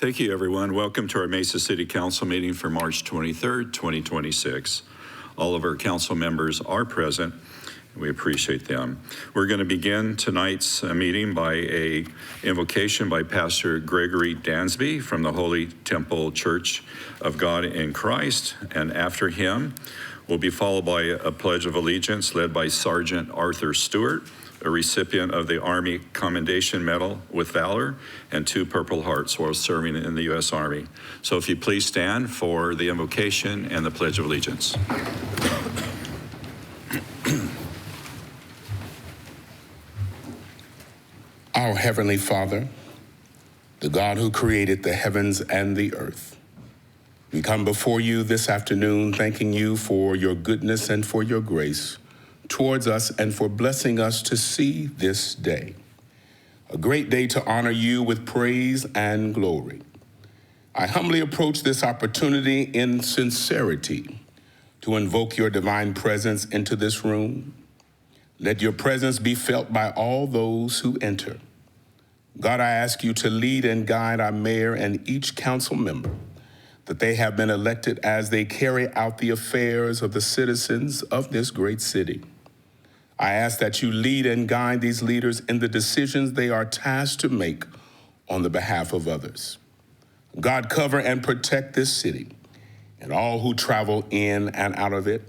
Thank you, everyone. Welcome to our Mesa City Council meeting for March 23rd, 2026. All of our council members are present. We appreciate them. We're going to begin tonight's meeting by an invocation by Pastor Gregory Dansby from the Holy Temple Church of God in Christ. And after him, will be followed by a Pledge of Allegiance led by Sergeant Arthur Stewart, a recipient of the Army Commendation Medal with Valor and 2 Purple Hearts while serving in the U.S. Army. So if you please stand for the invocation and the Pledge of Allegiance. Our Heavenly Father, the God who created the heavens and the earth, we come before you this afternoon thanking you for your goodness and for your grace towards us and for blessing us to see this day, a great day to honor you with praise and glory. I humbly approach this opportunity in sincerity to invoke your divine presence into this room. Let your presence be felt by all those who enter. God, I ask you to lead and guide our mayor and each council member, that they have been elected as they carry out the affairs of the citizens of this great city. I ask that you lead and guide these leaders in the decisions they are tasked to make on the behalf of others. God, cover and protect this city and all who travel in and out of it.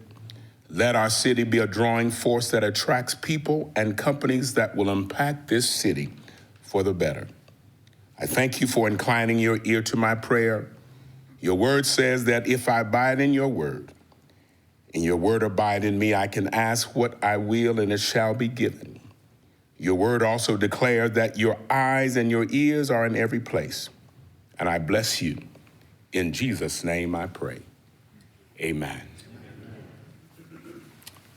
Let our city be a drawing force that attracts people and companies that will impact this city for the better. I thank you for inclining your ear to my prayer. Your word says that if I abide in your word, and your word abide in me, I can ask what I will and it shall be given. Your word also declared that your eyes and your ears are in every place. And I bless you. In Jesus' name I pray. Amen.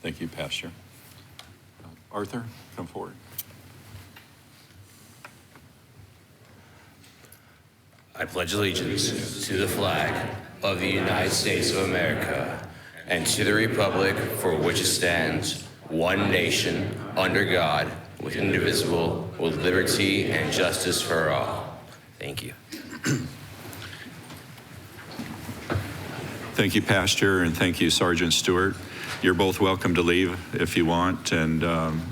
Thank you, Pastor. Arthur, come forward. I pledge allegiance to the flag of the United States of America and to the republic for which it stands, one nation, under God, with indivisible, with liberty and justice for all. Thank you. Thank you, Pastor, and thank you, Sergeant Stewart. You're both welcome to leave if you want, and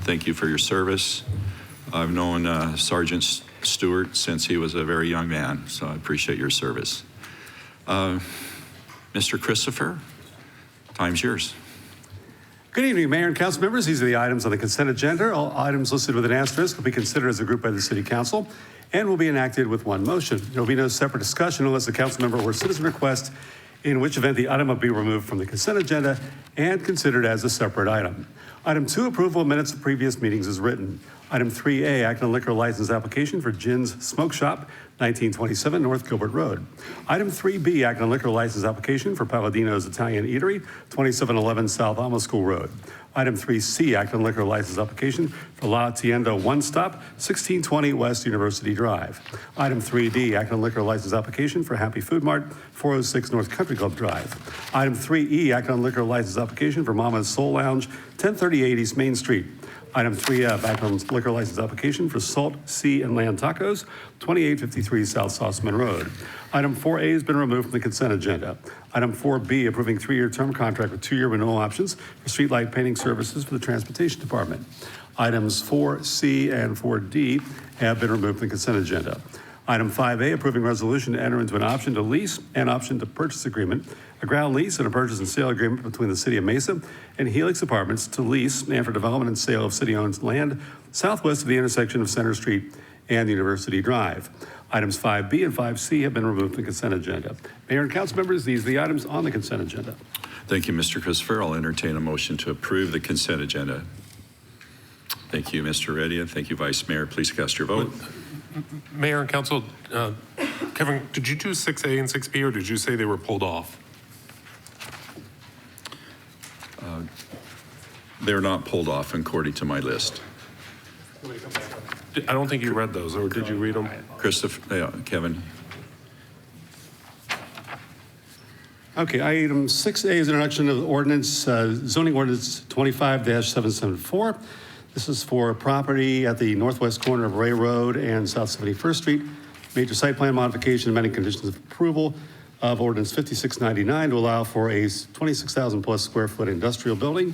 thank you for your service. I've known Sergeant Stewart since he was a very young man, so I appreciate your service. Mr. Christopher, time's yours. Good evening, Mayor and Council members. These are the items on the consent agenda. All items listed with an asterisk will be considered as a group by the City Council and will be enacted with one motion. There will be no separate discussion unless a council member or citizen requests, in which event the item will be removed from the consent agenda and considered as a separate item. Item 2, approval of minutes of previous meetings is written. Item 3A, act on liquor license application for Gin's Smoke Shop, 1927 North Gilbert Road. Item 3B, act on liquor license application for Palladino's Italian Eatery, 2711 South Alma School Road. Item 3C, act on liquor license application for La Tienda One Stop, 1620 West University Drive. Item 3D, act on liquor license application for Happy Food Mart, 406 North Country Club Drive. Item 3E, act on liquor license application for Mama's Soul Lounge, 1038 East Main Street. Item 3F, act on liquor license application for Salt, Sea, and Land Tacos, 2853 South Sossaman Road. Item 4A has been removed from the consent agenda. Item 4B, approving 3-year term contract with 2-year renewal options for streetlight painting services for the Transportation Department. Items 4C and 4D have been removed from the consent agenda. Item 5A, approving resolution to enter into an option to lease and option to purchase agreement, a ground lease and a purchase and sale agreement between the City of Mesa and Helix Apartments to lease and for development and sale of city-owned land southwest of the intersection of Center Street and University Drive. Items 5B and 5C have been removed from the consent agenda. Mayor and council members, these are the items on the consent agenda. Thank you, Mr. Christopher. I'll entertain a motion to approve the consent agenda. Thank you, Mr. Redia. Thank you, Vice Mayor. Please cast your vote. Mayor and Council, Kevin, did you do 6A and 6B, or did you say they were pulled off? They're not pulled off according to my list. I don't think you read those, or did you read them? Christopher, Kevin. Okay, item 6A is introduction of the ordinance, zoning ordinance 25-774. This is for property at the northwest corner of Ray Road and South 71st Street, major site plan modification, amending conditions of approval of ordinance 5699 to allow for a 26,000 plus square foot industrial building.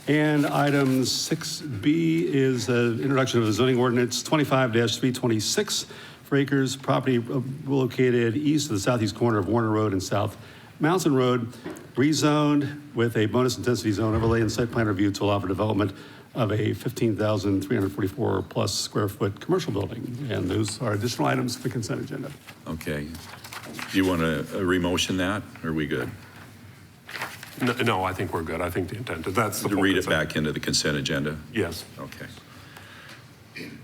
And item 6B is introduction of the zoning ordinance 25-326 for acres property located east of the southeast corner of Warner Road and South Mountain Road, rezoned with a bonus intensity zone overlay and site plan review to allow for development of a 15,344 plus square foot commercial building. And those are additional items for the consent agenda. Okay. Do you want to remotion that, or are we good? No, I think we're good. I think the intent is that's the To full read it consent. back into the consent agenda? Yes. Okay.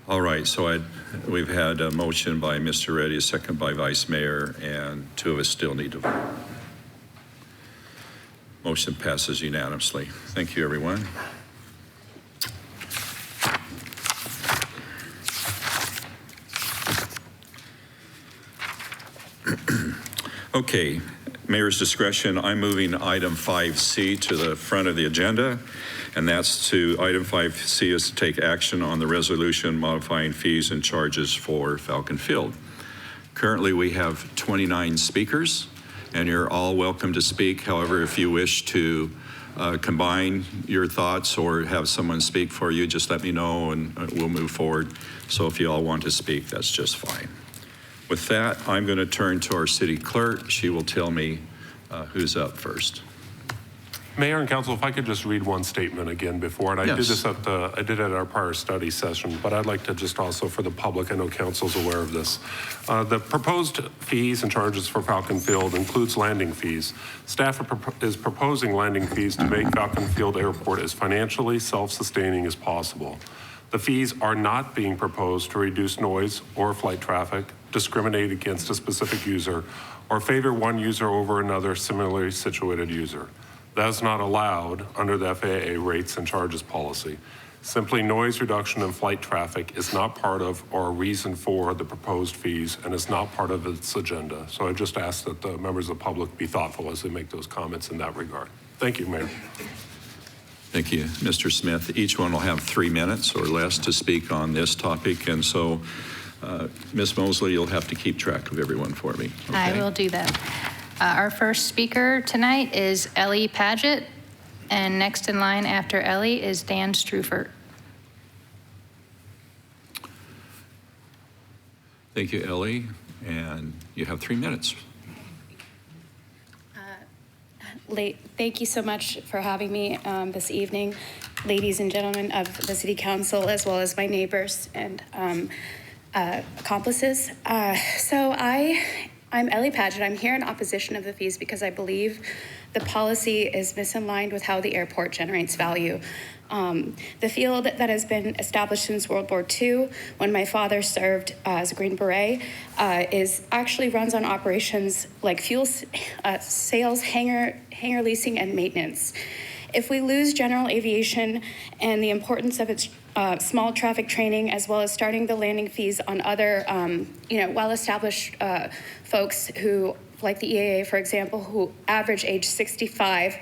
All right, so we've had a motion by Mr. Reddy, a second by Vice Mayor, and two of us still need to vote. Motion passes unanimously. Thank you, everyone. Okay, Mayor's discretion, I'm moving item 5C to the front of the agenda, and that's to, item 5C is to take action on the resolution modifying fees and charges for Falcon Field. Currently, we have 29 speakers, and you're all welcome to speak. However, if you wish to combine your thoughts or have someone speak for you, just let me know and we'll move forward. So if you all want to speak, that's just fine. With that, I'm going to turn to our city clerk. She will tell me who's up first. Mayor and Council, if I could just read one statement again before, and I did Yes. this I did it at our prior study session, but I'd like to just also for the public, I know Council's aware of this. The proposed fees and charges for Falcon Field includes landing fees. Staff is proposing landing fees to make Falcon Field Airport as financially self-sustaining as possible. The fees are not being proposed to reduce noise or flight traffic, discriminate against a specific user, or favor one user over another similarly situated user. That is not allowed under the FAA rates and charges policy. Simply noise reduction in flight traffic is not part of or a reason for the proposed fees and is not part of its agenda. So I just ask that the members of the public be thoughtful as they make those comments in that regard. Thank you, Mayor. Thank you, Mr. Smith. Each one will have 3 minutes or less to speak on this topic, and so Ms. Mosley, you'll have to keep track of everyone for me. Okay? I will do that. Our first speaker tonight is Ellie Paget, and next in line after Ellie is Dan Strufert. Thank you, Ellie, and you have 3 minutes. Thank you so much for having me this evening, ladies and gentlemen of the City Council, as well as my neighbors and accomplices. I'm Ellie Paget. I'm here in opposition of the fees because I believe the policy is misaligned with how the airport generates value. The field that has been established since World War II, when my father served as a Green Beret, actually runs on operations like fuel sales, hangar leasing, and maintenance. If we lose general aviation and the importance of its small traffic training, as well as starting the landing fees on other, well-established folks who, like the EAA, for example, who average age 65,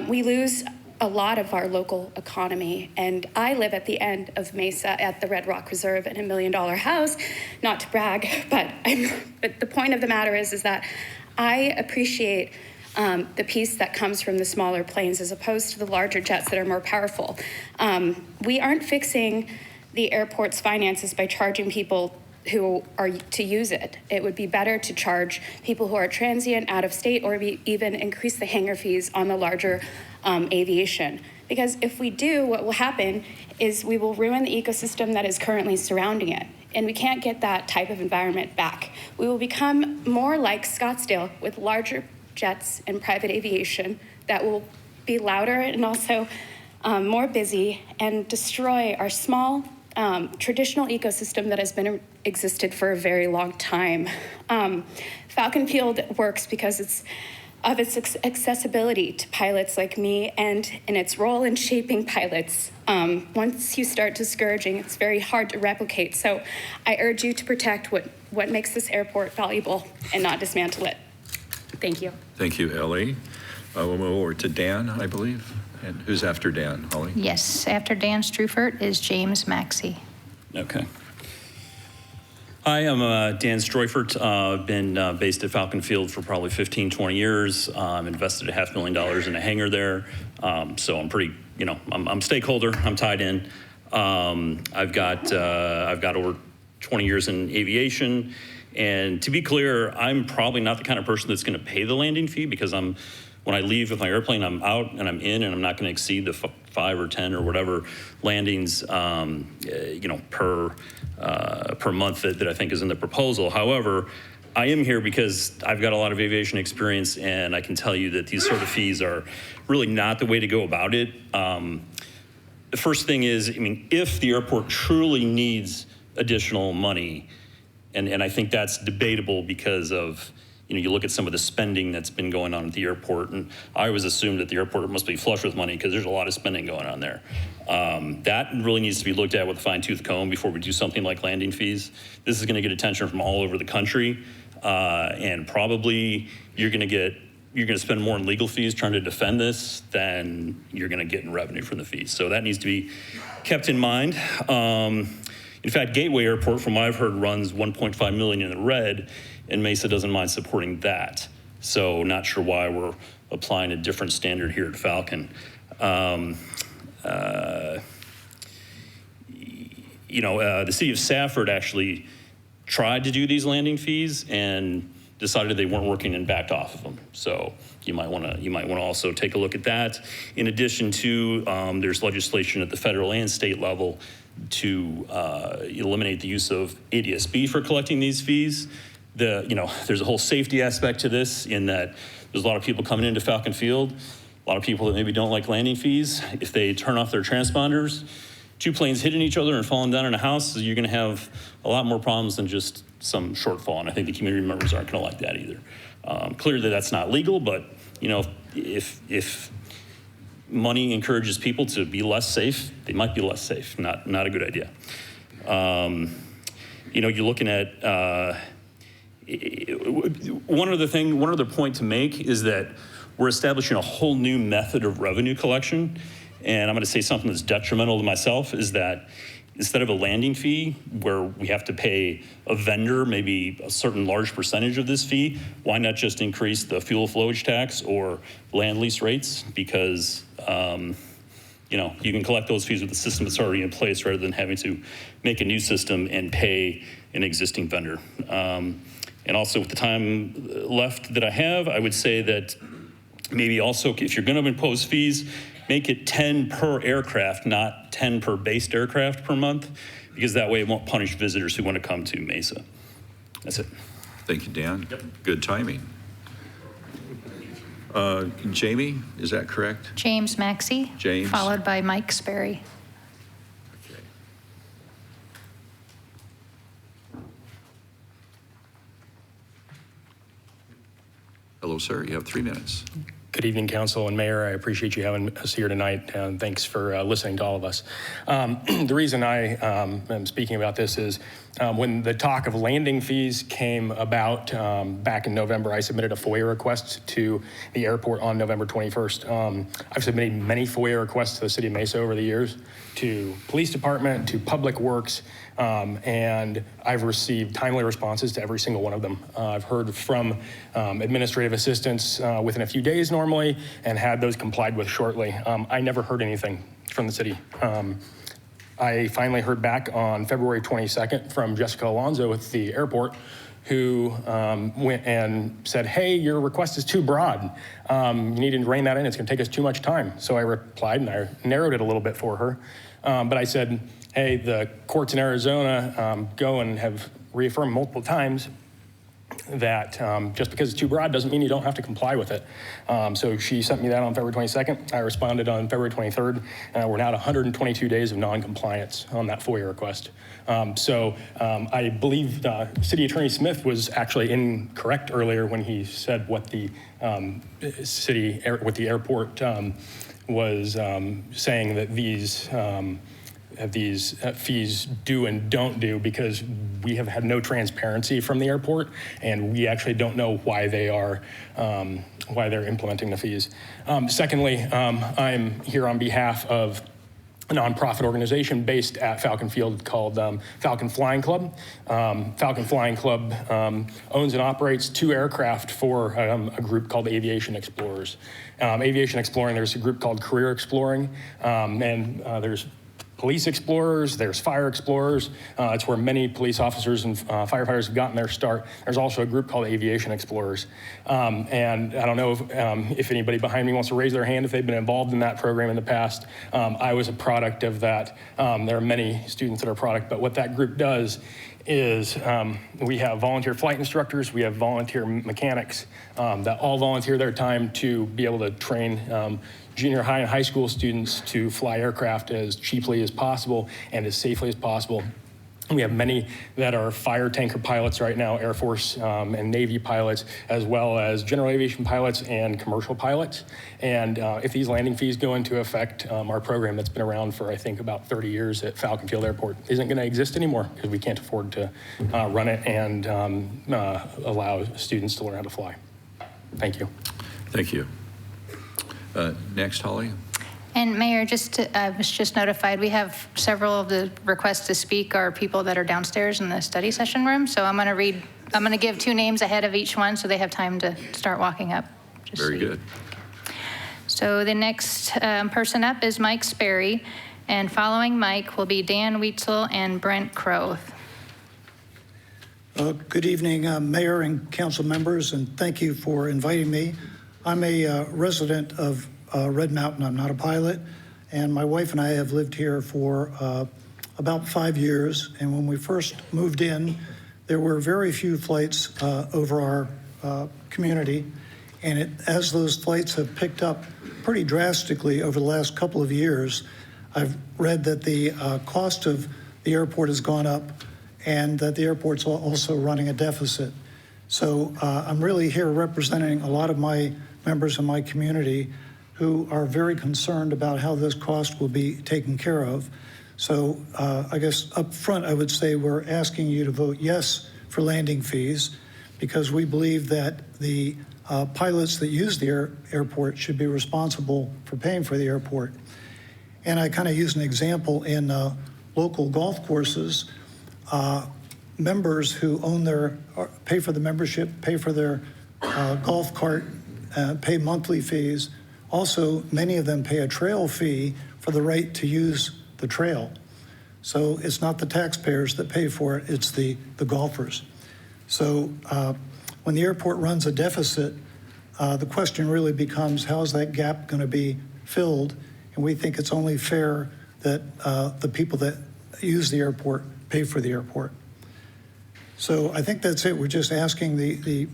we lose a lot of our local economy. And I live at the end of Mesa at the Red Rock Reserve in $1 million house, not to brag, but the point of the matter is that I appreciate the piece that comes from the smaller planes as opposed to the larger jets that are more powerful. We aren't fixing the airport's finances by charging people who are to use it. It would be better to charge people who are transient, out of state, or even increase the hangar fees on the larger aviation. Because if we do, what will happen is we will ruin the ecosystem that is currently surrounding it. And we can't get that type of environment back. We will become more like Scottsdale with larger jets and private aviation that will be louder and also more busy and destroy our small traditional ecosystem that has been existed for a very long time. Falcon Field works because of its accessibility to pilots like me and in its role in shaping pilots. Once you start discouraging, it's very hard to replicate. So I urge you to protect what makes this airport valuable and not dismantle it. Thank you. Thank you, Ellie. We'll move over to Dan, I believe. And who's after Dan, Holly? Yes, after Dan Strufert is James Maxey. Okay. Hi, I'm Dan Stroifert. I've been based at Falcon Field for probably 15, 20 years. Invested $500,000 in a hangar there. So I'm pretty, I'm stakeholder. I'm tied in. I've got over 20 years in aviation. And to be clear, I'm probably not the kind of person that's going to pay the landing fee, because when I leave with my airplane, I'm out and I'm in, and I'm not going to exceed the 5 or 10 or whatever landings, per month that I think is in the proposal. However, I am here because I've got a lot of aviation experience, and I can tell you that these sort of fees are really not the way to go about it. The first thing is, if the airport truly needs additional money, and I think that's debatable because of, you look at some of the spending that's been going on at the airport, and I always assume that the airport must be flush with money because there's a lot of spending going on there. That really needs to be looked at with a fine-tooth comb before we do something like landing fees. This is going to get attention from all over the country, and probably you're going to spend more in legal fees trying to defend this than you're going to get in revenue from the fees. So that needs to be kept in mind. In fact, Gateway Airport, from what I've heard, runs $1.5 million in the red, and Mesa doesn't mind supporting that. So not sure why we're applying a different standard here at Falcon. The city of Safford actually tried to do these landing fees and decided they weren't working and backed off of them. So you might want to also take a look at that. In addition to, there's legislation at the federal and state level to eliminate the use of ADSB for collecting these fees. There's a whole safety aspect to this, in that there's a lot of people coming into Falcon Field, a lot of people that maybe don't like landing fees. If they turn off their transponders, 2 planes hitting each other and falling down in a house, you're going to have a lot more problems than just some shortfall. And I think the community members aren't going to like that either. Clearly, that's not legal, but if money encourages people to be less safe, they might be less safe. Not a good idea. You're looking at one other point to make is that we're establishing a whole new method of revenue collection. And I'm going to say something that's detrimental to myself, is that instead of a landing fee where we have to pay a vendor maybe a certain large percentage of this fee, why not just increase the fuel flowage tax or land lease rates? Because you can collect those fees with the system that's already in place, rather than having to make a new system and pay an existing vendor. And also, with the time left that I have, I would say that maybe also, if you're going to impose fees, make it 10 per aircraft, not 10 per based aircraft per month, because that way it won't punish visitors who want to come to Mesa. That's it. Thank you, Dan. Yep. Good timing. Jamie, is that correct? James Maxey. James. Followed by Mike Sperry. Okay. Hello, sir. You have 3 minutes. Good evening, Council and Mayor. I appreciate you having us here tonight, and thanks for listening to all of us. The reason I am speaking about this is when the talk of landing fees came about back in November, I submitted a FOIA request to the airport on November 21st. I've submitted many FOIA requests to the City of Mesa over the years, to Police Department, to Public Works, and I've received timely responses to every single one of them. I've heard from administrative assistants within a few days normally, and had those complied with shortly. I never heard anything from the city. I finally heard back on February 22nd from Jessica Alonso at the airport, who went and said, hey, your request is too broad. You need to rein that in. It's going to take us too much time. So I replied, and I narrowed it a little bit for her. But I said, hey, the courts in Arizona go and have reaffirmed multiple times that just because it's too broad doesn't mean you don't have to comply with it. So she sent me that on February 22nd. I responded on February 23rd. We're now at 122 days of non-compliance on that FOIA request. I believe City Attorney Smith was actually incorrect earlier when he said what the airport was saying that these fees do and don't do, because we have had no transparency from the airport, and we actually don't know why they're implementing the fees. Secondly, I'm here on behalf of a nonprofit organization based at Falcon Field called Falcon Flying Club. Falcon Flying Club owns and operates 2 aircraft for a group called Aviation Explorers. Aviation Exploring, there's a group called Career Exploring, and there's police explorers, there's fire explorers. It's where many police officers and firefighters have gotten their start. There's also a group called Aviation Explorers. And I don't know if anybody behind me wants to raise their hand if they've been involved in that program in the past. I was a product of that. There are many students that are a product, but what that group does is we have volunteer flight instructors, we have volunteer mechanics that all volunteer their time to be able to train junior high and high school students to fly aircraft as cheaply as possible and as safely as possible. We have many that are fire tanker pilots right now, Air Force and Navy pilots, as well as general aviation pilots and commercial pilots. And if these landing fees go into effect, our program that's been around for, I think, about 30 years at Falcon Field Airport isn't going to exist anymore because we can't afford to run it and allow students to learn how to fly. Thank you. Thank you. Next, Holly. And Mayor, I was just notified, we have several of the requests to speak are people that are downstairs in the study session room. So I'm going to give 2 names ahead of each one so they have time to start walking up. Very good. So the next person up is Mike Sperry, and following Mike will be Dan Weitzel and Brent Crow. Good evening, Mayor and council members, and thank you for inviting me. I'm a resident of Red Mountain. I'm not a pilot, and my wife and I have lived here for about 5 years. And when we first moved in, there were very few flights over our community, and as those flights have picked up pretty drastically over the last couple of years, I've read that the cost of the airport has gone up, and that the airport's also running a deficit. So I'm really here representing a lot of my members in my community who are very concerned about how this cost will be taken care of. So I guess up front, I would say we're asking you to vote yes for landing fees because we believe that the pilots that use the airport should be responsible for paying for the airport. And I kind of use an example in local golf courses. Members who pay for the membership, pay for their golf cart, pay monthly fees. Also, many of them pay a trail fee for the right to use the trail. So it's not the taxpayers that pay for it, it's the golfers. So when the airport runs a deficit, the question really becomes, how is that gap going to be filled? And we think it's only fair that the people that use the airport pay for the airport. So I think that's it. We're just asking the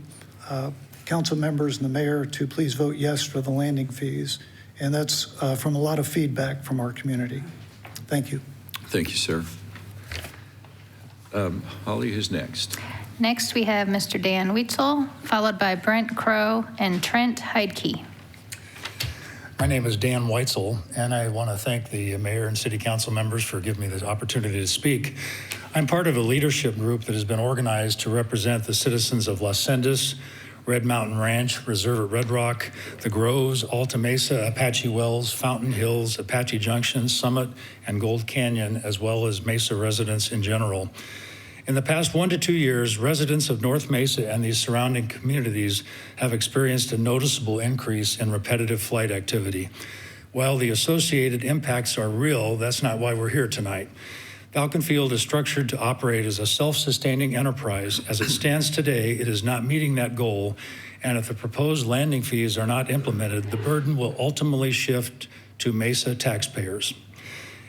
council members and the mayor to please vote yes for the landing fees. And that's from a lot of feedback from our community. Thank you. Thank you, sir. Holly, who's next? Next, we have Mr. Dan Weitzel, followed by Brent Crow and Trent Heidke. My name is Dan Weitzel, and I want to thank the mayor and city council members for giving me the opportunity to speak. I'm part of a leadership group that has been organized to represent the citizens of Las Sendas, Red Mountain Ranch, Reserve at Red Rock, the Groves, Alta Mesa, Apache Wells, Fountain Hills, Apache Junction, Summit, and Gold Canyon, as well as Mesa residents in general. In the past 1 to 2 years, residents of North Mesa and these surrounding communities have experienced a noticeable increase in repetitive flight activity. While the associated impacts are real, that's not why we're here tonight. Falcon Field is structured to operate as a self-sustaining enterprise. As it stands today, it is not meeting that goal, and if the proposed landing fees are not implemented, the burden will ultimately shift to Mesa taxpayers.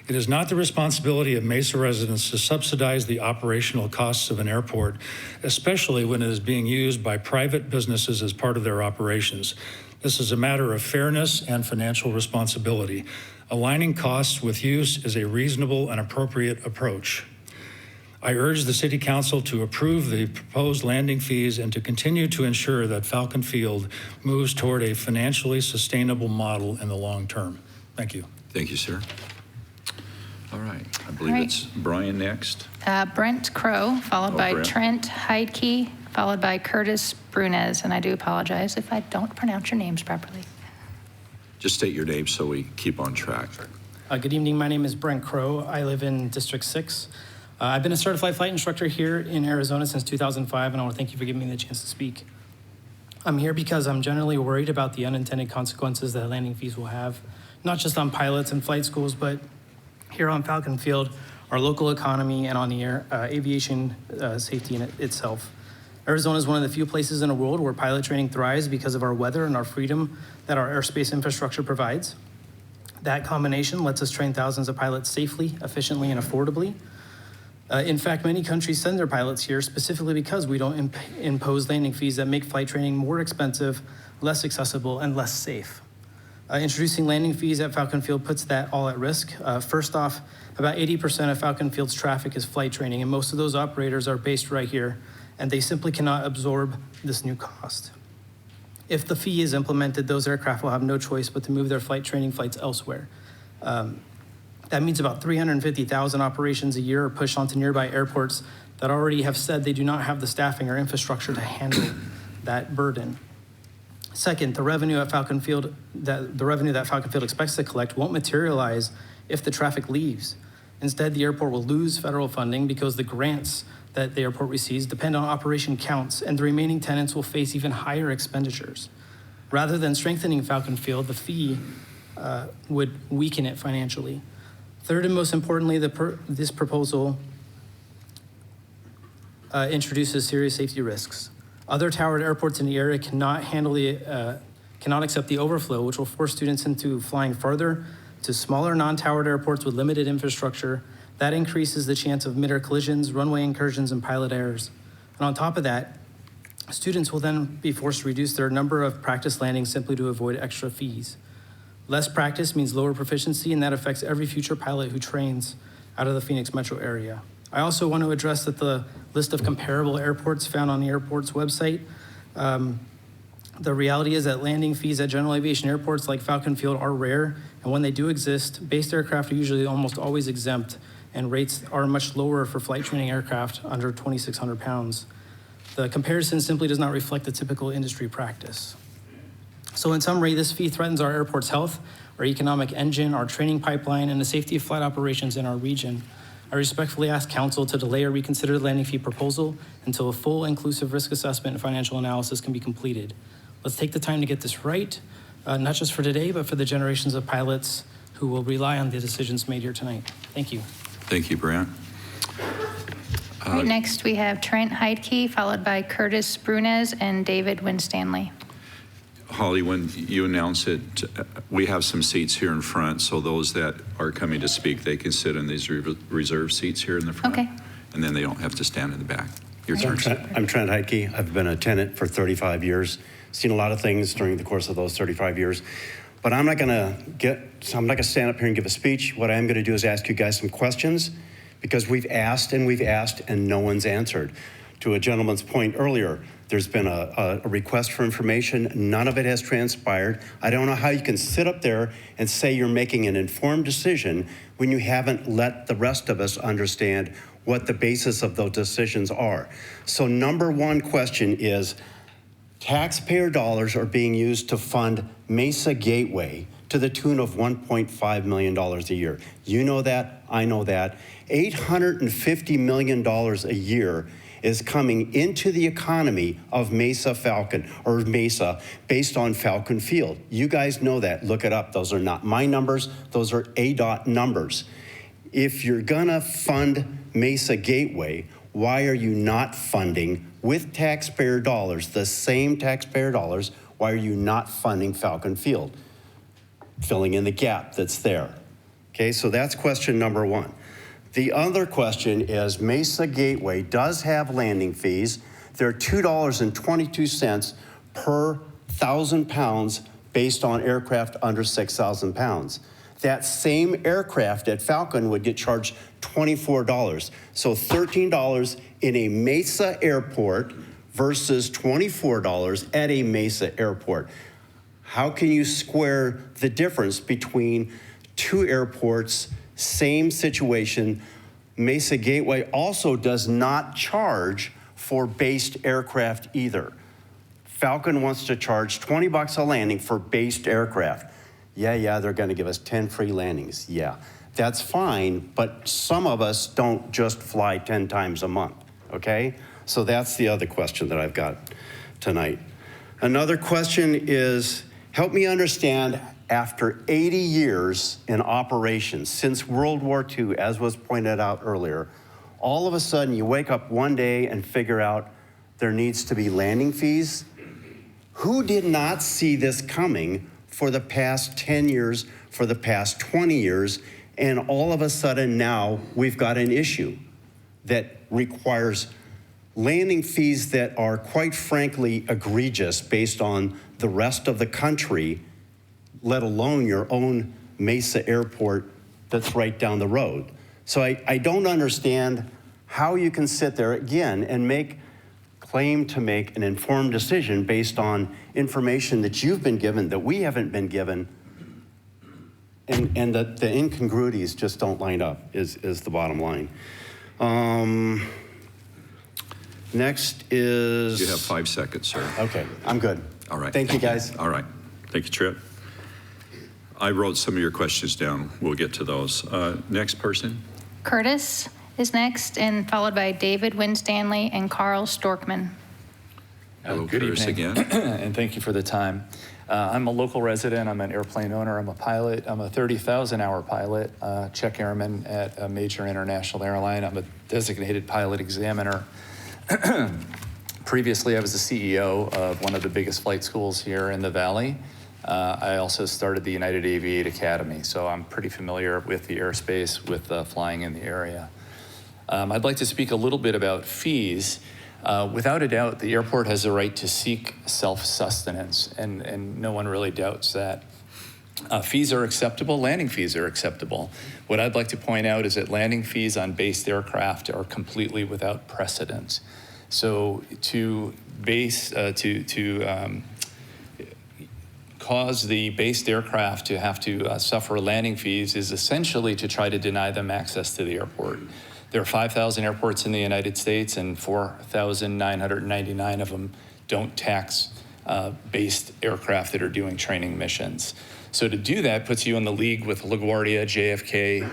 It is not the responsibility of Mesa residents to subsidize the operational costs of an airport, especially when it is being used by private businesses as part of their operations. This is a matter of fairness and financial responsibility. Aligning costs with use is a reasonable and appropriate approach. I urge the City Council to approve the proposed landing fees and to continue to ensure that Falcon Field moves toward a financially sustainable model in the long term. Thank you. Thank you, sir. All right. I believe it's Brian next. Brent Crow, followed by Brent. Trent Heidke, followed by Curtis Brunez. And I do apologize if I don't pronounce your names properly. Just state your name so we keep on track. Good evening. My name is Brent Crow. I live in District 6. I've been a certified flight instructor here in Arizona since 2005, and I want to thank you for giving me the chance to speak. I'm here because I'm generally worried about the unintended consequences that landing fees will have, not just on pilots and flight schools, but here on Falcon Field, our local economy, and on the aviation safety in itself. Arizona is one of the few places in the world where pilot training thrives because of our weather and our freedom that our airspace infrastructure provides. That combination lets us train thousands of pilots safely, efficiently, and affordably. In fact, many countries send their pilots here specifically because we don't impose landing fees that make flight training more expensive, less accessible, and less safe. Introducing landing fees at Falcon Field puts that all at risk. First off, about 80% of Falcon Field's traffic is flight training, and most of those operators are based right here, and they simply cannot absorb this new cost. If the fee is implemented, those aircraft will have no choice but to move their flight training flights elsewhere. That means about 350,000 operations a year are pushed onto nearby airports that already have said they do not have the staffing or infrastructure to handle that burden. Second, the revenue that Falcon Field expects to collect won't materialize if the traffic leaves. Instead, the airport will lose federal funding because the grants that the airport receives depend on operation counts, and the remaining tenants will face even higher expenditures. Rather than strengthening Falcon Field, the fee would weaken it financially. Third, and most importantly, this proposal introduces serious safety risks. Other towered airports in the area cannot accept the overflow, which will force students into flying farther to smaller non-towered airports with limited infrastructure. That increases the chance of mid-air collisions, runway incursions, and pilot errors. And on top of that, students will then be forced to reduce their number of practice landings simply to avoid extra fees. Less practice means lower proficiency, and that affects every future pilot who trains out of the Phoenix metro area. I also want to address that the list of comparable airports found on the airport's website. The reality is that landing fees at general aviation airports like Falcon Field are rare, and when they do exist, based aircraft are usually almost always exempt, and rates are much lower for flight training aircraft under 2,600 pounds. The comparison simply does not reflect the typical industry practice. So in summary, this fee threatens our airport's health, our economic engine, our training pipeline, and the safety of flight operations in our region. I respectfully ask Council to delay or reconsider the landing fee proposal until a full inclusive risk assessment and financial analysis can be completed. Let's take the time to get this right, not just for today, but for the generations of pilots who will rely on the decisions made here tonight. Thank you. Thank you, Brent. Right, next, we have Trent Heidke, followed by Curtis Brunez and David Winstanley. Holly, when you announce it, we have some seats here in front, so those that are coming to speak, they can sit in these reserved seats here in the front. Okay. And then they don't have to stand in the back. Your turn. I'm Trent Heidke. I've been a tenant for 35 years, seen a lot of things during the course of those 35 years. But I'm not gonna stand up here and give a speech. What I am gonna do is ask you guys some questions, because we've asked and no one's answered. To a gentleman's point earlier, there's been a request for information. None of it has transpired. I don't know how you can sit up there and say you're making an informed decision when you haven't let the rest of us understand what the basis of those decisions are. So number one question is, taxpayer dollars are being used to fund Mesa Gateway to the tune of $1.5 million a year. You know that, I know that. $850 million a year is coming into the economy of Mesa based on Falcon Field. You guys know that, look it up. Those are not my numbers, those are ADOT numbers. If you're gonna fund Mesa Gateway, why are you not funding with taxpayer dollars, the same taxpayer dollars, why are you not funding Falcon Field? Filling in the gap that's there. Okay, so that's question number one. The other question is Mesa Gateway does have landing fees. They're $2.22 per 1,000 pounds based on aircraft under 6,000 pounds. That same aircraft at Falcon would get charged $24. So $13 in a Mesa airport versus $24 at a Mesa airport. How can you square the difference between two airports, same situation? Mesa Gateway also does not charge for based aircraft either. Falcon wants to charge $20 a landing for based aircraft. Yeah, they're going to give us 10 free landings. Yeah, that's fine, but some of us don't just fly 10 times a month, okay? So that's the other question that I've got tonight. Another question is, help me understand, after 80 years in operations, since World War II, as was pointed out earlier, all of a sudden you wake up one day and figure out there needs to be landing fees? Who did not see this coming for the past 10 years, for the past 20 years, and all of a sudden now we've got an issue that requires landing fees that are quite frankly egregious based on the rest of the country, let alone your own Mesa Airport that's right down the road. So I don't understand how you can sit there again and claim to make an informed decision based on information that you've been given that we haven't been given, and that the incongruities just don't line up is the bottom line. Next is... You have 5 seconds, sir. Okay, I'm good. All right. Thank you, guys. All right. Thank you, Trip. I wrote some of your questions down. We'll get to those. Next person. Curtis is next, and followed by David Winstanley and Carl Storkman. Hello, Good Curtis evening, again. and thank you for the time. I'm a local resident. I'm an airplane owner. I'm a pilot. I'm a 30,000-hour pilot, check airman at a major international airline. I'm a designated pilot examiner. Previously, I was the CEO of one of the biggest flight schools here in the Valley. I also started the United Aviate Academy, so I'm pretty familiar with the airspace, with flying in the area. I'd like to speak a little bit about fees. Without a doubt, the airport has a right to seek self-sustenance, and no one really doubts that. Fees are acceptable, landing fees are acceptable. What I'd like to point out is that landing fees on based aircraft are completely without precedent. So to cause the based aircraft to have to suffer landing fees is essentially to try to deny them access to the airport. There are 5,000 airports in the United States, and 4,999 of them don't tax based aircraft that are doing training missions. So to do that puts you in the league with LaGuardia, JFK,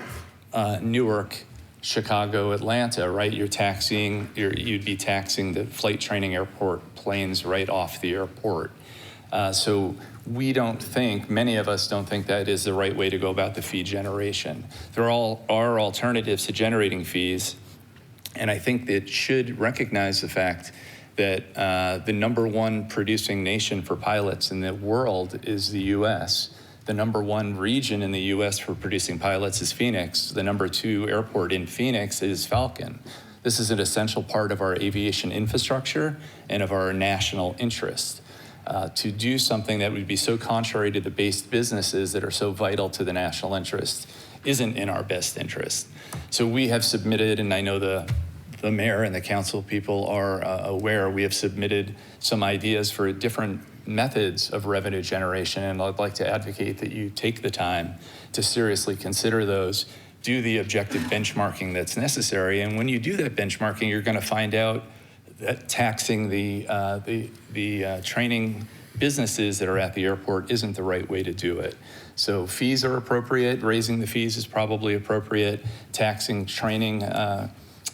Newark, Chicago, Atlanta, right? You'd be taxing the flight training airport planes right off the airport. So we don't think, many of us don't think that is the right way to go about the fee generation. There are alternatives to generating fees, and I think that should recognize the fact that the #1 producing nation for pilots in the world is the US. The #1 region in the US for producing pilots is Phoenix. The #2 airport in Phoenix is Falcon. This is an essential part of our aviation infrastructure and of our national interest. To do something that would be so contrary to the based businesses that are so vital to the national interest isn't in our best interest. So we have submitted, and I know the mayor and the council people are aware, we have submitted some ideas for different methods of revenue generation, and I'd like to advocate that you take the time to seriously consider those, do the objective benchmarking that's necessary, and when you do that benchmarking, you're going to find out that taxing the training businesses that are at the airport isn't the right way to do it. So fees are appropriate, raising the fees is probably appropriate, taxing training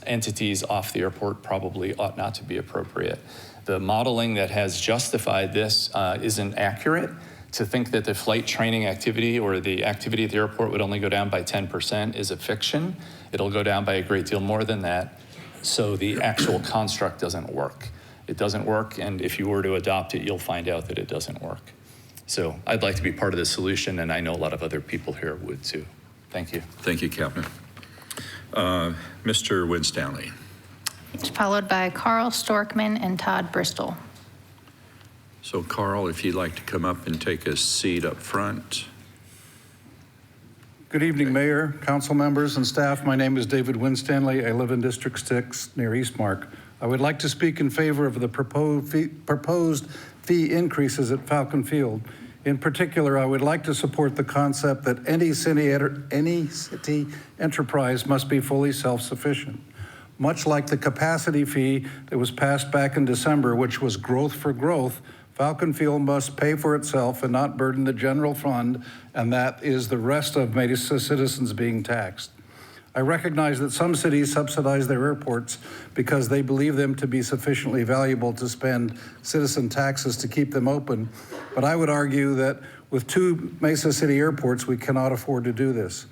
entities off the airport probably ought not to be appropriate. The modeling that has justified this isn't accurate. To think that the flight training activity or the activity at the airport would only go down by 10% is a fiction. It'll go down by a great deal more than that. So the actual construct doesn't work. It doesn't work, and if you were to adopt it, you'll find out that it doesn't work. So I'd like to be part of the solution, and I know a lot of other people here would too. Thank you. Thank you, Captain. Mr. Winstanley. It's followed by Carl Storkman and Todd Bristol. So Carl, if you'd like to come up and take a seat up front. Good evening, Mayor, council members, and staff. My name is David Winstanley. I live in District 6 near Eastmark. I would like to speak in favor of the proposed fee increases at Falcon Field. In particular, I would like to support the concept that any city enterprise must be fully self-sufficient. Much like the capacity fee that was passed back in December, which was growth for growth, Falcon Field must pay for itself and not burden the general fund, and that is the rest of Mesa citizens being taxed. I recognize that some cities subsidize their airports because they believe them to be sufficiently valuable to spend citizen taxes to keep them open, but I would argue that with 2 Mesa City airports, we cannot afford to do this.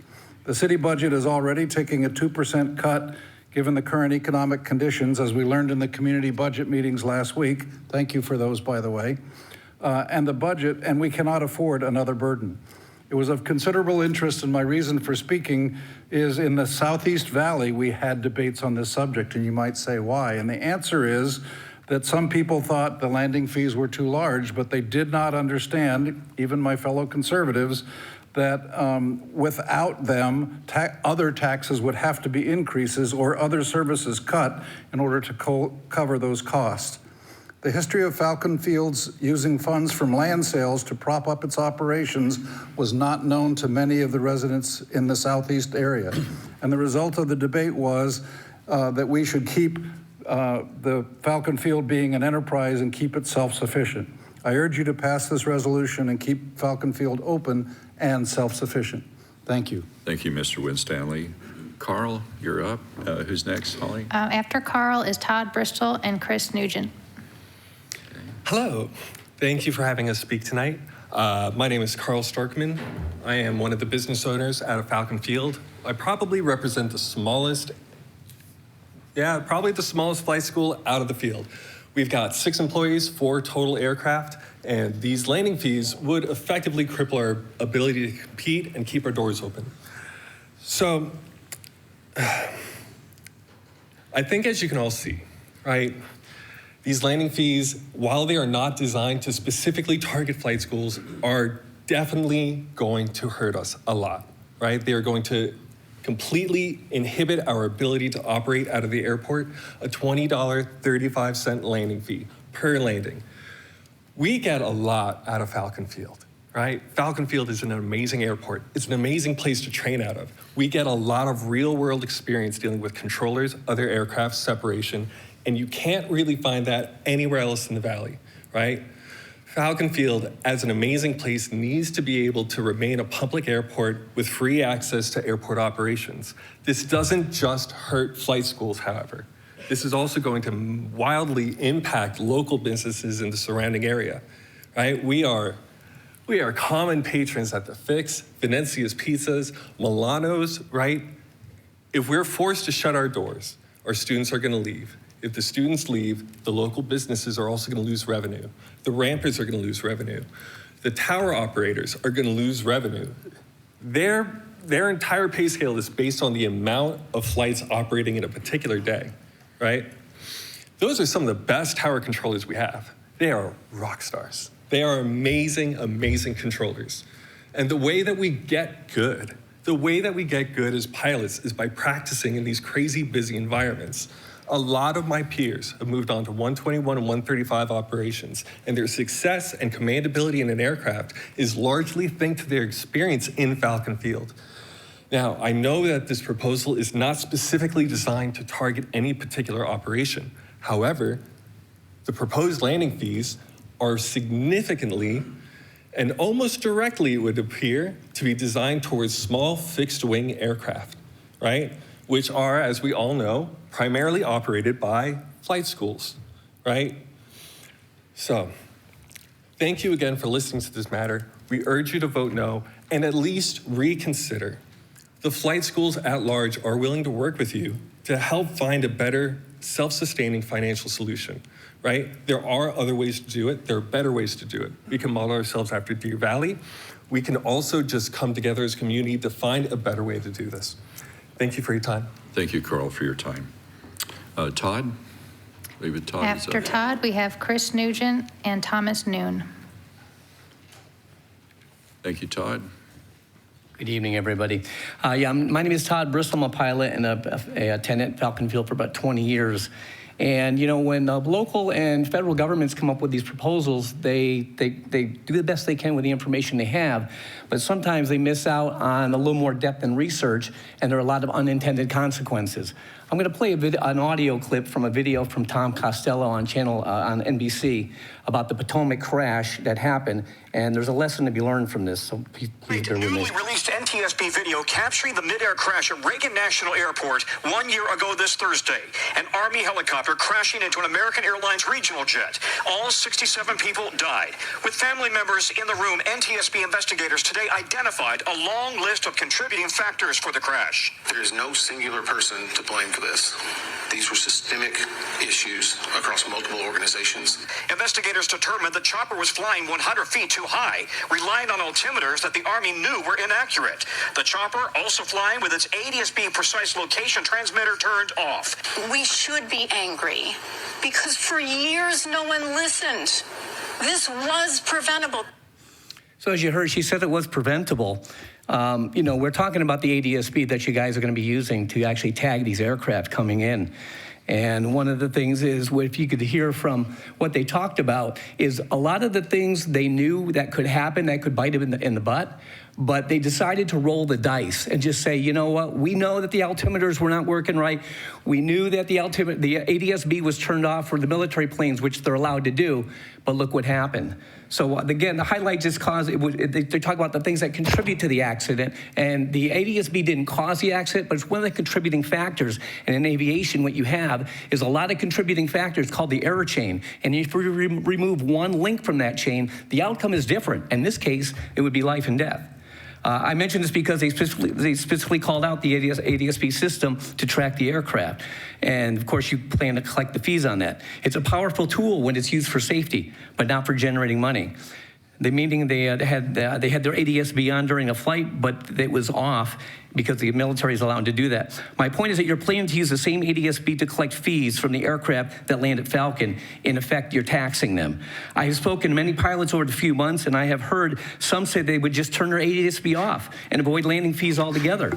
The city budget is already taking a 2% cut given the current economic conditions, as we learned in the community budget meetings last week. Thank you for those, by the way. And we cannot afford another burden. It was of considerable interest, and my reason for speaking is in the Southeast Valley, we had debates on this subject, and you might say why. And the answer is that some people thought the landing fees were too large, but they did not understand, even my fellow conservatives, that without them, other taxes would have to be increases or other services cut in order to cover those costs. The history of Falcon Fields using funds from land sales to prop up its operations was not known to many of the residents in the Southeast area. And the result of the debate was that we should keep the Falcon Field being an enterprise and keep it self-sufficient. I urge you to pass this resolution and keep Falcon Field open and self-sufficient. Thank you. Thank you, Mr. Winstanley. Carl, you're up. Who's next, Holly? After Carl is Todd Bristol and Chris Nugent. Hello. Thank you for having us speak tonight. My name is Carl Starkman. I am one of the business owners out of Falcon Field. I probably represent the smallest flight school out of the field. We've got 6 employees, 4 total aircraft, and these landing fees would effectively cripple our ability to compete and keep our doors open. So, I think as you can all see, right, these landing fees, while they are not designed to specifically target flight schools, are definitely going to hurt us a lot, right? They are going to completely inhibit our ability to operate out of the airport, a $20.35 landing fee per landing. We get a lot out of Falcon Field, right? Falcon Field is an amazing airport. It's an amazing place to train out of. We get a lot of real world experience dealing with controllers, other aircraft, separation, and you can't really find that anywhere else in the Valley, right? Falcon Field, as an amazing place, needs to be able to remain a public airport with free access to airport operations. This doesn't just hurt flight schools, however. This is also going to wildly impact local businesses in the surrounding area, right? We are common patrons at the Fix, Venezia's Pizzas, Milano's, right? If we're forced to shut our doors, our students are gonna leave. If the students leave, the local businesses are also gonna lose revenue. The rampers are gonna lose revenue. The tower operators are gonna lose revenue. Their entire pay scale is based on the amount of flights operating in a particular day, right? Those are some of the best tower controllers we have. They are rock stars. They are amazing, amazing controllers. And the way that we get good as pilots is by practicing in these crazy busy environments. A lot of my peers have moved on to 121 and 135 operations, and their success and commandability in an aircraft is largely thanks to their experience in Falcon Field. Now, I know that this proposal is not specifically designed to target any particular operation. However, the proposed landing fees are significantly and almost directly, it would appear, to be designed towards small fixed-wing aircraft, right? Which are, as we all know, primarily operated by flight schools, right? So, thank you again for listening to this matter. We urge you to vote no and at least reconsider. The flight schools at large are willing to work with you to help find a better self-sustaining financial solution, right? There are other ways to do it. There are better ways to do it. We can model ourselves after Deer Valley. We can also just come together as a community to find a better way to do this. Thank you for your time. Thank you, Carl, for your time. Todd? Todd After Todd, we have Chris Nugent and Thomas Noon. Thank you, Todd. Good evening, everybody. My name is Todd Bristol. I'm a pilot and a attendant at Falcon Field for about 20 years. And, when the local and federal governments come up with these proposals, they do the best they can with the information they have. But sometimes they miss out on a little more depth and research, and there are a lot of unintended consequences. I'm going to play an audio clip from a video from Tom Costello on on NBC about the Potomac crash that happened, and there's a lesson to be learned from this, so please bear with me. Newly released NTSB video capturing the mid-air crash at Reagan National Airport 1 year ago this Thursday. An Army helicopter crashing into an American Airlines regional jet. All 67 people died. With family members in the room, NTSB investigators today identified a long list of contributing factors for the crash. There is no singular person to blame for this. These were systemic issues across multiple organizations. Investigators determined the chopper was flying 100 feet too high, relying on altimeters that the Army knew were inaccurate. The chopper also flying with its ADSB precise location transmitter turned off. We should be angry because for years no one listened. This was preventable. So as you heard, she said it was preventable. We're talking about the ADSB that you guys are going to be using to actually tag these aircraft coming in. And one of the things is, if you could hear from what they talked about, is a lot of the things they knew that could happen, that could bite them in the butt, but they decided to roll the dice and just say, you know what, we know that the altimeters were not working right. We knew that the ADSB was turned off for the military planes, which they're allowed to do, but look what happened. So again, the highlight just caused, they talk about the things that contribute to the accident, and the ADSB didn't cause the accident, but it's one of the contributing factors. And in aviation, what you have is a lot of contributing factors called the error chain. And if you remove one link from that chain, the outcome is different. In this case, it would be life and death. I mention this because they specifically called out the ADSB system to track the aircraft. And of course, you plan to collect the fees on that. It's a powerful tool when it's used for safety, but not for generating money. The meeting they had their ADSB on during a flight, but it was off because the military is allowed to do that. My point is that you're planning to use the same ADSB to collect fees from the aircraft that land at Falcon. In effect, you're taxing them. I have spoken to many pilots over the few months, and I have heard some say they would just turn their ADSB off and avoid landing fees altogether.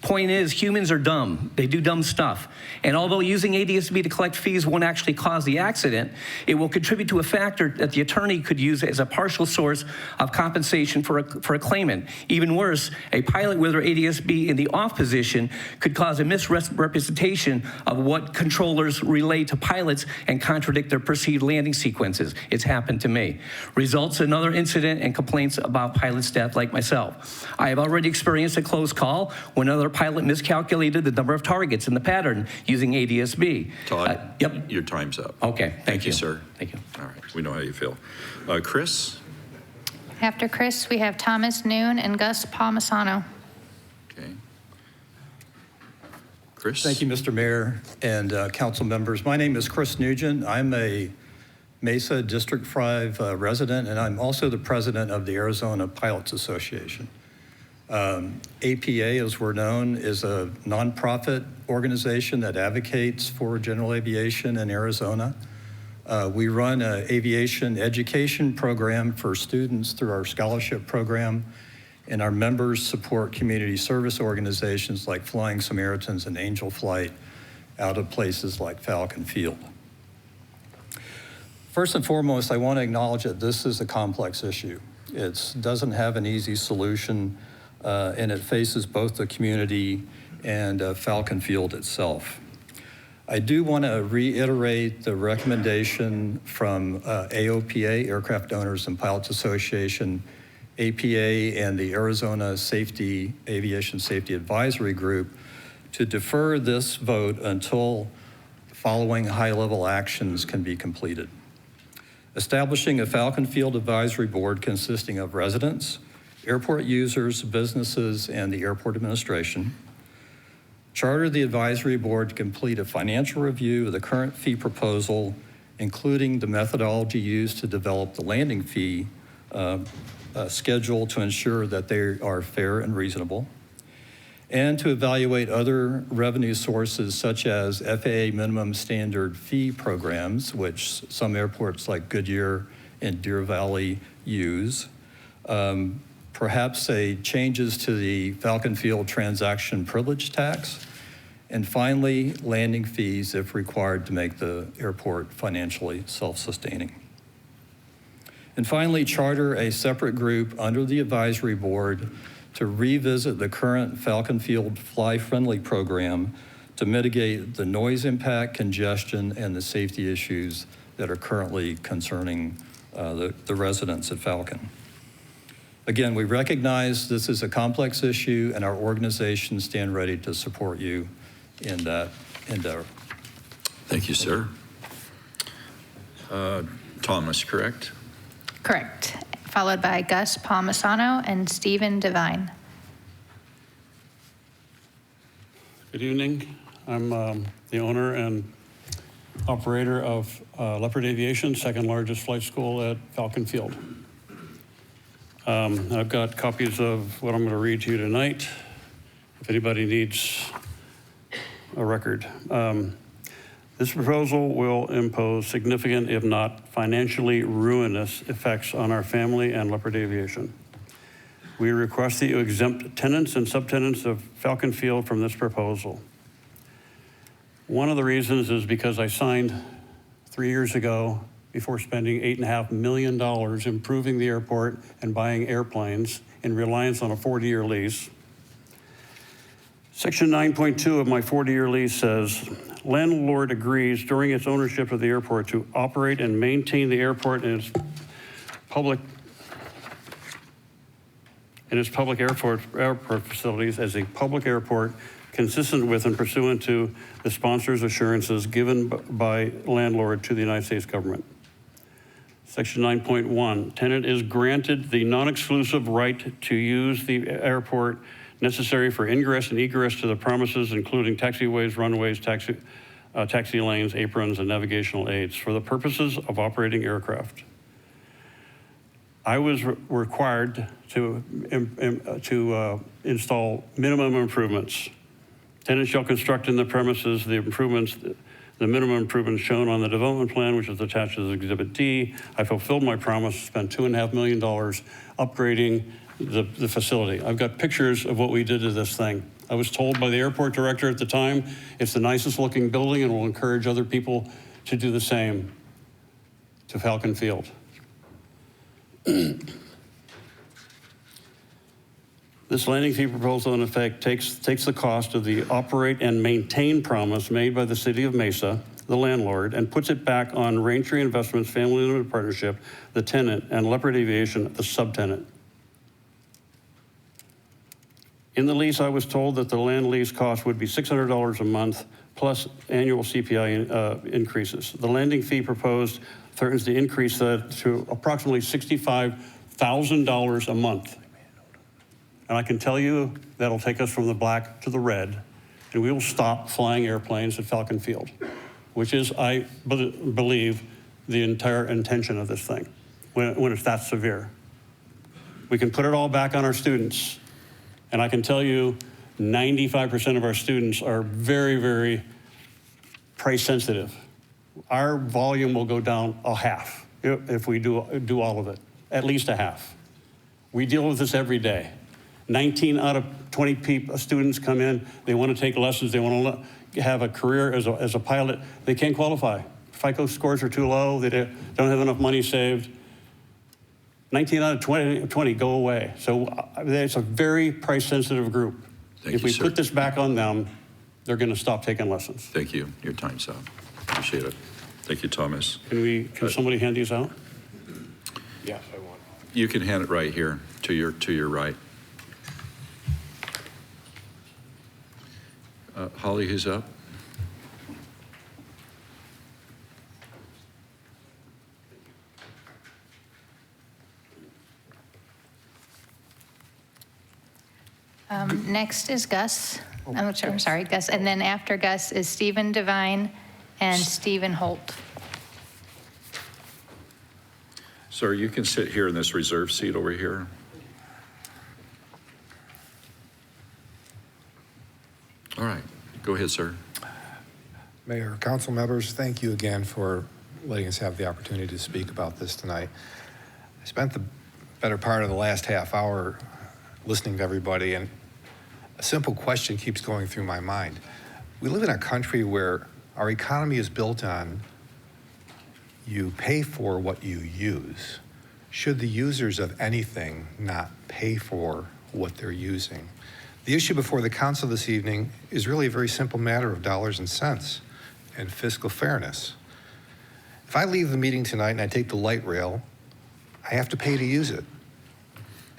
Point is, humans are dumb. They do dumb stuff. And although using ADSB to collect fees won't actually cause the accident, it will contribute to a factor that the attorney could use as a partial source of compensation for a claimant. Even worse, a pilot with their ADSB in the off position could cause a misrepresentation of what controllers relay to pilots and contradict their perceived landing sequences. It's happened to me. Results in another incident and complaints about pilot's death like myself. I have already experienced a close call when another pilot miscalculated the number of targets in the pattern using ADSB. Todd, yep. Your time's up. Okay, thank you. Sir. Thank you. All right, we know how you feel. Chris? After Chris, we have Thomas Noon and Gus Palmisano. Okay. Chris? Thank you, Mr. Mayor and council members. My name is Chris Nugent. I'm a Mesa District 5 resident, and I'm also the president of the Arizona Pilots Association. APA, as we're known, is a nonprofit organization that advocates for general aviation in Arizona. We run an aviation education program for students through our scholarship program, and our members support community service organizations like Flying Samaritans and Angel Flight out of places like Falcon Field. First and foremost, I want to acknowledge that this is a complex issue. It doesn't have an easy solution, and it faces both the community and Falcon Field itself. I do want to reiterate the recommendation from AOPA, Aircraft Owners and Pilots Association, APA, and the Arizona Aviation Safety Advisory Group to defer this vote until the following high-level actions can be completed. Establishing a Falcon Field Advisory Board consisting of residents, airport users, businesses, and the airport administration. Charter the advisory board to complete a financial review of the current fee proposal, including the methodology used to develop the landing fee schedule to ensure that they are fair and reasonable, and to evaluate other revenue sources such as FAA minimum standard fee programs, which some airports like Goodyear and Deer Valley use, perhaps changes to the Falcon Field transaction privilege tax, and finally, landing fees if required to make the airport financially self-sustaining. And finally, charter a separate group under the advisory board to revisit the current Falcon Field Fly Friendly program to mitigate the noise impact, congestion, and the safety issues that are currently concerning the residents at Falcon. Again, we recognize this is a complex issue, and our organizations stand ready to support you in that endeavor. Thank you, sir. Thomas, correct? Correct. Followed by Gus Palmisano and Stephen Devine. Good evening. I'm the owner and operator of Leopard Aviation, second largest flight school at Falcon Field. I've got copies of what I'm going to read to you tonight, if anybody needs a record. This proposal will impose significant, if not financially ruinous, effects on our family and Leopard Aviation. We request that you exempt tenants and subtenants of Falcon Field from this proposal. One of the reasons is because I signed 3 years ago, before spending $8.5 million improving the airport and buying airplanes in reliance on a 40-year lease. Section 9.2 of my 40-year lease says, landlord agrees during its ownership of the airport to operate and maintain the airport and its public airport facilities as a public airport consistent with and pursuant to the sponsor's assurances given by landlord to the United States government. Section 9.1, tenant is granted the non-exclusive right to use the airport necessary for ingress and egress to the premises, including taxiways, runways, taxi lanes, aprons, and navigational aids for the purposes of operating aircraft. I was required to install minimum improvements. Tenants shall construct in the premises the improvements, the minimum improvements shown on the development plan, which is attached as Exhibit D. I fulfilled my promise to spend $2.5 million upgrading the facility. I've got pictures of what we did to this thing. I was told by the airport director at the time, it's the nicest looking building and will encourage other people to do the same to Falcon Field. This landing fee proposal, in effect, takes the cost of the operate and maintain promise made by the City of Mesa, the landlord, and puts it back on Raintree Investments Family Limited Partnership, the tenant, and Leopard Aviation, the subtenant. In the lease, I was told that the land lease cost would be $600 a month plus annual CPI increases. The landing fee proposed threatens to increase that to approximately $65,000 a month. And I can tell you that'll take us from the black to the red, and we will stop flying airplanes at Falcon Field, which is, I believe, the entire intention of this thing, when it's that severe. We can put it all back on our students, and I can tell you 95% of our students are very, very price sensitive. Our volume will go down a half if we do all of it, at least a half. We deal with this every day. 19 out of 20 students come in, they want to take lessons, they want to have a career as a pilot, they can't qualify. FICO scores are too low, they don't have enough money saved. 19 out of 20 go away. So it's a very price sensitive group. If we put this back on them, they're going to stop taking lessons. Thank you. Your time's up. Appreciate it. Thank you, Thomas. Can somebody hand these out? Yes, I want. You can hand it right here to your right. Holly, who's up? Next is Gus. I'm sorry, Gus. And then after Gus is Stephen Devine and Stephen Holt. Sir, you can sit here in this reserve seat over here. All right, go ahead, sir. Mayor, council members, thank you again for letting us have the opportunity to speak about this tonight. I spent the better part of the last half hour listening to everybody, and a simple question keeps going through my mind. We live in a country where our economy is built on you pay for what you use. Should the users of anything not pay for what they're using? The issue before the council this evening is really a very simple matter of dollars and cents and fiscal fairness. If I leave the meeting tonight and I take the light rail, I have to pay to use it.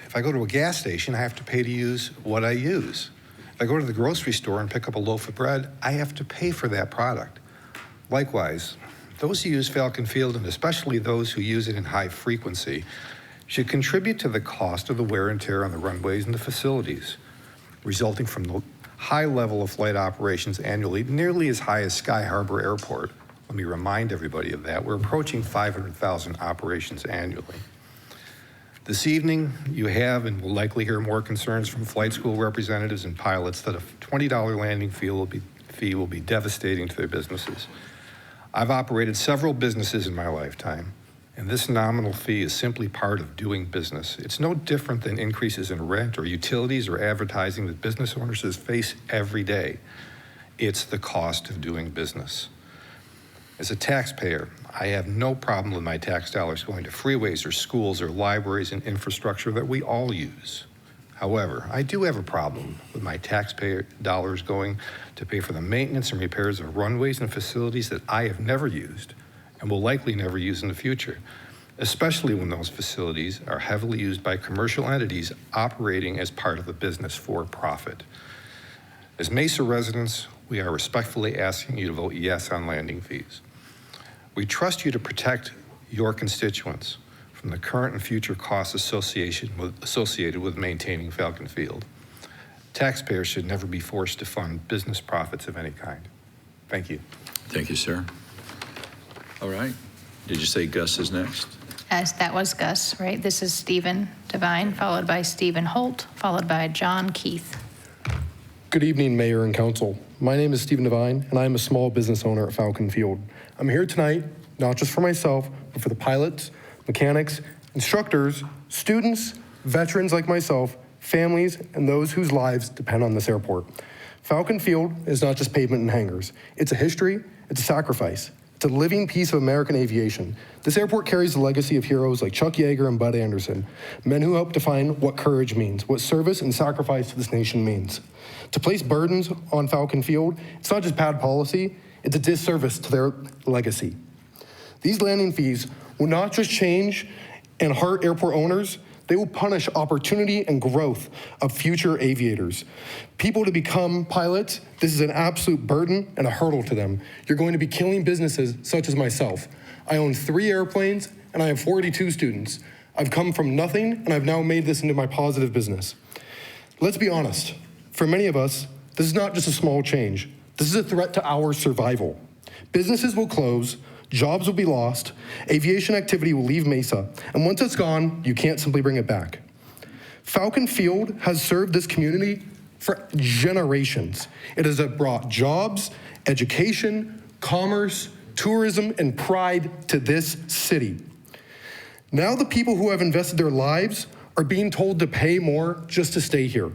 If I go to a gas station, I have to pay to use what I use. If I go to the grocery store and pick up a loaf of bread, I have to pay for that product. Likewise, those who use Falcon Field, and especially those who use it in high frequency, should contribute to the cost of the wear and tear on the runways and the facilities, resulting from the high level of flight operations annually, nearly as high as Sky Harbor Airport. Let me remind everybody of that. We're approaching 500,000 operations annually. This evening, you have and will likely hear more concerns from flight school representatives and pilots that a $20 landing fee will be devastating to their businesses. I've operated several businesses in my lifetime, and this nominal fee is simply part of doing business. It's no different than increases in rent or utilities or advertising that business owners face every day. It's the cost of doing business. As a taxpayer, I have no problem with my tax dollars going to freeways or schools or libraries and infrastructure that we all use. However, I do have a problem with my taxpayer dollars going to pay for the maintenance and repairs of runways and facilities that I have never used and will likely never use in the future, especially when those facilities are heavily used by commercial entities operating as part of the business for profit. As Mesa residents, we are respectfully asking you to vote yes on landing fees. We trust you to protect your constituents from the current and future costs associated with maintaining Falcon Field. Taxpayers should never be forced to fund business profits of any kind. Thank you. Thank you, sir. All right. Did you say Gus is next? As that was Gus, right? This is Stephen Devine, followed by Stephen Holt, followed by John Keith. Good evening, Mayor and Council. My name is Stephen Devine, and I am a small business owner at Falcon Field. I'm here tonight, not just for myself, but for the pilots, mechanics, instructors, students, veterans like myself, families, and those whose lives depend on this airport. Falcon Field is not just pavement and hangars. It's a history, it's a sacrifice. It's a living piece of American aviation. This airport carries the legacy of heroes like Chuck Yeager and Bud Anderson, men who helped define what courage means, what service and sacrifice to this nation means. To place burdens on Falcon Field, it's not just bad policy, it's a disservice to their legacy. These landing fees will not just change and hurt airport owners, they will punish opportunity and growth of future aviators. People to become pilots, this is an absolute burden and a hurdle to them. You're going to be killing businesses such as myself. I own 3 airplanes and I have 42 students. I've come from nothing and I've now made this into my positive business. Let's be honest, for many of us, this is not just a small change. This is a threat to our survival. Businesses will close, jobs will be lost, aviation activity will leave Mesa, and once it's gone, you can't simply bring it back. Falcon Field has served this community for generations. It has brought jobs, education, commerce, tourism, and pride to this city. Now the people who have invested their lives are being told to pay more just to stay here.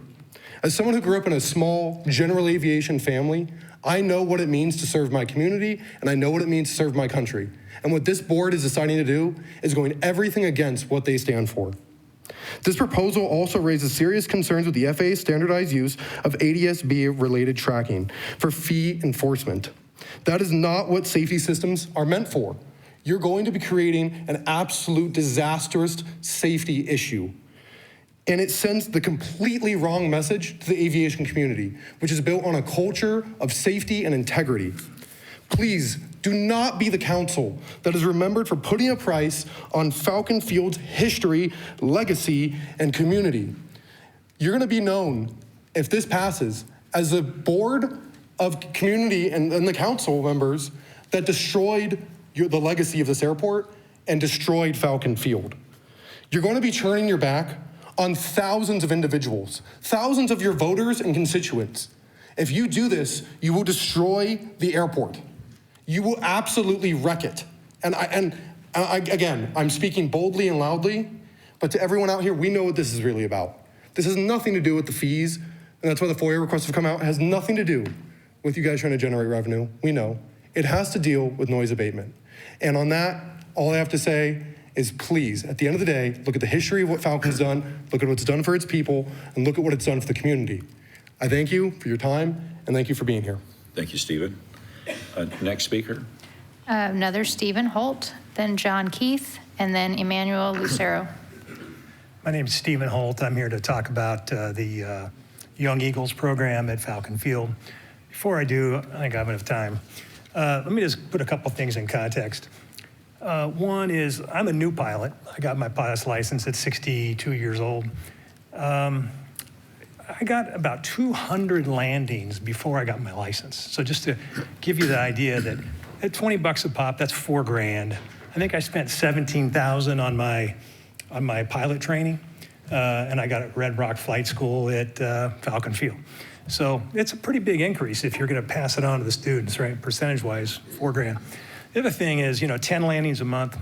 As someone who grew up in a small general aviation family, I know what it means to serve my community, and I know what it means to serve my country. And what this board is deciding to do is going everything against what they stand for. This proposal also raises serious concerns with the FAA's standardized use of ADS-B-related tracking for fee enforcement. That is not what safety systems are meant for. You're going to be creating an absolute disastrous safety issue. And it sends the completely wrong message to the aviation community, which is built on a culture of safety and integrity. Please do not be the council that is remembered for putting a price on Falcon Field's history, legacy, and community. You're gonna be known, if this passes, as a board of community and the council members that destroyed the legacy of this airport and destroyed Falcon Field. You're gonna be turning your back on thousands of individuals, thousands of your voters and constituents. If you do this, you will destroy the airport. You will absolutely wreck it. Again, I'm speaking boldly and loudly, but to everyone out here, we know what this is really about. This has nothing to do with the fees, and that's why the FOIA requests have come out. It has nothing to do with you guys trying to generate revenue. We know. It has to deal with noise abatement. And on that, all I have to say is please, at the end of the day, look at the history of what Falcon's done, look at what's done for its people, and look at what it's done for the community. I thank you for your time, and thank you for being here. Thank you, Stephen. Next speaker. Another Stephen Holt, then John Keith, and then Emmanuel Lucero. My name is Stephen Holt. I'm here to talk about the Young Eagles program at Falcon Field. Before I do, I think I have enough time. Let me just put a couple things in context. One is I'm a new pilot. I got my pilot's license at 62 years old. I got about 200 landings before I got my license. So just to give you the idea that at $20 a pop, that's $4,000. I think I spent $17,000 on my pilot training, and I got at Red Rock Flight School at Falcon Field. So it's a pretty big increase if you're going to pass it on to the students, right? Percentage-wise, $4,000. The other thing is, 10 landings a month.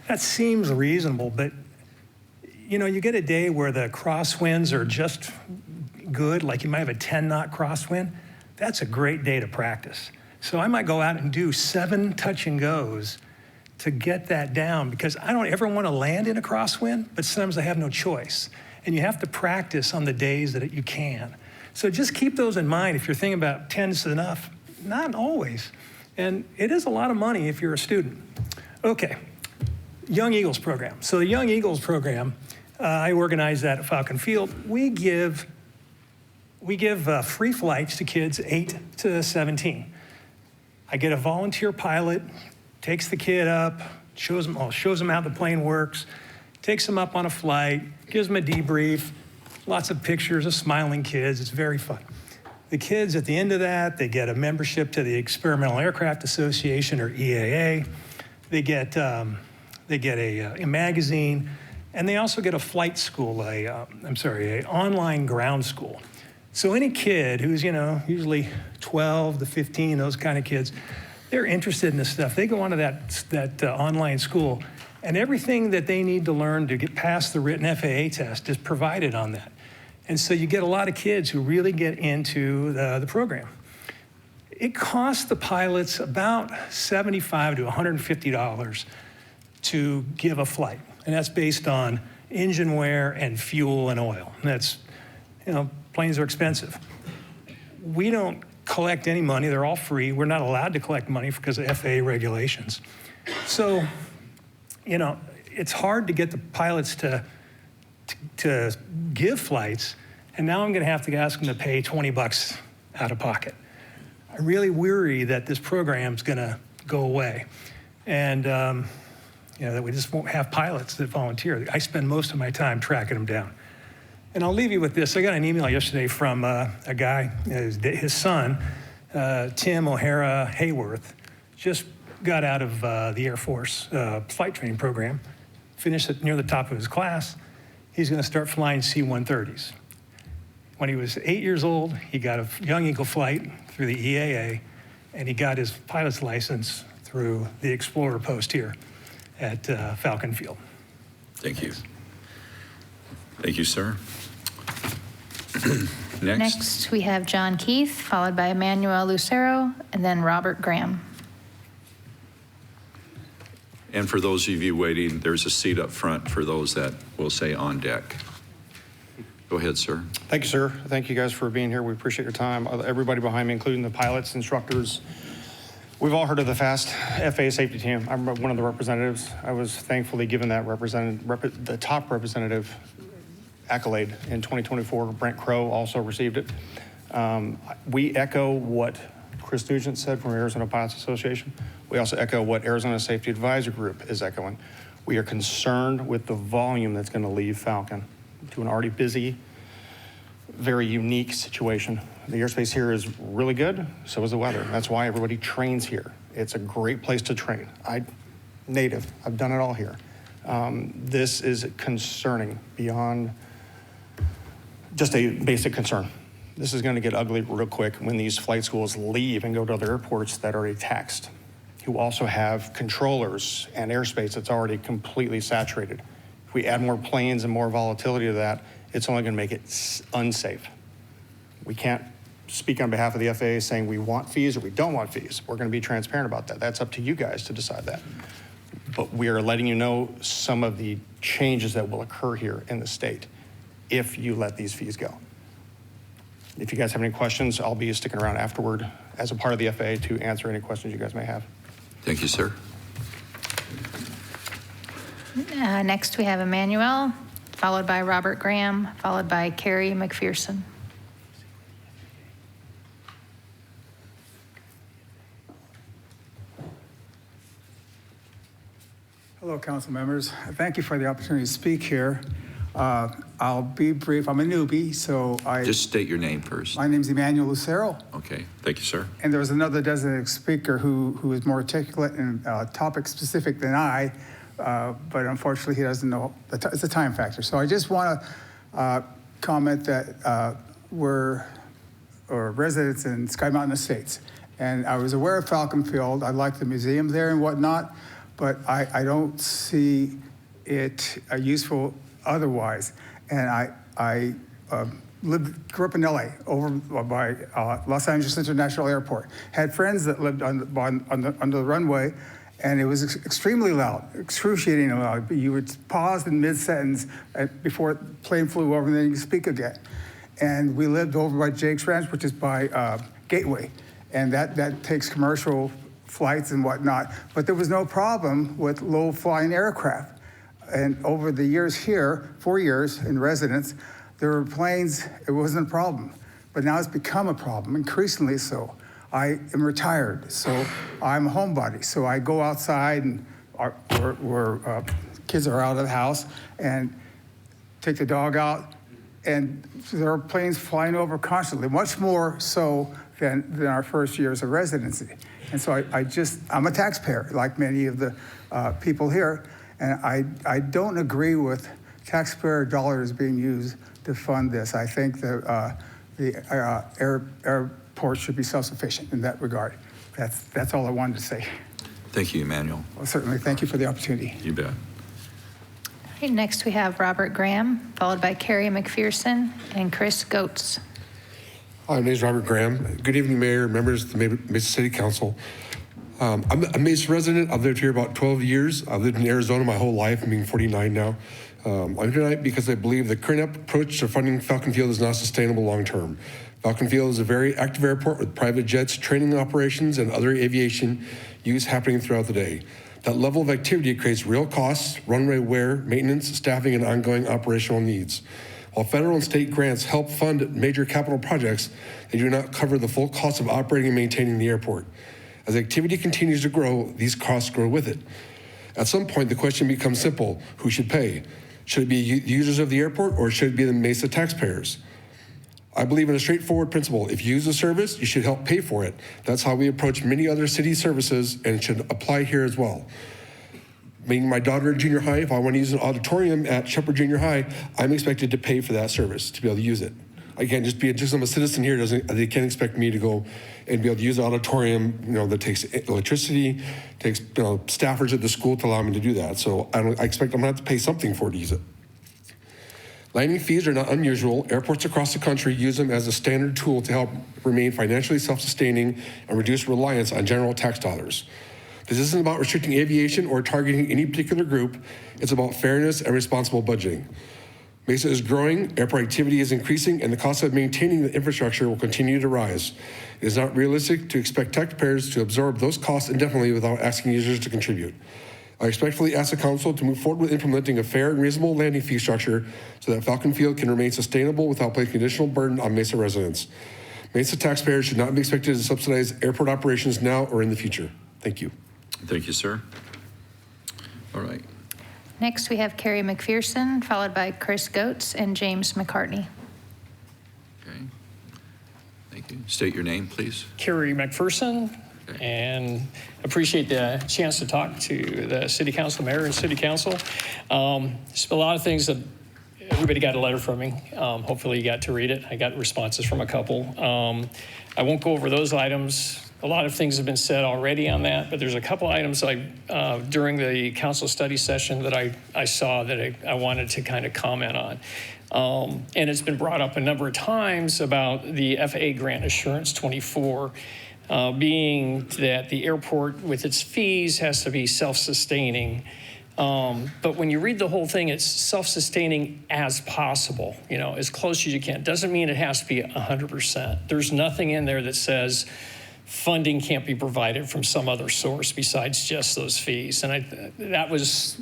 That seems reasonable, but you get a day where the crosswinds are just good, like you might have a 10-knot crosswind. That's a great day to practice. So I might go out and do 7 touch and goes to get that down, because I don't ever want to land in a crosswind, but sometimes I have no choice. And you have to practice on the days that you can. So just keep those in mind if you're thinking about 10's enough. Not always. And it is a lot of money if you're a student. Okay, Young Eagles program. So the Young Eagles program, I organize that at Falcon Field. We give free flights to kids 8 to 17. I get a volunteer pilot, takes the kid up, shows them how the plane works, takes them up on a flight, gives them a debrief, lots of pictures of smiling kids. It's very fun. The kids, at the end of that, they get a membership to the Experimental Aircraft Association, or EAA. They get a magazine, and they also get a flight school, an online ground school. So any kid who's, usually 12 to 15, those kind of kids, they're interested in this stuff. They go onto that online school, and everything that they need to learn to get past the written FAA test is provided on that. And so you get a lot of kids who really get into the program. It costs the pilots about $75 to $150 to give a flight. And that's based on engine wear and fuel and oil. And that's, planes are expensive. We don't collect any money. They're all free. We're not allowed to collect money because of FAA regulations. So, it's hard to get the pilots to give flights, and now I'm going to have to ask them to pay $20 out of pocket. I really worry that this program's going to go away, and that we just won't have pilots that volunteer. I spend most of my time tracking them down. And I'll leave you with this. I got an email yesterday from a guy, his son, Tim O'Hara Hayworth, just got out of the Air Force flight training program, finished it near the top of his class. He's going to start flying C-130s. When he was 8 years old, he got a Young Eagle flight through the EAA, and he got his pilot's license through the Explorer post here at Falcon Field. Thank you. Thank you, sir. Next, we have John Keith, followed by Emmanuel Lucero, and then Robert Graham. And for those of you waiting, there's a seat up front for those that will say on deck. Go ahead, sir. Thank you, sir. Thank you guys for being here. We appreciate your time. Everybody behind me, including the pilots, instructors. We've all heard of the FAST FAA safety team. I'm one of the representatives. I was thankfully given that the top representative accolade in 2024. Brent Crow also received it. We echo what Chris Nugent said from Arizona Pilots Association. We also echo what Arizona Safety Advisory Group is echoing. We are concerned with the volume that's going to leave Falcon to an already busy, very unique situation. The airspace here is really good, so is the weather. That's why everybody trains here. It's a great place to train. I've done it all here. This is concerning beyond just a basic concern. This is going to get ugly real quick when these flight schools leave and go to other airports that are already taxed, who also have controllers and airspace that's already completely saturated. If we add more planes and more volatility to that, it's only going to make it unsafe. We can't speak on behalf of the FAA saying we want fees or we don't want fees. We're going to be transparent about that. That's up to you guys to decide that. But we are letting you know some of the changes that will occur here in the state if you let these fees go. If you guys have any questions, I'll be sticking around afterward as a part of the FAA to answer any questions you guys may have. Thank you, sir. Next, we have Emmanuel, followed by Robert Graham, followed by Carrie McPherson. Hello, council members. Thank you for the opportunity to speak here. I'll be brief. I'm a newbie, so Just state your name first. My name's Emmanuel Lucero, Okay, thank you, sir. and there was another designated speaker who is more articulate and topic specific than I, but unfortunately he doesn't know. It's a time factor. So I just want to comment that we're residents in Sky Mountain Estates, and I was aware of Falcon Field. I like the museum there and whatnot, but I don't see it useful otherwise. And I grew up in LA over by Los Angeles International Airport. Had friends that lived on the runway, and it was extremely loud, excruciatingly loud. You would pause in mid-sentence before the plane flew over, and then you could speak again. And we lived over by Jake's Ranch, which is by Gateway, and that takes commercial flights and whatnot. But there was no problem with low-flying aircraft. And over the years here, 4 years in residence, there were planes, it wasn't a problem. But now it's become a problem, increasingly so. I am retired, so I'm a homebody. So I go outside and kids are out of the house and take the dog out. And there are planes flying over constantly, much more so than our first years of residency. And so I'm a taxpayer, like many of the people here. And I don't agree with taxpayer dollars being used to fund this. I think the airport should be self-sufficient in that regard. That's all I wanted to say. Thank you, Emmanuel. Well, certainly, thank you for the opportunity. You bet. Okay, next, we have Robert Graham, followed by Carrie McPherson and Chris Goetz. Hi, my name is Robert Graham. Good evening, Mayor, members of the Mesa City Council. I'm a Mesa resident. I've lived here about 12 years. I've lived in Arizona my whole life, I'm being 49 now. I'm here tonight because I believe the current approach to funding Falcon Field is not sustainable long-term. Falcon Field is a very active airport with private jets, training operations, and other aviation use happening throughout the day. That level of activity creates real costs, runway wear, maintenance, staffing, and ongoing operational needs. While federal and state grants help fund major capital projects, they do not cover the full cost of operating and maintaining the airport. As activity continues to grow, these costs grow with it. At some point, the question becomes simple: who should pay? Should it be users of the airport, or should it be the Mesa taxpayers? I believe in a straightforward principle. If you use a service, you should help pay for it. That's how we approach many other city services, and it should apply here as well. Meaning my daughter in junior high, if I want to use an auditorium at Shepherd Junior High, I'm expected to pay for that service to be able to use it. I can't just I'm a citizen here, they can't expect me to go and be able to use an auditorium, that takes electricity, takes staffers at the school to allow me to do that. So I expect I'm gonna have to pay something for it to use it. Landing fees are not unusual. Airports across the country use them as a standard tool to help remain financially self-sustaining and reduce reliance on general tax dollars. This isn't about restricting aviation or targeting any particular group. It's about fairness and responsible budgeting. Mesa is growing, airport activity is increasing, and the cost of maintaining the infrastructure will continue to rise. It is not realistic to expect taxpayers to absorb those costs indefinitely without asking users to contribute. I respectfully ask the council to move forward with implementing a fair and reasonable landing fee structure so that Falcon Field can remain sustainable without placing additional burden on Mesa residents. Mesa taxpayers should not be expected to subsidize airport operations now or in the future. Thank you. Thank you, sir. All right. Next, we have Carrie McPherson, followed by Chris Goetz and James McCartney. Okay. Thank you. State your name, please. Carrie McPherson, and appreciate the chance to talk to the City Council, Mayor, and City Council. There's a lot of things that everybody got a letter from me. Hopefully you got to read it. I got responses from a couple. I won't go over those items. A lot of things have been said already on that, but there's a couple items during the council study session that I saw that I wanted to kind of comment on. And it's been brought up a number of times about the FAA Grant Assurance 24, being that the airport with its fees has to be self-sustaining. But when you read the whole thing, it's self-sustaining as possible, as close as you can. Doesn't mean it has to be 100%. There's nothing in there that says funding can't be provided from some other source besides just those fees. And that was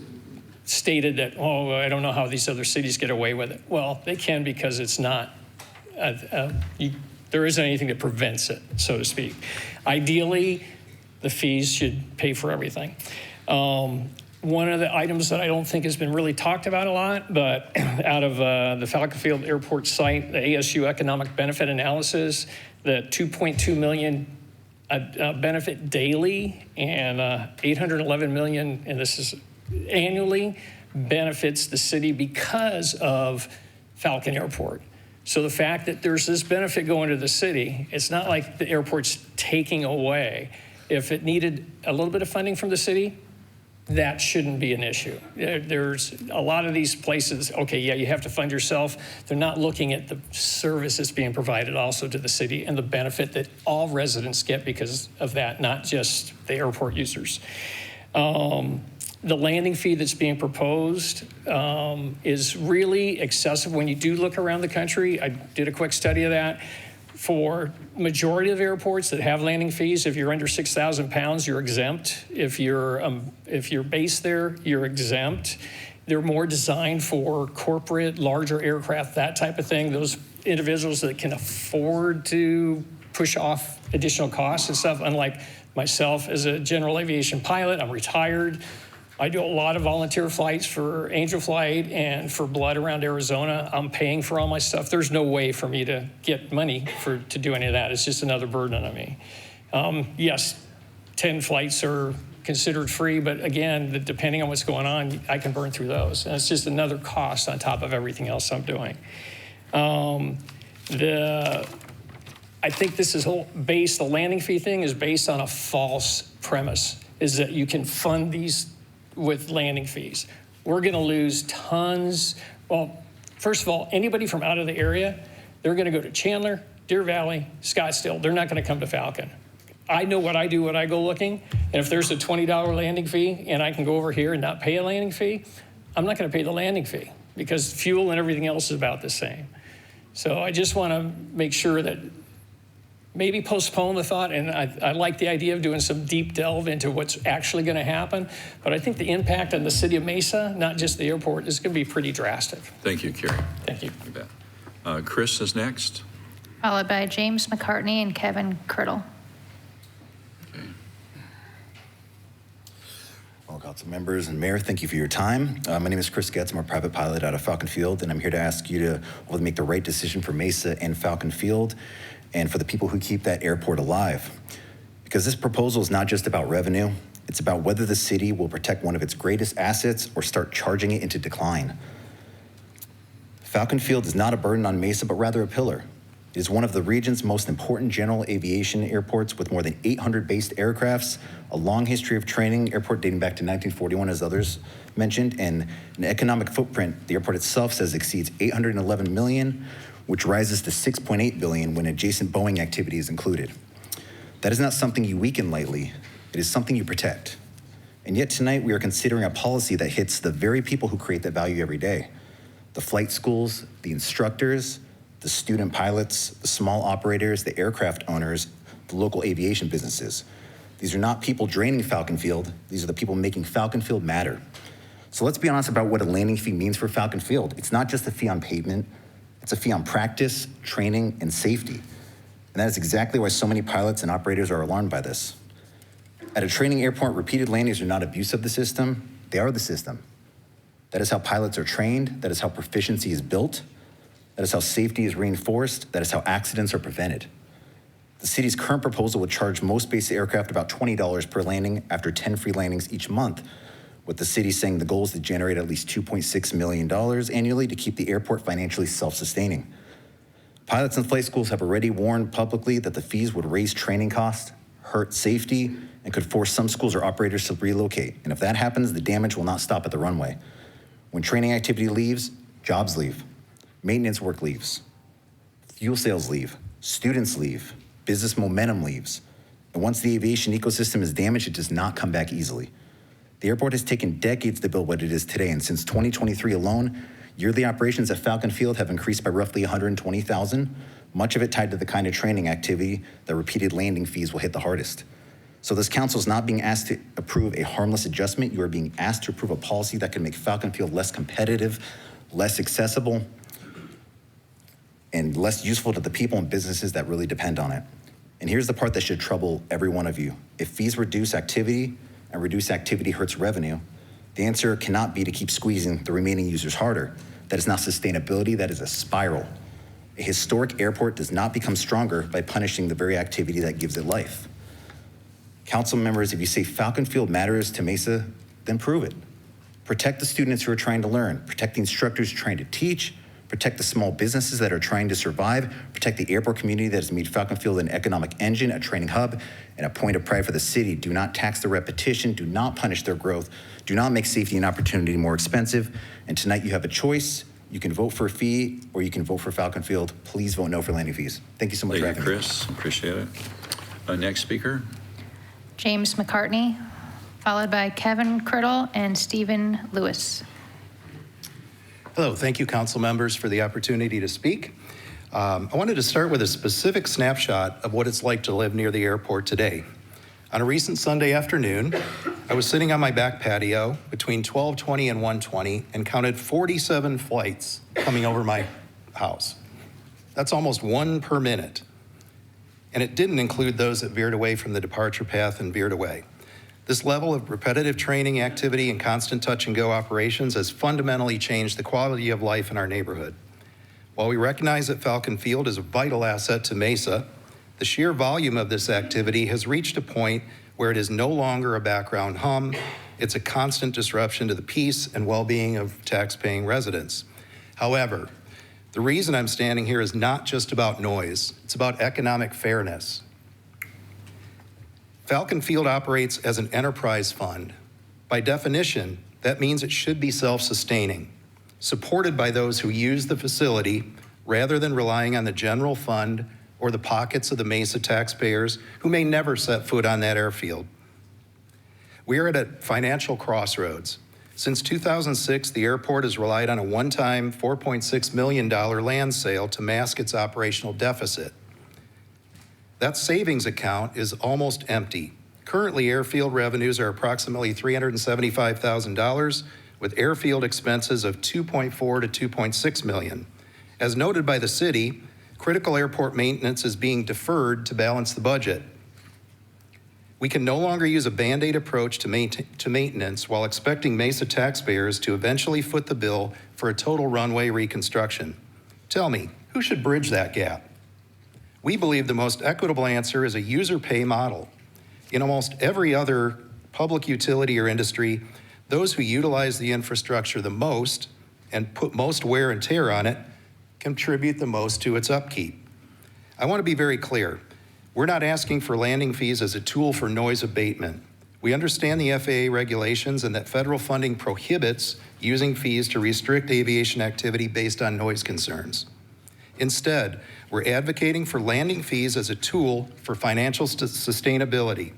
stated that, I don't know how these other cities get away with it. Well, they can because it's not, there isn't anything that prevents it, so to speak. Ideally, the fees should pay for everything. One of the items that I don't think has been really talked about a lot, but out of the Falcon Field Airport site, the ASU economic benefit analysis, the 2.2 million benefit daily and 811 million, and this is annually, benefits the city because of Falcon Airport. So the fact that there's this benefit going to the city, it's not like the airport's taking away. If it needed a little bit of funding from the city, that shouldn't be an issue. There's a lot of these places, okay, yeah, you have to fund yourself. They're not looking at the service that's being provided also to the city and the benefit that all residents get because of that, not just the airport users. The landing fee that's being proposed is really excessive. When you do look around the country, I did a quick study of that. For majority of airports that have landing fees, if you're under 6,000 pounds, you're exempt. If you're based there, you're exempt. They're more designed for corporate, larger aircraft, that type of thing. Those individuals that can afford to push off additional costs and stuff, unlike myself as a general aviation pilot, I'm retired. I do a lot of volunteer flights for Angel Flight and for Blood around Arizona. I'm paying for all my stuff. There's no way for me to get money to do any of that. It's just another burden on me. Yes, 10 flights are considered free, but again, depending on what's going on, I can burn through those. And it's just another cost on top of everything else I'm doing. I think this is the landing fee thing is based on a false premise, is that you can fund these with landing fees. We're gonna lose tons. Well, first of all, anybody from out of the area, they're gonna go to Chandler, Deer Valley, Scottsdale. They're not gonna come to Falcon. I know what I do when I go looking, and if there's a $20 landing fee and I can go over here and not pay a landing fee, I'm not gonna pay the landing fee because fuel and everything else is about the same. So I just wanna make sure that maybe postpone the thought, and I like the idea of doing some deep delve into what's actually going to happen, but I think the impact on the city of Mesa, not just the airport, is going to be pretty drastic. Thank you, Kerry. Thank you. You bet. Chris is next. Followed by James McCartney and Kevin Kirtle. Well, council members and mayor, thank you for your time. My name is Chris Getz. I'm a private pilot out of Falcon Field, and I'm here to ask you to make the right decision for Mesa and Falcon Field, and for the people who keep that airport alive. Because this proposal is not just about revenue, it's about whether the city will protect one of its greatest assets or start charging it into decline. Falcon Field is not a burden on Mesa, but rather a pillar. It is one of the region's most important general aviation airports with more than 800 based aircrafts, a long history of training, airport dating back to 1941, as others mentioned, and an economic footprint the airport itself says exceeds 811 million, which rises to 6.8 billion when adjacent Boeing activity is included. That is not something you weaken lightly, it is something you protect. And yet tonight we are considering a policy that hits the very people who create that value every day. The flight schools, the instructors, the student pilots, the small operators, the aircraft owners, the local aviation businesses. These are not people draining Falcon Field, these are the people making Falcon Field matter. So let's be honest about what a landing fee means for Falcon Field. It's not just a fee on pavement, it's a fee on practice, training, and safety. And that is exactly why so many pilots and operators are alarmed by this. At a training airport, repeated landings are not abuse of the system, they are the system. That is how pilots are trained, that is how proficiency is built, that is how safety is reinforced, that is how accidents are prevented. The city's current proposal would charge most base aircraft about $20 per landing after 10 free landings each month, with the city saying the goal is to generate at least $2.6 million annually to keep the airport financially self-sustaining. Pilots and flight schools have already warned publicly that the fees would raise training costs, hurt safety, and could force some schools or operators to relocate. And if that happens, the damage will not stop at the runway. When training activity leaves, jobs leave, maintenance work leaves, fuel sales leave, students leave, business momentum leaves. And once the aviation ecosystem is damaged, it does not come back easily. The airport has taken decades to build what it is today, and since 2023 alone, yearly operations at Falcon Field have increased by roughly 120,000, much of it tied to the kind of training activity that repeated landing fees will hit the hardest. So this council is not being asked to approve a harmless adjustment. You are being asked to approve a policy that can make Falcon Field less competitive, less accessible, and less useful to the people and businesses that really depend on it. And here's the part that should trouble every one of you. If fees reduce activity and reduced activity hurts revenue, the answer cannot be to keep squeezing the remaining users harder. That is not sustainability, that is a spiral. A historic airport does not become stronger by punishing the very activity that gives it life. Council members, if you say Falcon Field matters to Mesa, then prove it. Protect the students who are trying to learn, protect the instructors trying to teach, protect the small businesses that are trying to survive, protect the airport community that has made Falcon Field an economic engine, a training hub, and a point of pride for the city. Do not tax their repetition, do not punish their growth, do not make safety and opportunity more expensive. And tonight you have a choice. You can vote for a fee or you can vote for Falcon Field. Please vote no for landing fees. Thank you so much for having me. Chris, appreciate it. Next speaker. James McCartney, followed by Kevin Criddle and Stephen Lewis. Hello, thank you, council members, for the opportunity to speak. I wanted to start with a specific snapshot of what it's like to live near the airport today. On a recent Sunday afternoon, I was sitting on my back patio between 12:20 and 1:20 and counted 47 flights coming over my house. That's almost one per minute. And it didn't include those that veered away from the departure path and veered away. This level of repetitive training activity and constant touch and go operations has fundamentally changed the quality of life in our neighborhood. While we recognize that Falcon Field is a vital asset to Mesa, the sheer volume of this activity has reached a point where it is no longer a background hum. It's a constant disruption to the peace and well-being of tax-paying residents. However, the reason I'm standing here is not just about noise, it's about economic fairness. Falcon Field operates as an enterprise fund. By definition, that means it should be self-sustaining, supported by those who use the facility rather than relying on the general fund or the pockets of the Mesa taxpayers who may never set foot on that airfield. We are at a financial crossroads. Since 2006, the airport has relied on a one-time $4.6 million land sale to mask its operational deficit. That savings account is almost empty. Currently, airfield revenues are approximately $375,000 with airfield expenses of $2.4 to $2.6 million. As noted by the city, critical airport maintenance is being deferred to balance the budget. We can no longer use a Band-Aid approach to maintenance while expecting Mesa taxpayers to eventually foot the bill for a total runway reconstruction. Tell me, who should bridge that gap? We believe the most equitable answer is a user pay model. In almost every other public utility or industry, those who utilize the infrastructure the most and put most wear and tear on it contribute the most to its upkeep. I want to be very clear. We're not asking for landing fees as a tool for noise abatement. We understand the FAA regulations and that federal funding prohibits using fees to restrict aviation activity based on noise concerns. Instead, we're advocating for landing fees as a tool for financial sustainability.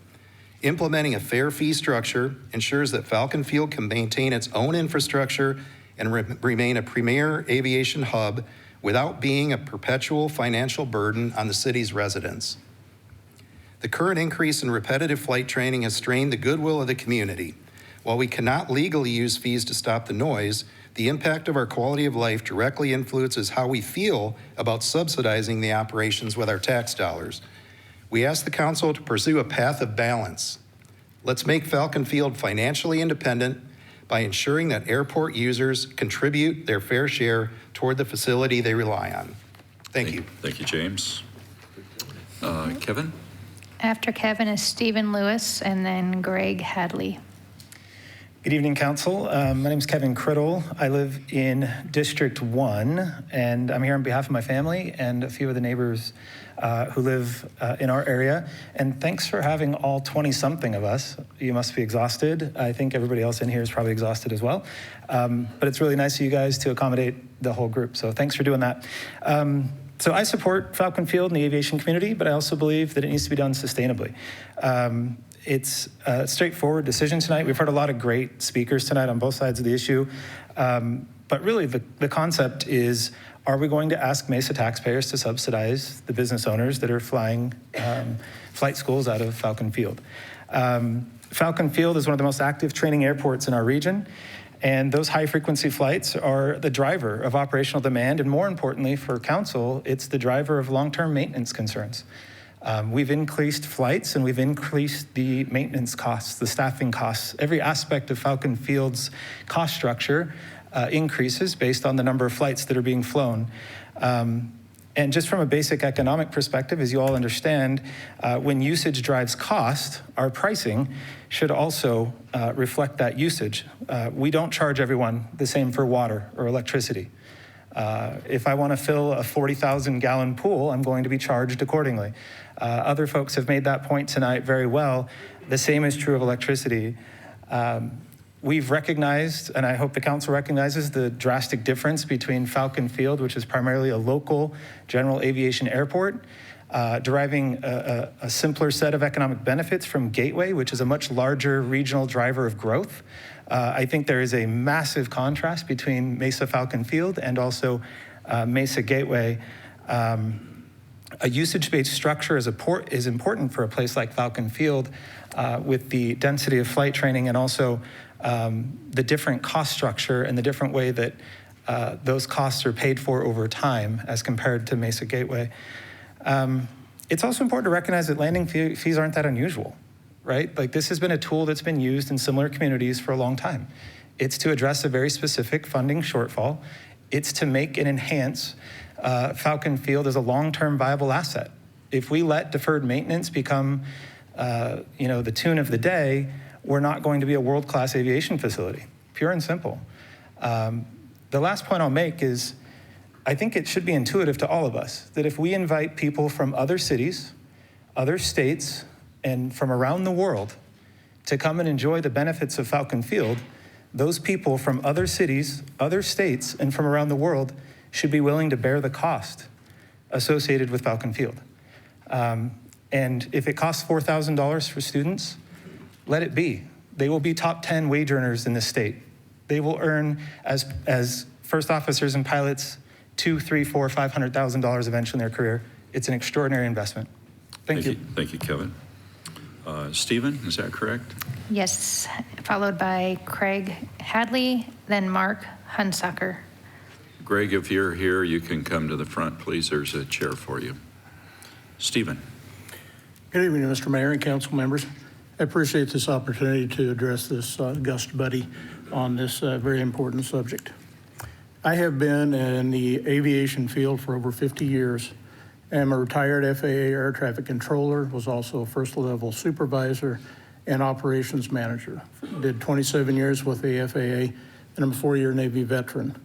Implementing a fair fee structure ensures that Falcon Field can maintain its own infrastructure and remain a premier aviation hub without being a perpetual financial burden on the city's residents. The current increase in repetitive flight training has strained the goodwill of the community. While we cannot legally use fees to stop the noise, the impact of our quality of life directly influences how we feel about subsidizing the operations with our tax dollars. We ask the council to pursue a path of balance. Let's make Falcon Field financially independent by ensuring that airport users contribute their fair share toward the facility they rely on. Thank you. Thank you, James. Kevin? After Kevin is Stephen Lewis and then Greg Hadley. Good evening, Council. My name is Kevin Criddle. I live in District 1, and I'm here on behalf of my family and a few of the neighbors who live in our area. And thanks for having all 20-something of us. You must be exhausted. I think everybody else in here is probably exhausted as well. But it's really nice of you guys to accommodate the whole group, so thanks for doing that. So I support Falcon Field and the aviation community, but I also believe that it needs to be done sustainably. It's a straightforward decision tonight. We've heard a lot of great speakers tonight on both sides of the issue. But really, the concept is, are we going to ask Mesa taxpayers to subsidize the business owners that are flying flight schools out of Falcon Field? Falcon Field is one of the most active training airports in our region, and those high-frequency flights are the driver of operational demand, and more importantly for council, it's the driver of long-term maintenance concerns. We've increased flights and we've increased the maintenance costs, the staffing costs. Every aspect of Falcon Field's cost structure increases based on the number of flights that are being flown. And just from a basic economic perspective, as you all understand, when usage drives cost, our pricing should also reflect that usage. We don't charge everyone the same for water or electricity. If I want to fill a 40,000-gallon pool, I'm going to be charged accordingly. Other folks have made that point tonight very well. The same is true of electricity. We've recognized, and I hope the council recognizes, the drastic difference between Falcon Field, which is primarily a local general aviation airport, deriving a simpler set of economic benefits from Gateway, which is a much larger regional driver of growth. I think there is a massive contrast between Mesa Falcon Field and also Mesa Gateway. A usage-based structure is important for a place like Falcon Field with the density of flight training and also the different cost structure and the different way that those costs are paid for over time as compared to Mesa Gateway. It's also important to recognize that landing fees aren't that unusual, right? Like, this has been a tool that's been used in similar communities for a long time. It's to address a very specific funding shortfall. It's to make and enhance Falcon Field as a long-term viable asset. If we let deferred maintenance become, the tune of the day, we're not going to be a world-class aviation facility, pure and simple. The last point I'll make is, I think it should be intuitive to all of us that if we invite people from other cities, other states, and from around the world to come and enjoy the benefits of Falcon Field, those people from other cities, other states, and from around the world should be willing to bear the cost associated with Falcon Field. And if it costs $4,000 for students, let it be. They will be top 10 wage earners in this state. They will earn, as first officers and pilots, $200,000, $300,000, $500,000 eventually in their career. It's an extraordinary investment. Thank you. Thank you, Kevin. Stephen, is that correct? Yes, followed by Craig Hadley, then Mark Hunsaker. Greg, if you're here, you can come to the front, please. There's a chair for you. Stephen. Good evening, Mr. Mayor and council members. I appreciate this opportunity to address this august body on this very important subject. I have been in the aviation field for over 50 years. I'm a retired FAA air traffic controller, was also a first level supervisor and operations manager. Did 27 years with the FAA, and I'm a 4-year Navy veteran.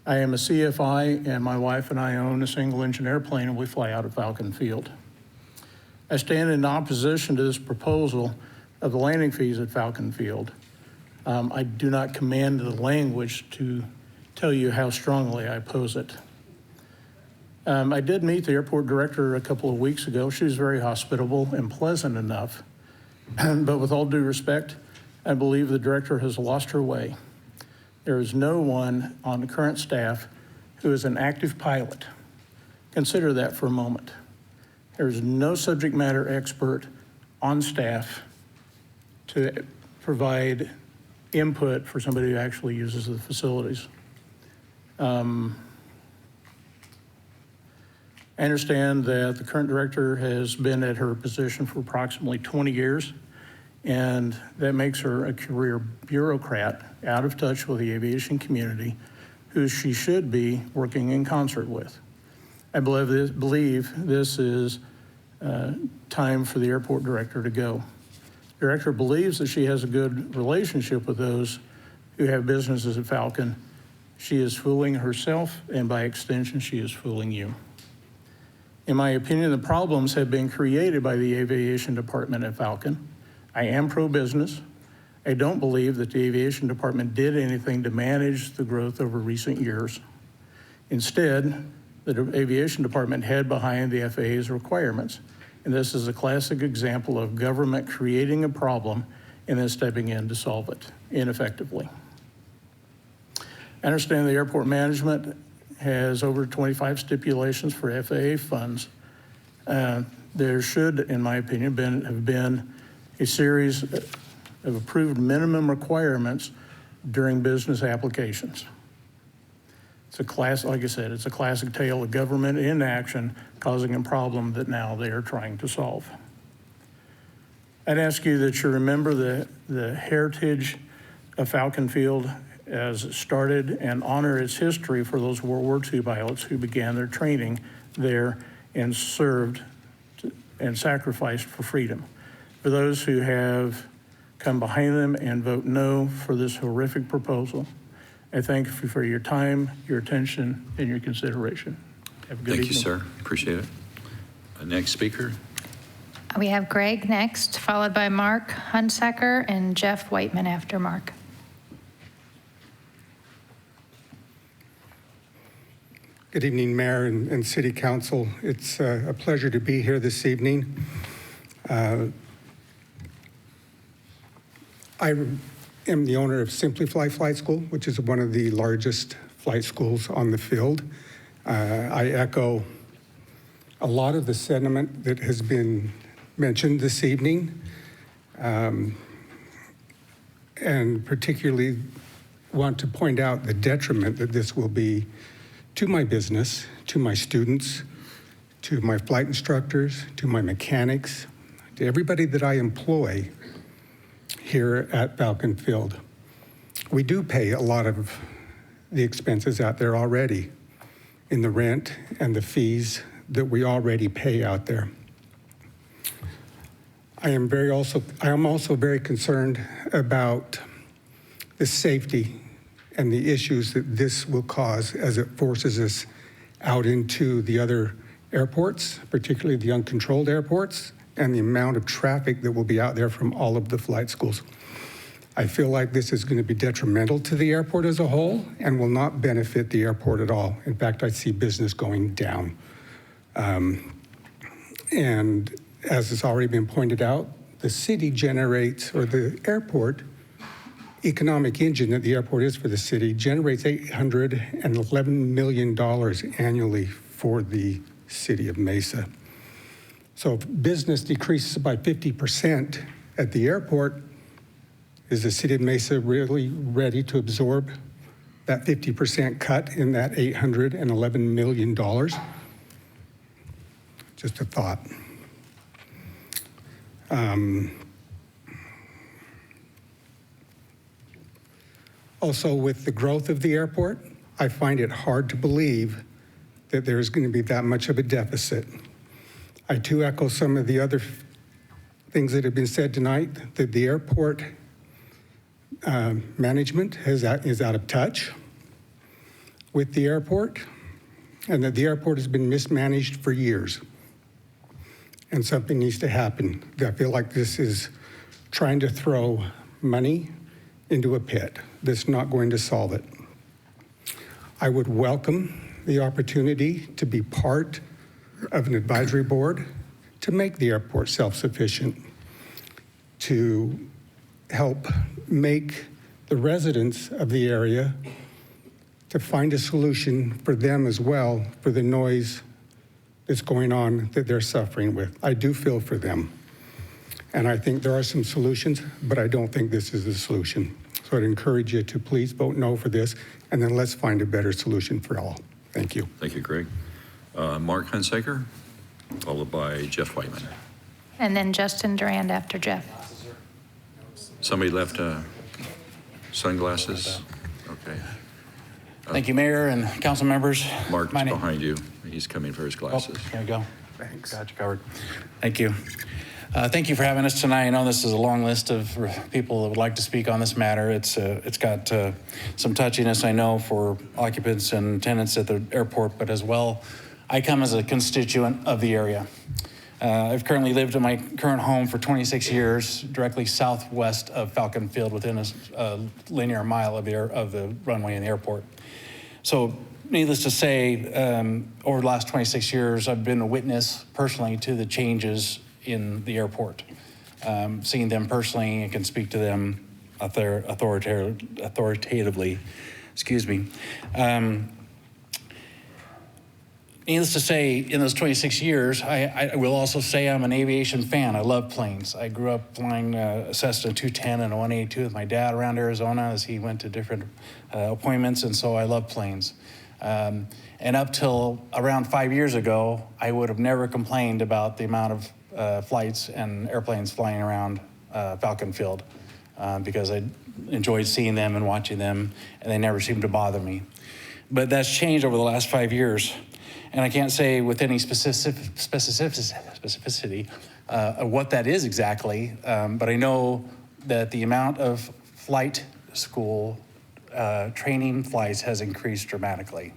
I am a CFI, and my wife and I own a single engine airplane, and we fly out of Falcon Field. I stand in opposition to this proposal of the landing fees at Falcon Field. I do not command the language to tell you how strongly I oppose it. I did meet the airport director a couple of weeks ago. She was very hospitable and pleasant enough. But with all due respect, I believe the director has lost her way. There is no one on the current staff who is an active pilot. Consider that for a moment. There's no subject matter expert on staff to provide input for somebody who actually uses the facilities. I understand that the current director has been at her position for approximately 20 years, and that makes her a career bureaucrat out of touch with the aviation community, who she should be working in concert with. I believe this is time for the airport director to go. The director believes that she has a good relationship with those who have businesses at Falcon. She is fooling herself, and by extension, she is fooling you. In my opinion, the problems have been created by the aviation department at Falcon. I am pro-business. I don't believe that the aviation department did anything to manage the growth over recent years. Instead, the aviation department hid behind the FAA's requirements And this is a classic example of government creating a problem and then stepping in to solve it ineffectively. I understand the airport management has over 25 stipulations for FAA funds. There should, in my opinion, have been a series of approved minimum requirements during business applications. It's a like I said, it's a classic tale of government in action causing a problem that now they are trying to solve. I'd ask you that you remember the heritage of Falcon Field as it started and honor its history for those World War II pilots who began their training there and served and sacrificed for freedom. For those who have come behind them and vote no for this horrific proposal, I thank you for your time, your attention, and your consideration. Have a good evening. Thank you, sir. Appreciate it. Next speaker. We have Greg next, followed by Mark Hunsaker and Jeff Whiteman after Mark. Good evening, Mayor and City Council. It's a pleasure to be here this evening. I am the owner of Simply Fly Flight School, which is one of the largest flight schools on the field. I echo a lot of the sentiment that has been mentioned this evening, and particularly want to point out the detriment that this will be to my business, to my students, to my flight instructors, to my mechanics, to everybody that I employ here at Falcon Field. We do pay a lot of the expenses out there already in the rent and the fees that we already pay out there. I am also very concerned about the safety and the issues that this will cause as it forces us out into the other airports, particularly the uncontrolled airports, and the amount of traffic that will be out there from all of the flight schools. I feel like this is going to be detrimental to the airport as a whole and will not benefit the airport at all. In fact, I see business going down. And as has already been pointed out, the city generates, or the airport, economic engine that the airport is for the city, generates $811 million annually for the city of Mesa. So if business decreases by 50% at the airport, is the city of Mesa really ready to absorb that 50% cut in that $811 million? Just a thought. Also, with the growth of the airport, I find it hard to believe that there's going to be that much of a deficit. I too echo some of the other things that have been said tonight, that the airport management is out of touch with the airport, and that the airport has been mismanaged for years. And something needs to happen. I feel like this is trying to throw money into a pit that's not going to solve it. I would welcome the opportunity to be part of an advisory board to make the airport self-sufficient, to help make the residents of the area to find a solution for them as well for the noise that's going on that they're suffering with. I do feel for them. And I think there are some solutions, but I don't think this is the solution. So I'd encourage you to please vote no for this, and then let's find a better solution for all. Thank you. Thank you, Greg. Mark Hunsaker, followed by Jeff Whiteman. And then Justin Durand after Jeff. Somebody left sunglasses? Okay. Thank you, Mayor and council members. Mark's behind you. He's coming for his glasses. Here we go. Thanks. Got you covered. Thank you. Thank you for having us tonight. I know this is a long list of people that would like to speak on this matter. It's got some touchiness, I know, for occupants and tenants at the airport, but as well, I come as a constituent of the area. I've currently lived in my current home for 26 years, directly southwest of Falcon Field, within a linear mile of the runway and the airport. So needless to say, over the last 26 years, I've been a witness personally to the changes in the airport. Seeing them personally, I can speak to them authoritatively. Excuse me. Needless to say, in those 26 years, I will also say I'm an aviation fan. I love planes. I grew up flying a Cessna 210 and a 182 with my dad around Arizona as he went to different appointments, and so I love planes. And up till around 5 years ago, I would have never complained about the amount of flights and airplanes flying around Falcon Field because I enjoyed seeing them and watching them, and they never seemed to bother me. But that's changed over the last 5 years. And I can't say with any specificity what that is exactly, but I know that the amount of flight school training flights has increased dramatically.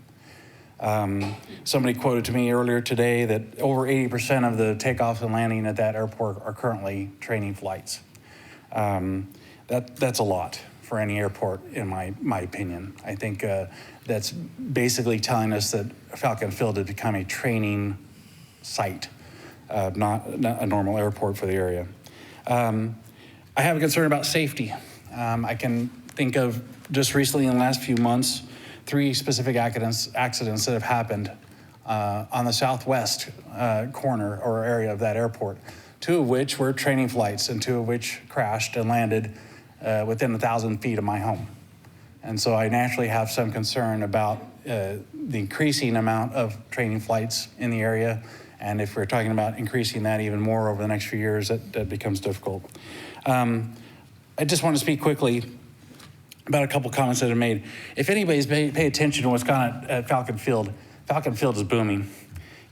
Somebody quoted to me earlier today that over 80% of the takeoff and landing at that airport are currently training flights. That's a lot for any airport, in my opinion. I think that's basically telling us that Falcon Field has become a training site, not a normal airport for the area. I have a concern about safety. I can think of just recently in the last few months, 3 specific accidents that have happened on the southwest corner or area of that airport, 2 of which were training flights and 2 of which crashed and landed within 1,000 feet of my home. And so I naturally have some concern about the increasing amount of training flights in the area. And if we're talking about increasing that even more over the next few years, that becomes difficult. I just want to speak quickly about a couple comments that are made. If anybody's pay attention to what's gone on at Falcon Field is booming.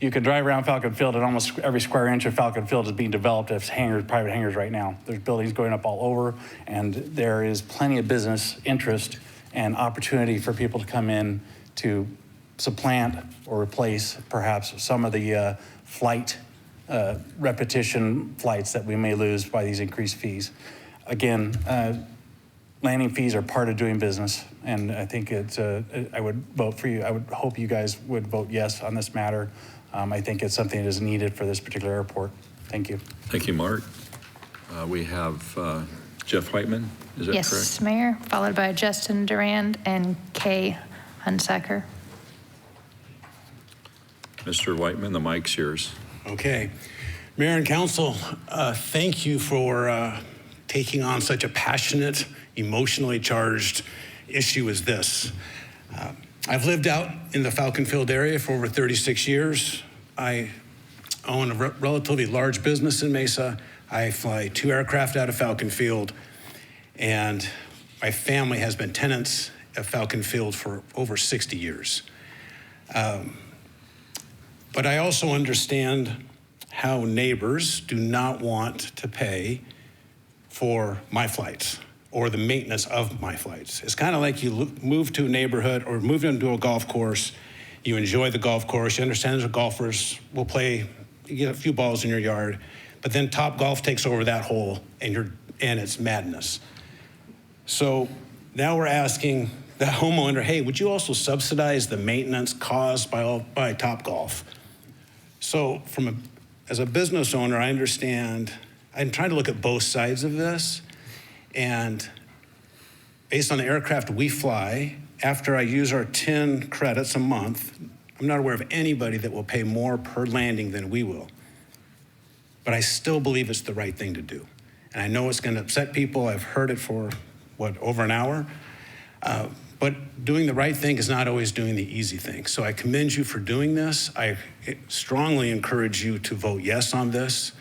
You can drive around Falcon Field and almost every square inch of Falcon Field is being developed as private hangars right now. There's buildings going up all over, and there is plenty of business interest and opportunity for people to come in to supplant or replace perhaps some of the flight repetition flights that we may lose by these increased fees. Again, landing fees are part of doing business, and I think I would vote for you. I would hope you guys would vote yes on this matter. I think it's something that is needed for this particular airport. Thank you. Thank you, Mark. We have Jeff Whiteman, is that correct? Yes, Mayor, followed by Justin Durand and Kay Hunsaker. Mr. Whiteman, the mic's yours. Okay. Mayor and Council, thank you for taking on such a passionate, emotionally charged issue as this. I've lived out in the Falcon Field area for over 36 years. I own a relatively large business in Mesa. I fly 2 aircraft out of Falcon Field, and my family has been tenants at Falcon Field for over 60 years. But I also understand how neighbors do not want to pay for my flights or the maintenance of my flights. It's kind of like you move to a neighborhood or move into a golf course, you enjoy the golf course, you understand the golfers will play, you get a few balls in your yard, but then Top Golf takes over that hole and it's madness. So now we're asking the homeowner, hey, would you also subsidize the maintenance caused by Top Golf? So as a business owner, I understand, I'm trying to look at both sides of this. And based on the aircraft we fly, after I use our 10 credits a month, I'm not aware of anybody that will pay more per landing than we will. But I still believe it's the right thing to do. And I know it's going to upset people. I've heard it for, over an hour? But doing the right thing is not always doing the easy thing. So I commend you for doing this. I strongly encourage you to vote yes on this.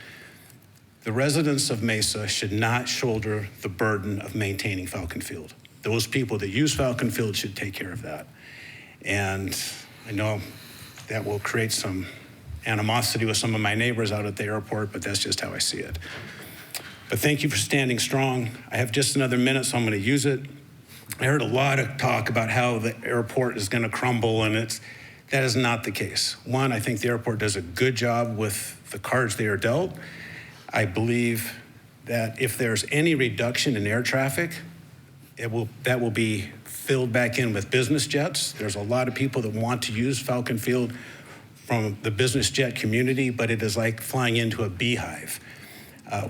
The residents of Mesa should not shoulder the burden of maintaining Falcon Field. Those people that use Falcon Field should take care of that. And I know that will create some animosity with some of my neighbors out at the airport, but that's just how I see it. But thank you for standing strong. I have just another minute, so I'm going to use it. I heard a lot of talk about how the airport is going to crumble, and that is not the case. One, I think the airport does a good job with the cards they are dealt. I believe that if there's any reduction in air traffic, that will be filled back in with business jets. There's a lot of people that want to use Falcon Field from the business jet community, but it is like flying into a beehive.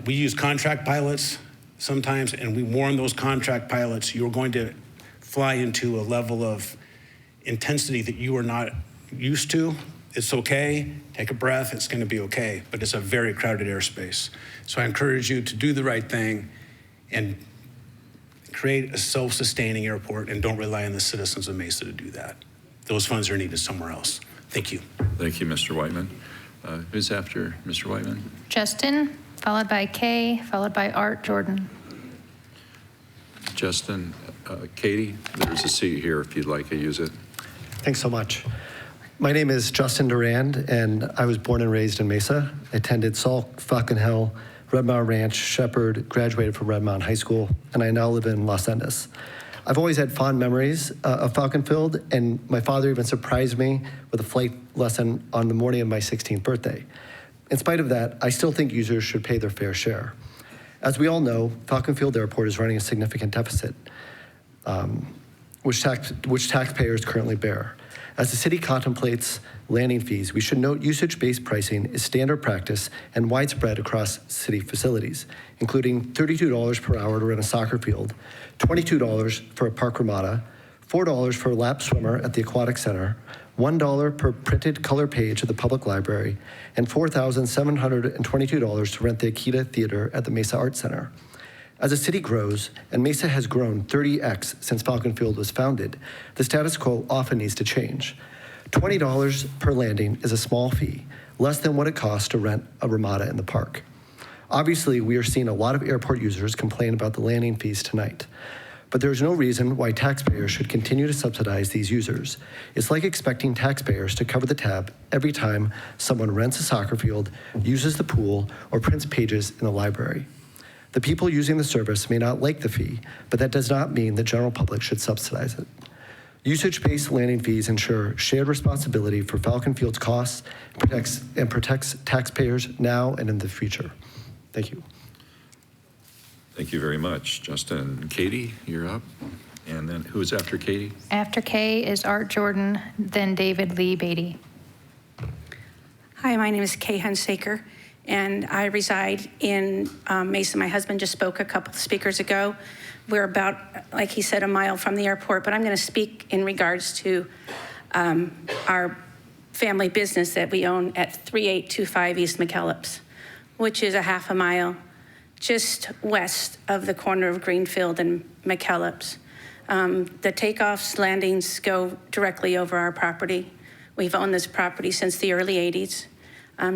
We use contract pilots sometimes, and we warn those contract pilots, you're going to fly into a level of intensity that you are not used to. It's okay, take a breath, it's gonna be okay, but it's a very crowded airspace. So I encourage you to do the right thing and create a self-sustaining airport, and don't rely on the citizens of Mesa to do that. Those funds are needed somewhere else. Thank you. Thank you, Mr. Whiteman. Who's after Mr. Whiteman? Justin, followed by Kay, followed by Art Jordan. Justin, Katie, there's a seat here if you'd like to use it. Thanks so much. My name is Justin Durand, and I was born and raised in Mesa. I attended Sauk, Falcon Hill, Red Mountain Ranch, Shepherd, graduated from Red Mountain High School, and I now live in Los Andes. I've always had fond memories of Falcon Field, and my father even surprised me with a flight lesson on the morning of my 16th birthday. In spite of that, I still think users should pay their fair share. As we all know, Falcon Field Airport is running a significant deficit, which taxpayers currently bear. As the city contemplates landing fees, we should note usage-based pricing is standard practice and widespread across city facilities, including $32 per hour to rent a soccer field, $22 for a park ramada, $4 for a lap swimmer at the aquatic center, $1 per printed color page at the public library, and $4,722 to rent the Akita Theater at the Mesa Arts Center. As the city grows, and Mesa has grown 30x since Falcon Field was founded, the status quo often needs to change. $20 per landing is a small fee, less than what it costs to rent a ramada in the park. Obviously, we are seeing a lot of airport users complain about the landing fees tonight, but there is no reason why taxpayers should continue to subsidize these users. It's like expecting taxpayers to cover the tab every time someone rents a soccer field, uses the pool, or prints pages in the library. The people using the service may not like the fee, but that does not mean the general public should subsidize it. Usage-based landing fees ensure shared responsibility for Falcon Field's costs and protects taxpayers now and in the future. Thank you. Thank you very much, Justin. Katie, you're up. And then who's after Katie? After Kay is Art Jordan, then David Lee Beatty. Hi, my name is Kay Hunsaker, and I reside in Mesa. My husband just spoke a couple of speakers ago. We're about, like he said, a mile from the airport, but I'm going to speak in regards to our family business that we own at 3825 East McKellips, which is a half a mile just west of the corner of Greenfield and McKellips. The takeoffs, landings go directly over our property. We've owned this property since the early 80s,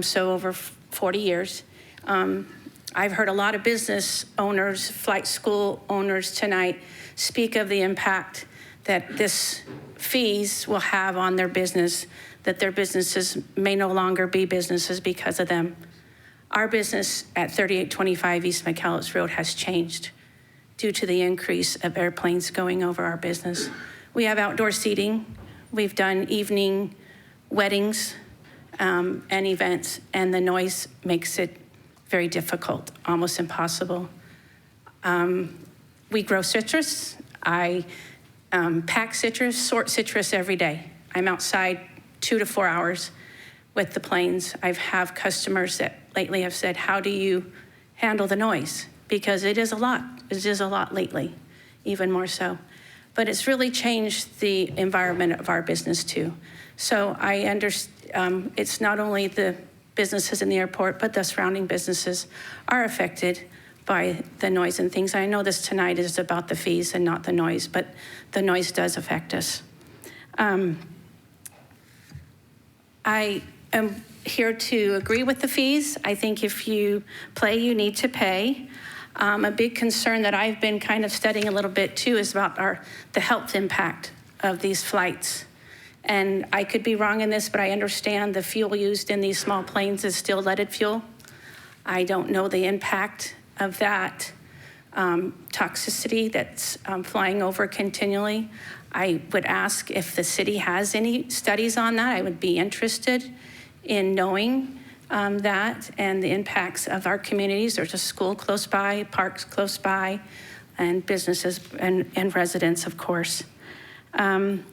so over 40 years. I've heard a lot of business owners, flight school owners tonight speak of the impact that this fees will have on their business, that their businesses may no longer be businesses because of them. Our business at 3825 East McKellips Road has changed due to the increase of airplanes going over our business. We have outdoor seating. We've done evening weddings and events, and the noise makes it very difficult, almost impossible. We grow citrus. I pack citrus, sort citrus every day. I'm outside 2 to 4 hours with the planes. I have customers that lately have said, how do you handle the noise? Because it is a lot. It is a lot lately, even more so. But it's really changed the environment of our business too. So I understand it's not only the businesses in the airport, but the surrounding businesses are affected by the noise and things. I know this tonight is about the fees and not the noise, but the noise does affect us. I am here to agree with the fees. I think if you play, you need to pay. A big concern that I've been kind of studying a little bit too is about the health impact of these flights. And I could be wrong in this, but I understand the fuel used in these small planes is still leaded fuel. I don't know the impact of that toxicity that's flying over continually. I would ask if the city has any studies on that. I would be interested in knowing that and the impacts of our communities. There's a school close by, parks close by, and businesses and residents, of course. The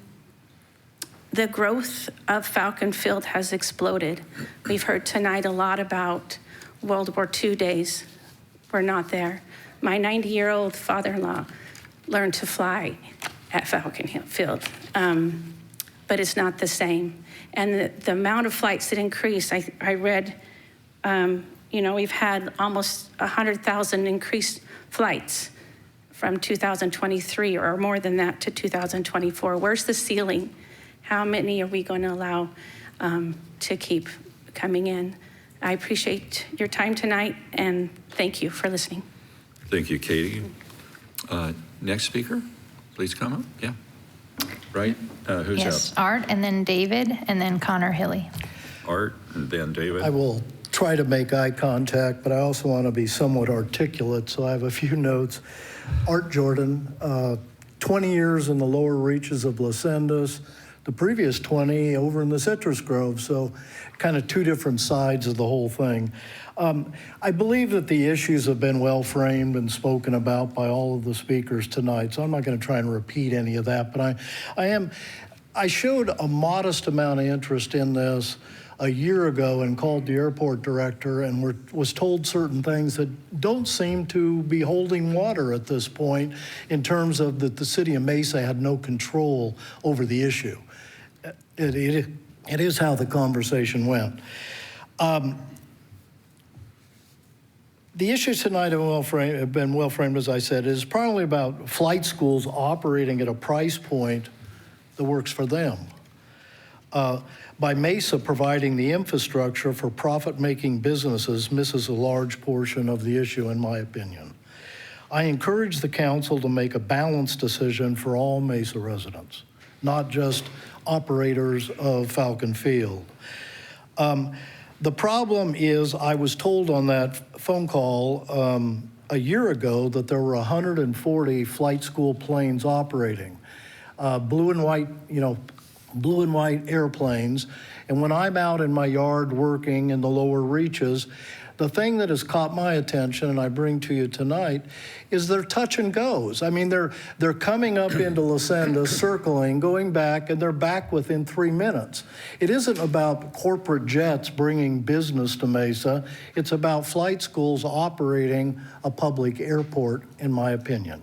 growth of Falcon Field has exploded. We've heard tonight a lot about World War II days. We're not there. My 90-year-old father-in-law learned to fly at Falcon Field, but it's not the same. And the amount of flights that increased, I read, we've had almost 100,000 increased flights from 2023 or more than that to 2024. Where's the ceiling? How many are we going to allow to keep coming in? I appreciate your time tonight, and thank you for listening. Thank you, Katie. Next speaker, please come up. Yeah. Right? Who's Yes, up? Art, and then David, and then Connor Hilly. Art, and then David. I will try to make eye contact, but I also want to be somewhat articulate, so I have a few notes. Art Jordan, 20 years in the lower reaches of Lucindas, the previous 20 over in the Citrus Grove, so kind of two different sides of the whole thing. I believe that the issues have been well framed and spoken about by all of the speakers tonight, so I'm not going to try and repeat any of that, but I showed a modest amount of interest in this a year ago and called the airport director and was told certain things that don't seem to be holding water at this point in terms of that the city of Mesa had no control over the issue. It is how the conversation went. The issues tonight have been well framed, as I said. It is primarily about flight schools operating at a price point that works for them. By Mesa providing the infrastructure for profit-making businesses misses a large portion of the issue, in my opinion. I encourage the council to make a balanced decision for all Mesa residents, not just operators of Falcon Field. The problem is I was told on that phone call a year ago that there were 140 flight school planes operating, blue and white airplanes. And when I'm out in my yard working in the lower reaches, the thing that has caught my attention, and I bring to you tonight, is they're touch and goes. I mean, they're coming up into Lucinda, circling, going back, and they're back within 3 minutes. It isn't about corporate jets bringing business to Mesa. It's about flight schools operating a public airport, in my opinion.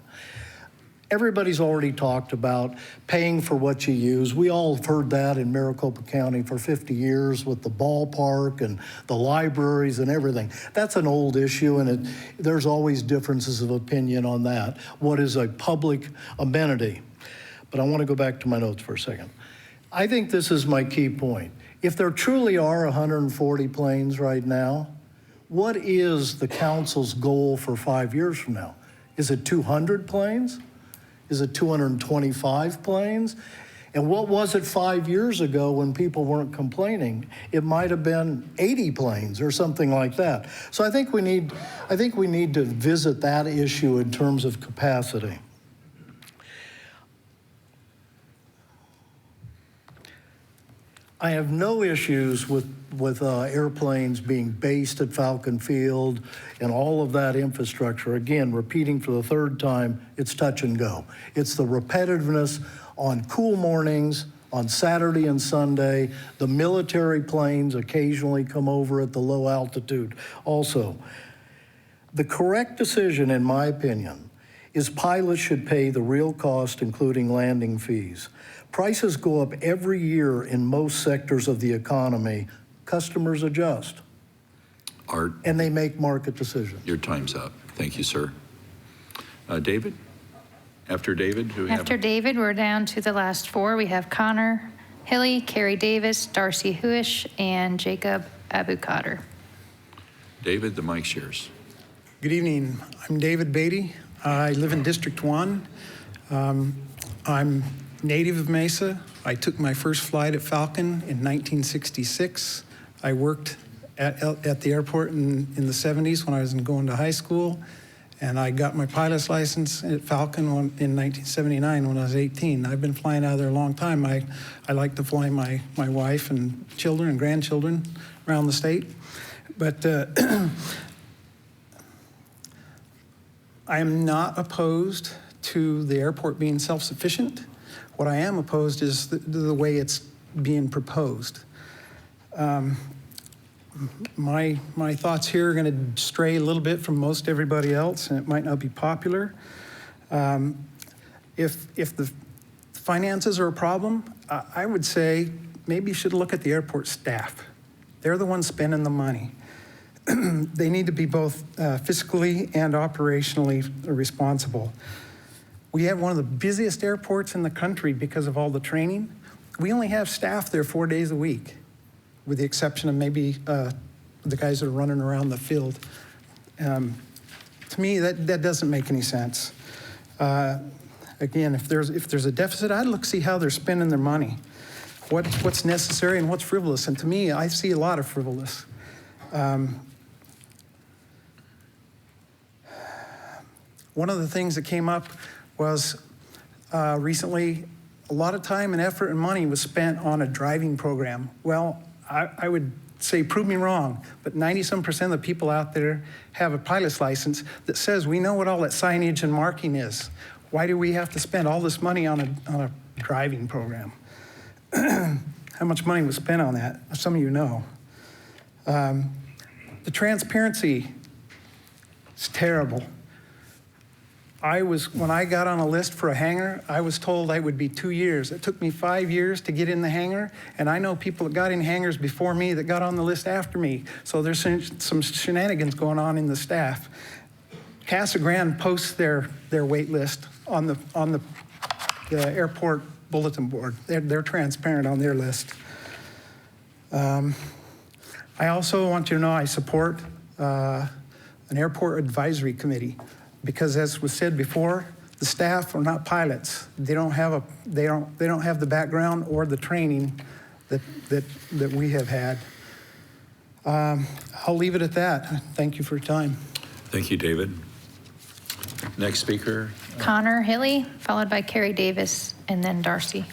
Everybody's already talked about paying for what you use. We all have heard that in Maricopa County for 50 years with the ballpark and the libraries and everything. That's an old issue, and there's always differences of opinion on that. What is a public amenity? But I want to go back to my notes for a second. I think this is my key point. If there truly are 140 planes right now, what is the council's goal for 5 years from now? Is it 200 planes? Is it 225 planes? And what was it 5 years ago when people weren't complaining? It might have been 80 planes or something like that. So I think we need to visit that issue in terms of capacity. I have no issues with airplanes being based at Falcon Field and all of that infrastructure. Again, repeating for the third time, it's touch and go. It's the repetitiveness on cool mornings, on Saturday and Sunday. The military planes occasionally come over at the low altitude also. The correct decision, in my opinion, is pilots should pay the real cost, including landing fees. Prices go up every year in most sectors of the economy. Customers adjust. Art. And they make market decisions. Your time's up. Thank you, sir. David? After David, who have? After David, we're down to the last four. We have Connor Hilly, Carrie Davis, Darcy Huish, and Jacob Abukadr. David, the mic's yours. Good evening. I'm David Beatty. I live in District 1. I'm native of Mesa. I took my first flight at Falcon in 1966. I worked at the airport in the 70s when I was going to high school, and I got my pilot's license at Falcon in 1979 when I was 18. I've been flying out of there a long time. I like to fly my wife and children and grandchildren around the state. But I am not opposed to the airport being self-sufficient. What I am opposed is the way it's being proposed. My thoughts here are going to stray a little bit from most everybody else, and it might not be popular. If the finances are a problem, I would say maybe you should look at the airport staff. They're the ones spending the money. They need to be both fiscally and operationally responsible. We have one of the busiest airports in the country because of all the training. We only have staff there 4 days a week, with the exception of maybe the guys that are running around the field. To me, that doesn't make any sense. Again, if there's a deficit, I'd look see how they're spending their money, what's necessary and what's frivolous. And to me, I see a lot of frivolous. One of the things that came up was recently, a lot of time and effort and money was spent on a driving program. Well, I would say prove me wrong, but 90-some% of the people out there have a pilot's license that says we know what all that signage and marking is. Why do we have to spend all this money on a driving program? How much money was spent on that? Some of you know. The transparency is terrible. When I got on a list for a hangar, I was told I would be 2 years. It took me 5 years to get in the hangar, and I know people that got in hangars before me that got on the list after me. So there's some shenanigans going on in the staff. Casa Grande posts their wait list on the airport bulletin board. They're transparent on their list. I also want you to know I support an airport advisory committee. Because as was said before, the staff are not pilots. They don't have the background or the training that we have had. I'll leave it at that. Thank you for your time. Thank you, David. Next speaker. Connor Hilly, followed by Carrie Davis, and then Darcy.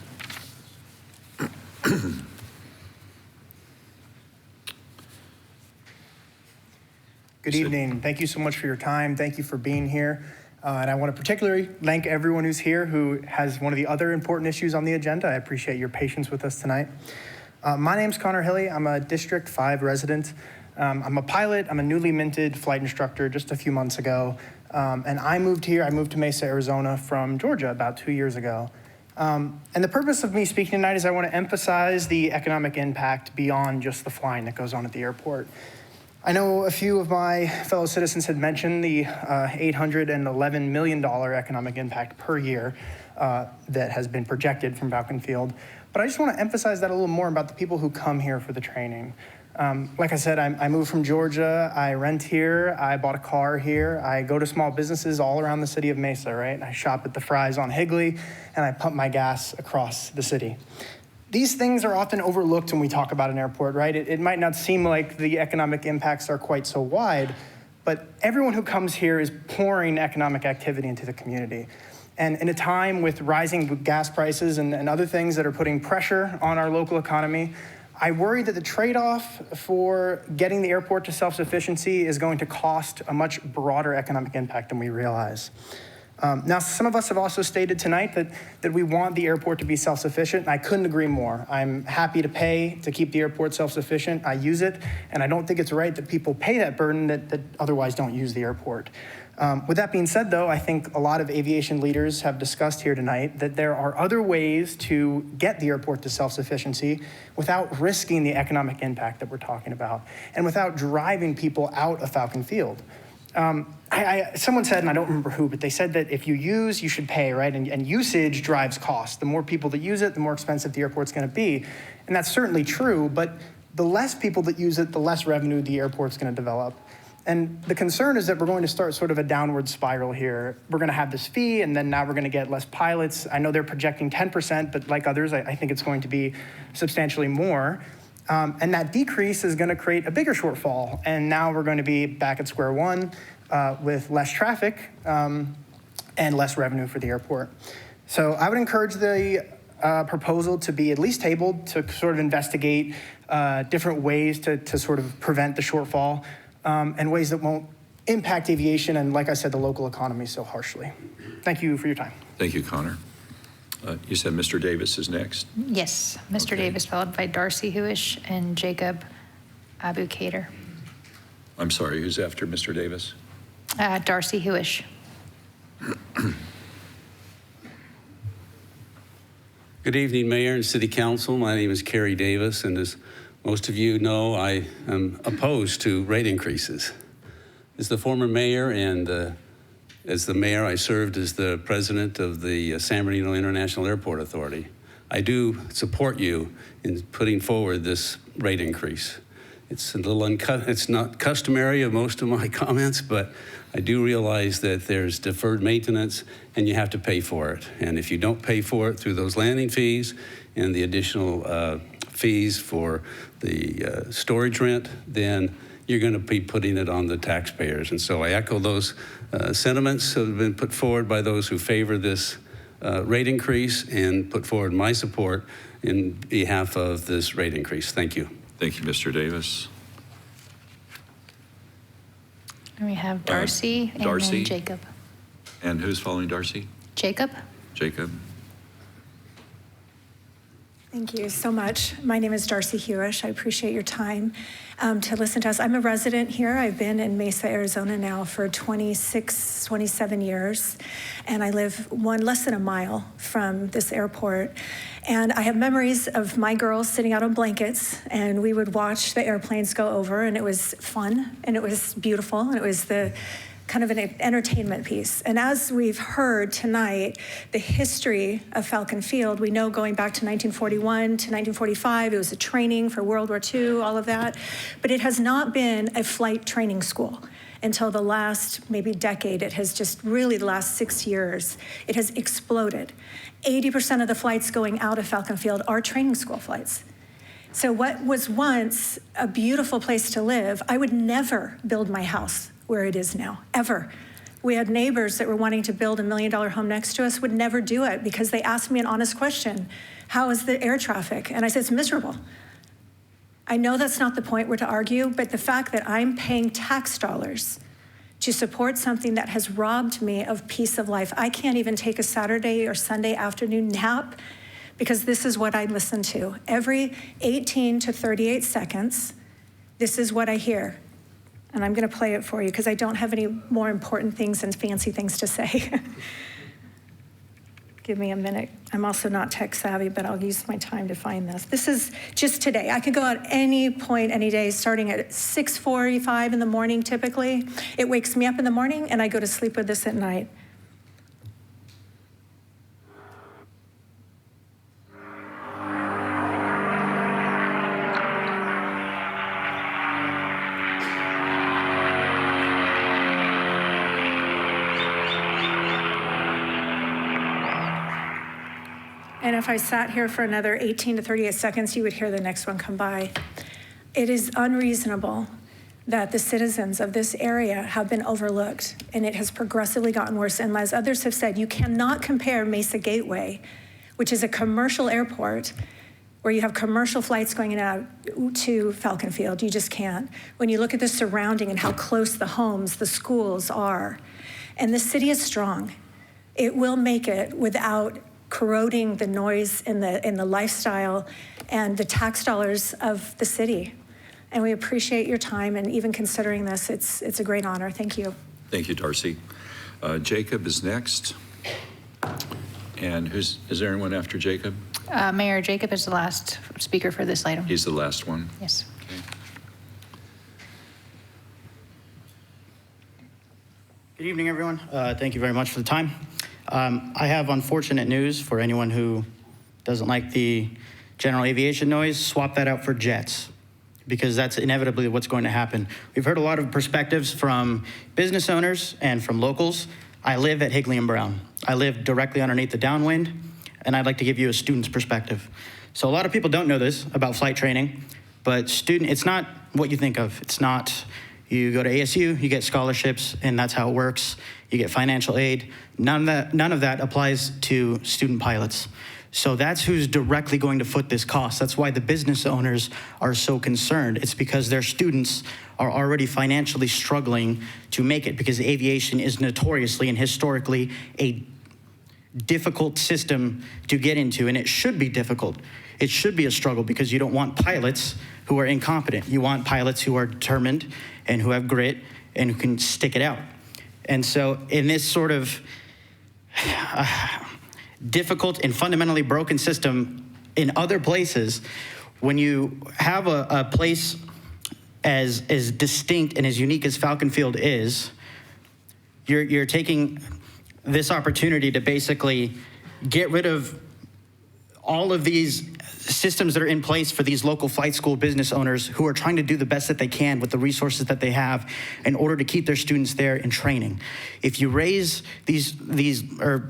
Good evening. Thank you so much for your time. Thank you for being here. And I want to particularly thank everyone who's here who has one of the other important issues on the agenda. I appreciate your patience with us tonight. My name's Connor Hilly. I'm a District 5 resident. I'm a pilot. I'm a newly minted flight instructor just a few months ago. And I moved to Mesa, Arizona from Georgia about 2 years ago. And the purpose of me speaking tonight is I want to emphasize the economic impact beyond just the flying that goes on at the airport. I know a few of my fellow citizens had mentioned the $811 million economic impact per year that has been projected from Falcon Field. But I just want to emphasize that a little more about the people who come here for the training. Like I said, I moved from Georgia, I rent here, I bought a car here, I go to small businesses all around the city of Mesa, right? I shop at the Fry's on Higley, and I pump my gas across the city. These things are often overlooked when we talk about an airport, right? It might not seem like the economic impacts are quite so wide, but everyone who comes here is pouring economic activity into the community. And in a time with rising gas prices and other things that are putting pressure on our local economy, I worry that the trade-off for getting the airport to self-sufficiency is going to cost a much broader economic impact than we realize. Now, some of us have also stated tonight that we want the airport to be self-sufficient, and I couldn't agree more. I'm happy to pay to keep the airport self-sufficient. I use it, and I don't think it's right that people pay that burden that otherwise don't use the airport. With that being said, though, I think a lot of aviation leaders have discussed here tonight that there are other ways to get the airport to self-sufficiency without risking the economic impact that we're talking about, and without driving people out of Falcon Field. Someone said, and I don't remember who, but they said that if you use, you should pay, right? And usage drives cost. The more people that use it, the more expensive the airport's going to be. And that's certainly true, but the less people that use it, the less revenue the airport's going to develop. And the concern is that we're going to start sort of a downward spiral here. We're going to have this fee, and then now we're going to get less pilots. I know they're projecting 10%, but like others, I think it's going to be substantially more. And that decrease is going to create a bigger shortfall. And now we're going to be back at square one with less traffic and less revenue for the airport. So I would encourage the proposal to be at least tabled to sort of investigate different ways to sort of prevent the shortfall and ways that won't impact aviation and, like I said, the local economy so harshly. Thank you for your time. Thank you, Connor. You said Mr. Davis is next? Yes, Mr. Davis, followed by Darcy Huish and Jacob Abukader. I'm sorry, who's after Mr. Davis? Darcy Huish. Good evening, Mayor and City Council. My name is Kerry Davis, and as most of you know, I am opposed to rate increases. As the former mayor and as the mayor, I served as the president of the San Bernardino International Airport Authority. I do support you in putting forward this rate increase. It's a little it's not customary of most of my comments, but I do realize that there's deferred maintenance and you have to pay for it. And if you don't pay for it through those landing fees and the additional fees for the storage rent, then you're going to be putting it on the taxpayers. And so I echo those sentiments that have been put forward by those who favor this rate increase and put forward my support in behalf of this rate increase. Thank you. Thank you, Mr. Davis. And we have Darcy, Darcy. and then Jacob. And who's following Darcy? Jacob? Jacob. Thank you so much. My name is Darcy Hewish. I appreciate your time to listen to us. I'm a resident here. I've been in Mesa, Arizona now for 27 years, and I live less than a mile from this airport. And I have memories of my girls sitting out on blankets, and we would watch the airplanes go over, and it was fun, and it was beautiful, and it was the kind of an entertainment piece. And as we've heard tonight, the history of Falcon Field, we know going back to 1941 to 1945, it was a training for World War II, all of that. But it has not been a flight training school until the last maybe decade. It has just really the last 6 years, it has exploded. 80% of the flights going out of Falcon Field are training school flights. So what was once a beautiful place to live, I would never build my house where it is now, ever. We had neighbors that were wanting to build $1 million home next to us, would never do it because they asked me an honest question. How is the air traffic? And I said, it's miserable. I know that's not the point we're to argue, but the fact that I'm paying tax dollars to support something that has robbed me of peace of life. I can't even take a Saturday or Sunday afternoon nap because this is what I listen to. Every 18 to 38 seconds, this is what I hear. And I'm going to play it for you because I don't have any more important things and fancy things to say. Give me a minute. I'm also not tech savvy, but I'll use my time to find this. This is just today. I could go at any point, any day, starting at 6:45 in the morning typically. It wakes me up in the morning and I go to sleep with this at night. And if I sat here for another 18 to 38 seconds, you would hear the next one come by. It is unreasonable that the citizens of this area have been overlooked, and it has progressively gotten worse. And as others have said, you cannot compare Mesa Gateway, which is a commercial airport where you have commercial flights going in and out to Falcon Field. You just can't. When you look at the surrounding and how close the homes, the schools are. And the city is strong. It will make it without corroding the noise in the lifestyle and the tax dollars of the city. And we appreciate your time and even considering this. It's a great honor. Thank you. Thank you, Darcy. Jacob is next. And is there anyone after Jacob? Mayor, Jacob is the last speaker for this item. He's the last one. Yes. Okay. Good evening, everyone. Thank you very much for the time. I have unfortunate news for anyone who doesn't like the general aviation noise. Swap that out for jets, because that's inevitably what's going to happen. We've heard a lot of perspectives from business owners and from locals. I live at Higley and Brown. I live directly underneath the downwind, and I'd like to give you a student's perspective. So a lot of people don't know this about flight training, but it's not what you think of. It's not, you go to ASU, you get scholarships, and that's how it works. You get financial aid. None of that applies to student pilots. So that's who's directly going to foot this cost. That's why the business owners are so concerned. It's because their students are already financially struggling to make it, because aviation is notoriously and historically a difficult system to get into, and it should be difficult. It should be a struggle because you don't want pilots who are incompetent. You want pilots who are determined and who have grit and who can stick it out. And so in this sort of difficult and fundamentally broken system in other places, when you have a place as distinct and as unique as Falcon Field is, you're taking this opportunity to basically get rid of all of these systems that are in place for these local flight school business owners who are trying to do the best that they can with the resources that they have in order to keep their students there in training. If you raise these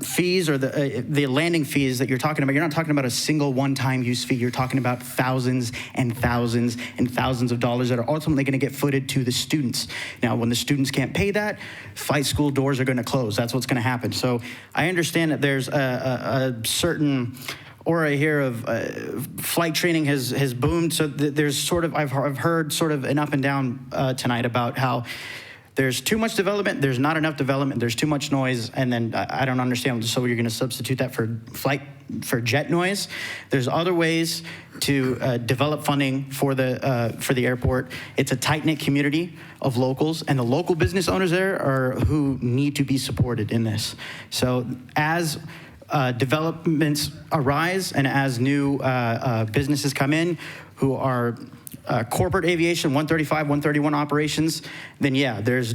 fees or the landing fees that you're talking about, you're not talking about a single one-time use fee. You're talking about thousands and thousands and thousands of dollars that are ultimately going to get footed to the students. Now, when the students can't pay that, flight school doors are going to close. That's what's going to happen. So I understand that there's a certain aura here of flight training has boomed. So there's sort of, I've heard sort of an up and down tonight about how there's too much development, there's not enough development, there's too much noise, and then I don't understand. So you're going to substitute that for jet noise. There's other ways to develop funding for the airport. It's a tight-knit community of locals, and the local business owners there are who need to be supported in this. So as developments arise and as new businesses come in who are corporate aviation, 135, 131 operations, then yeah, there's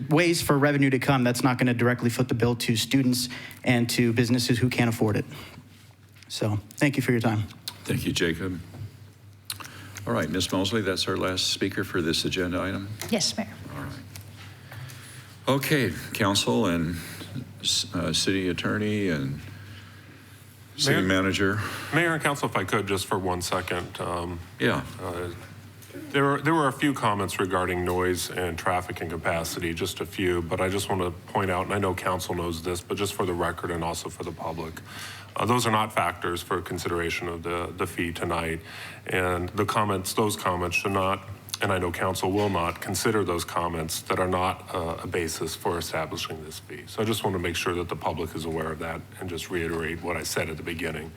ways for revenue to come that's not going to directly foot the bill to students and to businesses who can't afford it. So thank you for your time. Thank you, Jacob. All right, Ms. Mosley, that's our last speaker for this agenda item. Yes, Mayor. All right. Okay, council and city attorney and city manager. Mayor and council, if I could, just for 1 second. Yeah. There were a few comments regarding noise and traffic and capacity, just a few, but I just want to point out, and I know council knows this, but just for the record and also for the public, those are not factors for consideration of the fee tonight. And those comments should not, and I know council will not, consider those comments that are not a basis for establishing this fee. So I just want to make sure that the public is aware of that and just reiterate what I said at the beginning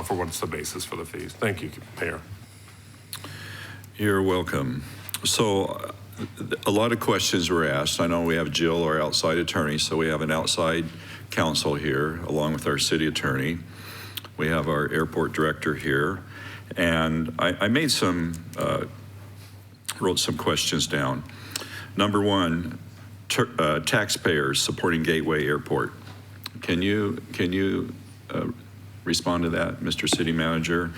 for what's the basis for the fees. Thank you, Mayor. You're welcome. So a lot of questions were asked. I know we have Jill, our outside attorney, so we have an outside counsel here along with our city attorney. We have our airport director here. And I made wrote some questions down. Number one, taxpayers supporting Gateway Airport. Can you respond to that, Mr. City Manager?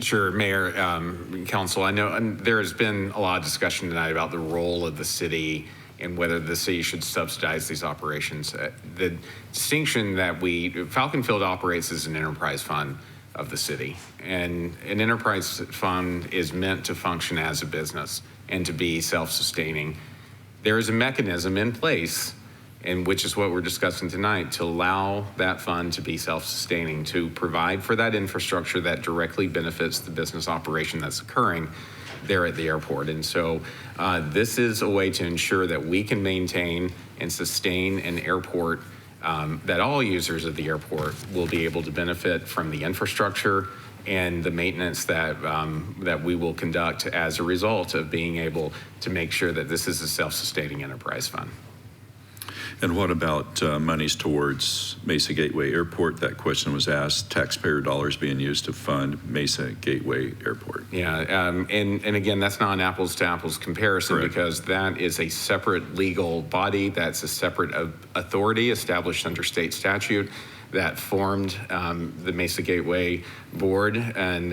Sure, Mayor, Council. I know there has been a lot of discussion tonight about the role of the city and whether the city should subsidize these operations. The distinction that Falcon Field operates as an enterprise fund of the city, and an enterprise fund is meant to function as a business and to be self-sustaining. There is a mechanism in place, and which is what we're discussing tonight, to allow that fund to be self-sustaining, to provide for that infrastructure that directly benefits the business operation that's occurring there at the airport. And so this is a way to ensure that we can maintain and sustain an airport that all users of the airport will be able to benefit from the infrastructure and the maintenance that we will conduct as a result of being able to make sure that this is a self-sustaining enterprise fund. And what about monies towards Mesa Gateway Airport? That question was asked, taxpayer dollars being used to fund Mesa Gateway Airport. Yeah, and again, that's not an apples to apples comparison. Correct. Because that is a separate legal body, that's a separate authority established under state statute that formed the Mesa Gateway Board, and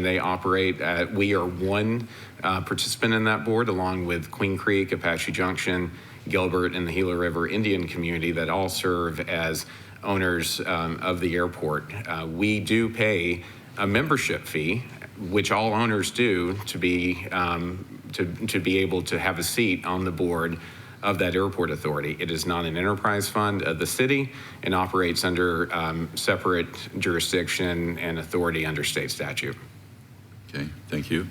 they operate we are one participant in that board, along with Queen Creek, Apache Junction, Gilbert, and the Gila River Indian community that all serve as owners of the airport. We do pay a membership fee, which all owners do, to be able to have a seat on the board of that airport authority. It is not an enterprise fund of the city and operates under separate jurisdiction and authority under state statute. Okay, thank you.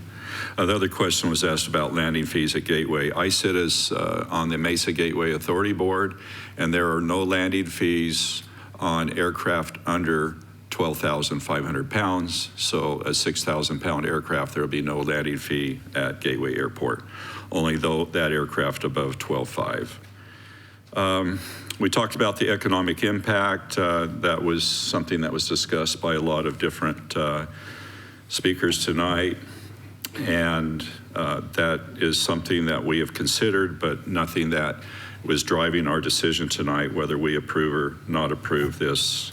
The other question was asked about landing fees at Gateway. I sit as on the Mesa Gateway Authority Board, and there are no landing fees on aircraft under 12,500 pounds. So a 6,000 pound aircraft, there will be no landing fee at Gateway Airport, only though that aircraft above 12.5. We talked about the economic impact. That was something that was discussed by a lot of different speakers tonight. And that is something that we have considered, but nothing that was driving our decision tonight, whether we approve or not approve this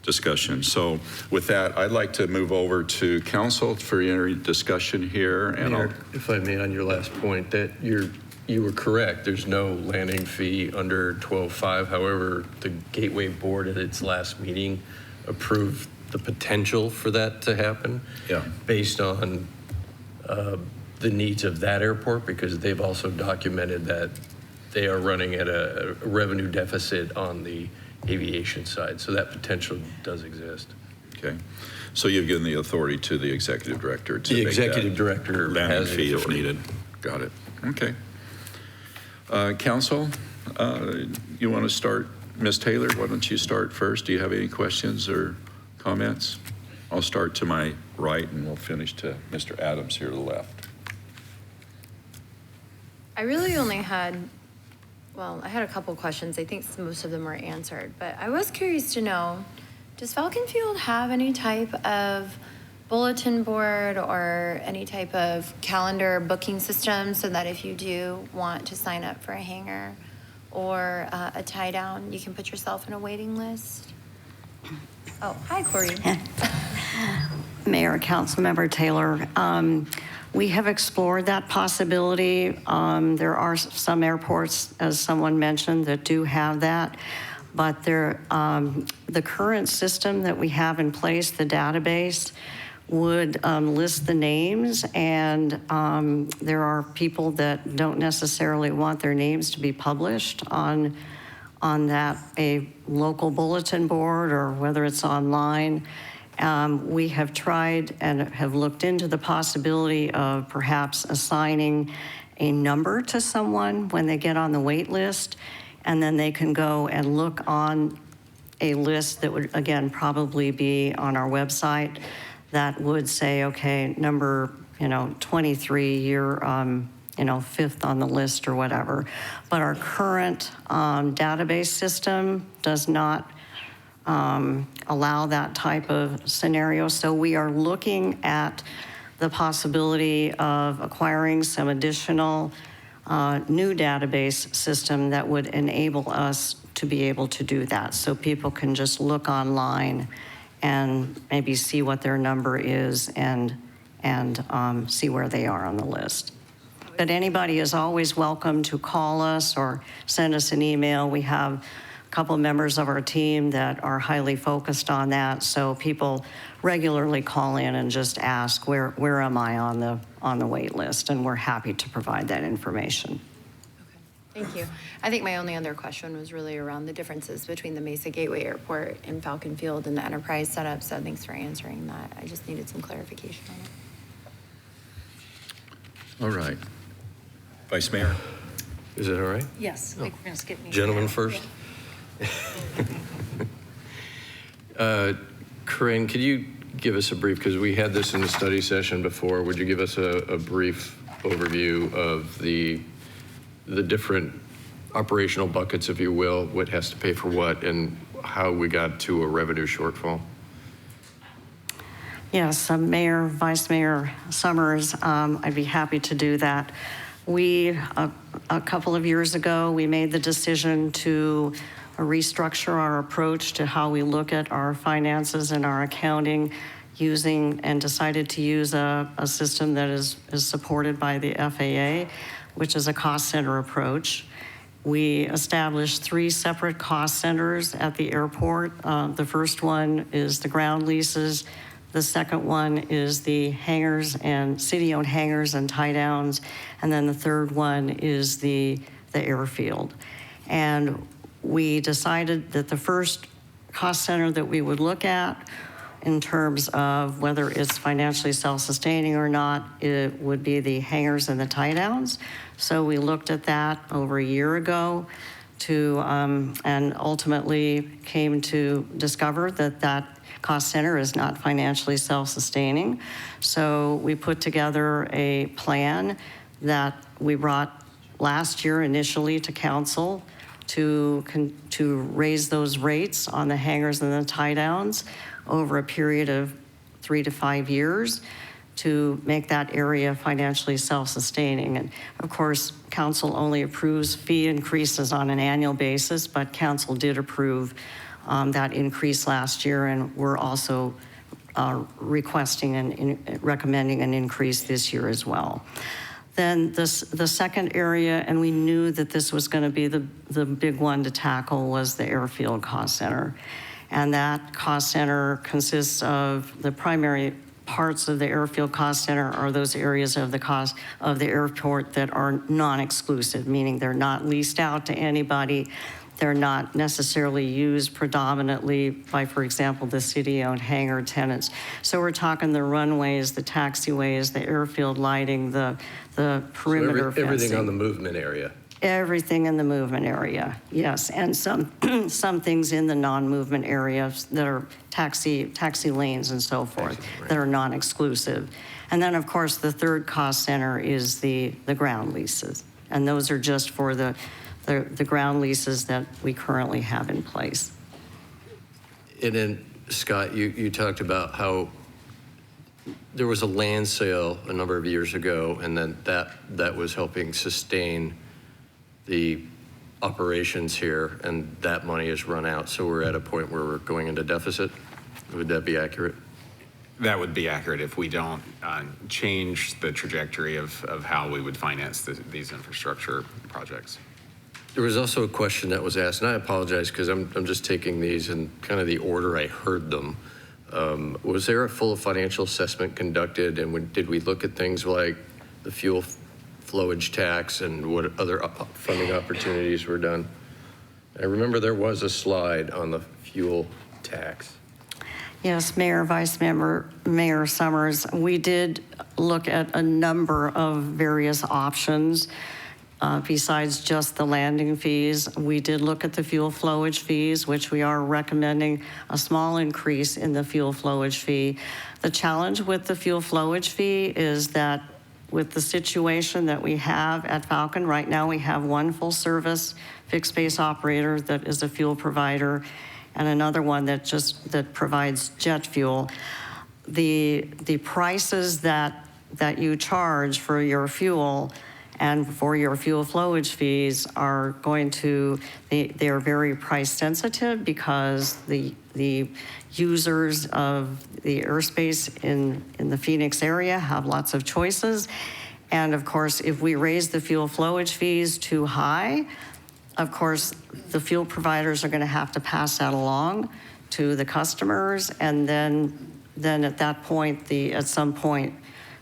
discussion. So with that, I'd like to move over to council for your discussion here. And Mayor, if I may, on your last point, that you were correct. There's no landing fee under 12.5. However, the Gateway Board at its last meeting approved the potential for that to happen based on the needs of that airport, because they've also documented that they are running at a revenue deficit on the aviation side. So that potential does exist. Okay. So you've given the authority to the executive director to The make executive that director landing has the fee if authority. needed. Got it. Okay. Council, you want to start? Ms. Taylor, why don't you start first? Do you have any questions or comments? I'll start to my right and we'll finish to Mr. Adams here to the left. I really only had, well, I had a couple questions. I think most of them were answered, but I was curious to know, does Falcon Field have any type of bulletin board or any type of calendar booking system so that if you do want to sign up for a hangar or a tie down, you can put yourself in a waiting list? Oh, hi, Corey. Mayor, Councilmember Taylor, we have explored that possibility. There are some airports, as someone mentioned, that do have that. But the current system that we have in place, the database, would list the names, and there are people that don't necessarily want their names to be published on that, a local bulletin board or whether it's online. We have tried and have looked into the possibility of perhaps assigning a number to someone when they get on the wait list, and then they can go and look on a list that would, again, probably be on our website that would say, okay, number, 23, you're, fifth on the list or whatever. But our current database system does not allow that type of scenario. So we are looking at the possibility of acquiring some additional new database system that would enable us to be able to do that. So people can just look online and maybe see what their number is and see where they are on the list. But anybody is always welcome to call us or send us an email. We have a couple members of our team that are highly focused on that. So people regularly call in and just ask, where am I on the wait list? And we're happy to provide that information. Thank you. I think my only other question was really around the differences between the Mesa Gateway Airport and Falcon Field and the enterprise setup, so thanks for answering that. I just needed some clarification on it. All right. Vice Mayor. Is it all right? Yes, we're going to skip me. Gentlemen first. Corinne, could you give us a brief, because we had this in the study session before, would you give us a brief overview of the different operational buckets, if you will, what has to pay for what, and how we got to a revenue shortfall? Yes, Mayor, Vice Mayor Summers, I'd be happy to do that. A couple of years ago, we made the decision to restructure our approach to how we look at our finances and our accounting, and decided to use a system that is supported by the FAA, which is a cost center approach. We established 3 separate cost centers at the airport. The first one is the ground leases. The second one is the hangars and city-owned hangars and tie-downs. And then the third one is the airfield. And we decided that the first cost center that we would look at in terms of whether it's financially self-sustaining or not, it would be the hangars and the tie-downs. So we looked at that over a year ago. and ultimately came to discover that that cost center is not financially self-sustaining. So we put together a plan that we brought last year initially to council to raise those rates on the hangars and the tie downs over a period of 3 to 5 years to make that area financially self-sustaining. And of course, council only approves fee increases on an annual basis, but council did approve that increase last year, and we're also requesting and recommending an increase this year as well. Then the second area, and we knew that this was going to be the big one to tackle, was the airfield cost center. And that cost center consists of the primary parts of the airfield cost center are those areas of the cost of the airport that are non-exclusive, meaning they're not leased out to anybody. They're not necessarily used predominantly by, for example, the city-owned hangar tenants. So we're talking the runways, the taxiways, the airfield lighting, the perimeter fencing. Everything on the movement area. Everything in the movement area, yes, and some things in the non-movement areas that are taxi lanes and so forth that are non-exclusive. And then, of course, the third cost center is the ground leases, and those are just for the ground leases that we currently have in place. And then, Scott, you talked about how there was a land sale a number of years ago, and then that was helping sustain the operations here, and that money has run out. So we're at a point where we're going into deficit. Would that be accurate? That would be accurate if we don't change the trajectory of how we would finance these infrastructure projects. There was also a question that was asked, and I apologize because I'm just taking these in kind of the order I heard them. Was there a full financial assessment conducted, and did we look at things like the fuel flowage tax and what other funding opportunities were done? I remember there was a slide on the fuel tax. Yes, Mayor, Vice Mayor Summers, we did look at a number of various options besides just the landing fees. We did look at the fuel flowage fees, which we are recommending a small increase in the fuel flowage fee. The challenge with the fuel flowage fee is that with the situation that we have at Falcon right now, we have one full service fixed base operator that is a fuel provider and another one that provides jet fuel. The prices that you charge for your fuel and for your fuel flowage fees are they are very price sensitive because the users of the airspace in the Phoenix area have lots of choices. And of course, if we raise the fuel flowage fees too high, of course, the fuel providers are going to have to pass that along to the customers. And then at that point, at some point,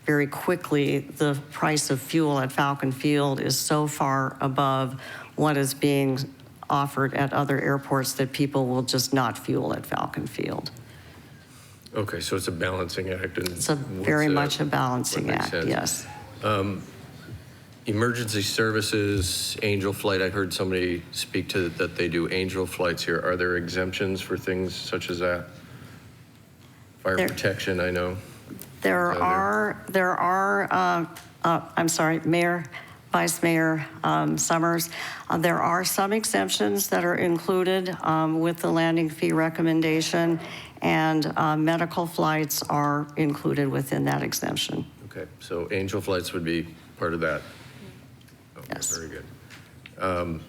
very quickly, the price of fuel at Falcon Field is so far above what is being offered at other airports that people will just not fuel at Falcon Field. Okay, so it's a balancing act. And it's very much a balancing act, yes. Emergency services, Angel Flight, I heard somebody speak to that they do Angel Flights here. Are there exemptions for things such as that? Fire protection, I know. There are, I'm sorry, Mayor, Vice Mayor Summers, there are some exemptions that are included with the landing fee recommendation, and medical flights are included within that exemption. Okay, so Angel Flights would be part of that. Okay, yes. Very good.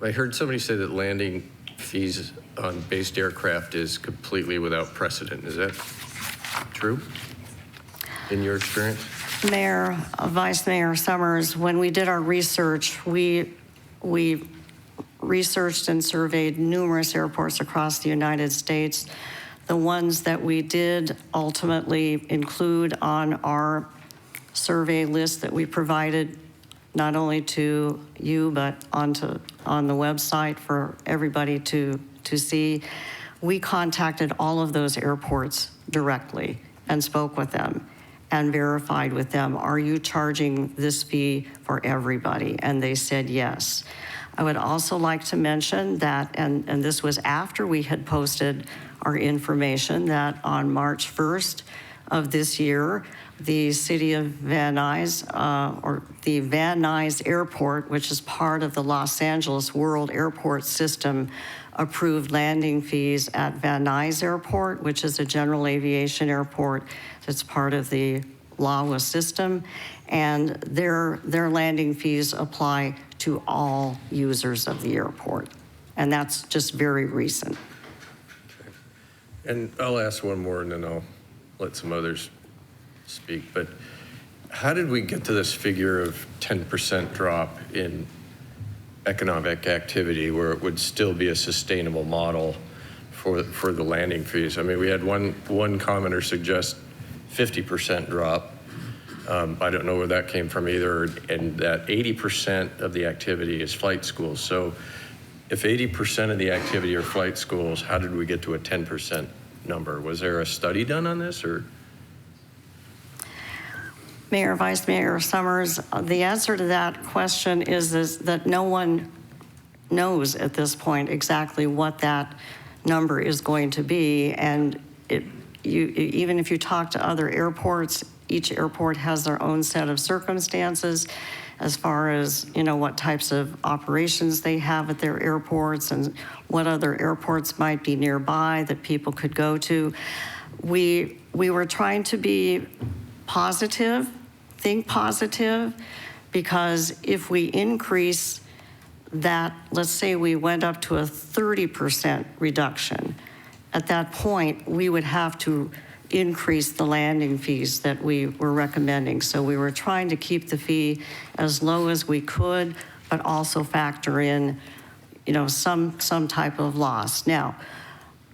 I heard somebody say that landing fees on based aircraft is completely without precedent. Is that true in your experience? Mayor, Vice Mayor Summers, when we did our research, we researched and surveyed numerous airports across the United States. The ones that we did ultimately include on our survey list that we provided not only to you, but on the website for everybody to see. We contacted all of those airports directly and spoke with them and verified with them, are you charging this fee for everybody? And they said yes. I would also like to mention that, and this was after we had posted our information, that on March 1st of this year, the city of Van Nuys, or the Van Nuys Airport, which is part of the Los Angeles World Airport System, approved landing fees at Van Nuys Airport, which is a general aviation airport that's part of the LAWA system, and their landing fees apply to all users of the airport. And that's just very recent. And I'll ask one more and then I'll let some others speak. But how did we get to this figure of 10% drop in economic activity where it would still be a sustainable model for the landing fees? I mean, we had one commenter suggest 50% drop. I don't know where that came from either, and that 80% of the activity is flight schools. So if 80% of the activity are flight schools, how did we get to a 10% number? Was there a study done on this, or? Mayor, Vice Mayor Summers, the answer to that question is that no one knows at this point exactly what that number is going to be. And even if you talk to other airports, each airport has their own set of circumstances as far as, what types of operations they have at their airports and what other airports might be nearby that people could go to. We were trying to be positive, think positive, because if we increase that, let's say we went up to a 30% reduction, at that point, we would have to increase the landing fees that we were recommending. So we were trying to keep the fee as low as we could, but also factor in, some type of loss. Now,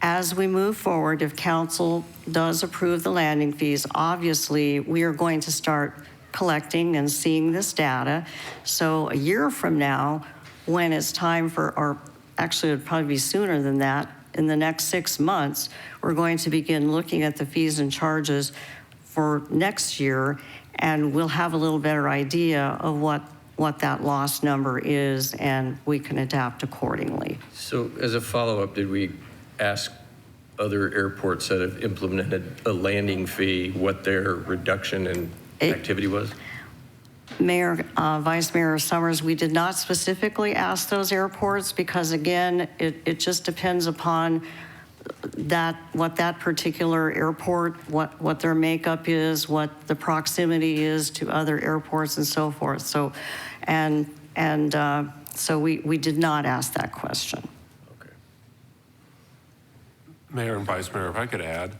as we move forward, if council does approve the landing fees, obviously we are going to start collecting and seeing this data. So a year from now, when it's time for, or actually it would probably be sooner than that, in the next 6 months, we're going to begin looking at the fees and charges for next year, and we'll have a little better idea of what that loss number is, and we can adapt accordingly. So as a follow-up, did we ask other airports that have implemented a landing fee what their reduction in activity was? Mayor, Vice Mayor Summers, we did not specifically ask those airports because, again, it just depends upon what that particular airport, what their makeup is, what the proximity is to other airports and so forth. So, so we did not ask that question. Okay. Mayor and Vice Mayor, if I could add,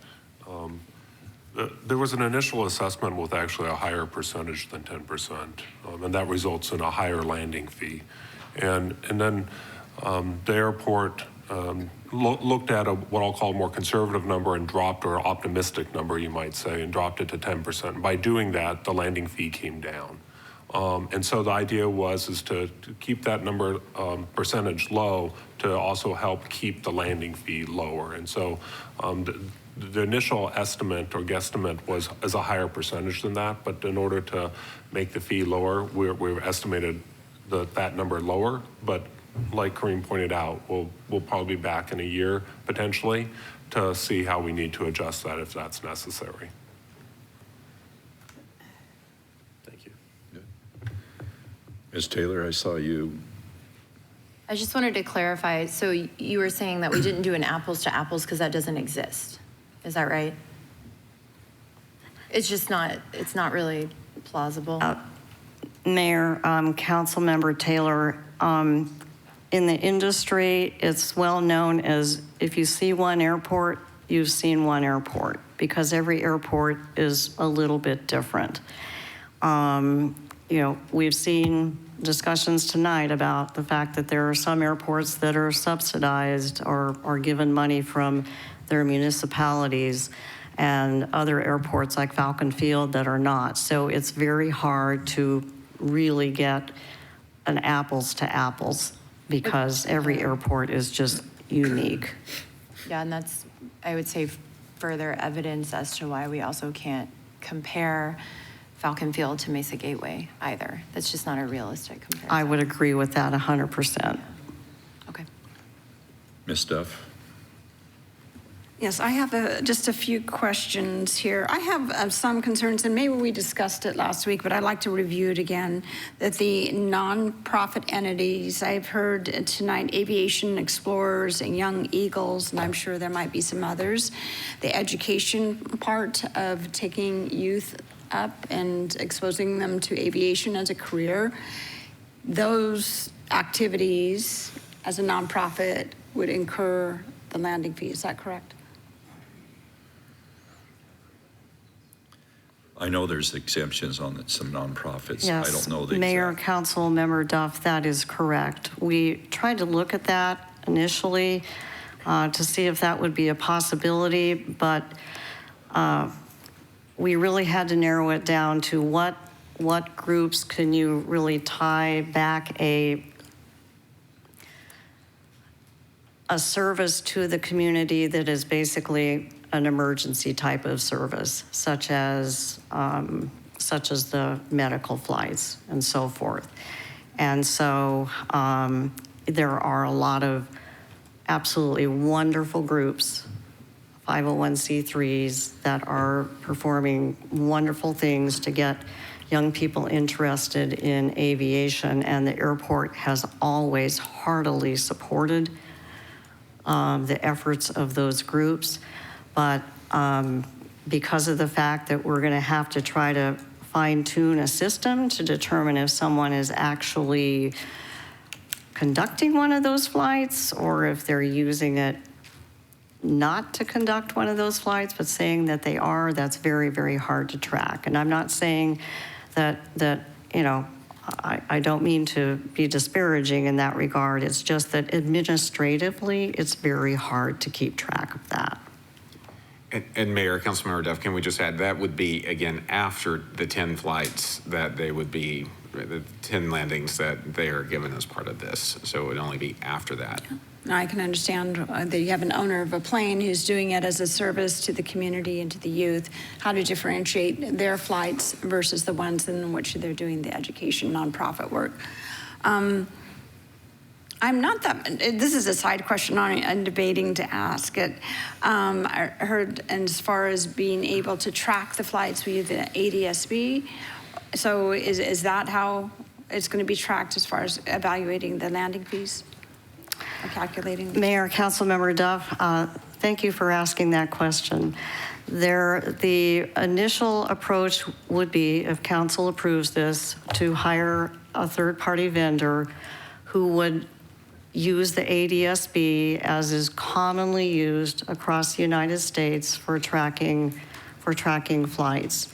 there was an initial assessment with actually a higher percentage than 10%, and that results in a higher landing fee. And then the airport looked at what I'll call a more conservative number and dropped, or optimistic number, you might say, and dropped it to 10%. And by doing that, the landing fee came down. And so the idea is to keep that number percentage low to also help keep the landing fee lower. And so the initial estimate or guesstimate is a higher percentage than that, but in order to make the fee lower, we've estimated that number lower. But like Kareem pointed out, we'll probably be back in a year potentially to see how we need to adjust that if that's necessary. Thank you. Ms. Taylor, I saw you. I just wanted to clarify. So you were saying that we didn't do an apples to apples because that doesn't exist. Is that right? It's not really plausible. Mayor, Councilmember Taylor, in the industry, it's well known as if you see one airport, you've seen one airport, because every airport is a little bit different. We've seen discussions tonight about the fact that there are some airports that are subsidized or given money from their municipalities, and other airports like Falcon Field that are not. So it's very hard to really get an apples to apples because every airport is just unique. Yeah, and that's, I would say, further evidence as to why we also can't compare Falcon Field to Mesa Gateway either. That's just not a realistic comparison. I would agree with that 100%. Okay. Ms. Duff? Yes, I have just a few questions here. I have some concerns, and maybe we discussed it last week, but I'd like to review it again, that the nonprofit entities, I've heard tonight, Aviation Explorers and Young Eagles, and I'm sure there might be some others, the education part of taking youth up and exposing them to aviation as a career, those activities as a nonprofit would incur the landing fee. Is that correct? I know there's exemptions on some nonprofits. I don't know the Mayor, exact. Council Member Duff, that is correct. We tried to look at that initially to see if that would be a possibility, but we really had to narrow it down to what groups can you really tie back a service to the community that is basically an emergency type of service, such as the medical flights and so forth. And so there are a lot of absolutely wonderful groups, 501c3s, that are performing wonderful things to get young people interested in aviation, and the airport has always heartily supported the efforts of those groups. But because of the fact that we're going to have to try to fine-tune a system to determine if someone is actually conducting one of those flights or if they're using it not to conduct one of those flights, but saying that they are, that's very, very hard to track. And I'm not saying that you know, I don't mean to be disparaging in that regard. It's just that administratively, it's very hard to keep track of that. And Mayor, Councilmember Duff, can we just add, that would be, again, after the 10 flights that they would be, the 10 landings that they are given as part of this. So it would only be after that. Now, I can understand that you have an owner of a plane who's doing it as a service to the community and to the youth, how to differentiate their flights versus the ones in which they're doing the education nonprofit work. I'm not that, this is a side question I'm debating to ask it. I heard as far as being able to track the flights with the ADSB. So is that how it's going to be tracked as far as evaluating the landing fees or calculating? Mayor, Councilmember Duff, thank you for asking that question. The initial approach would be, if council approves this, to hire a third-party vendor who would use the ADSB as is commonly used across the United States for tracking flights.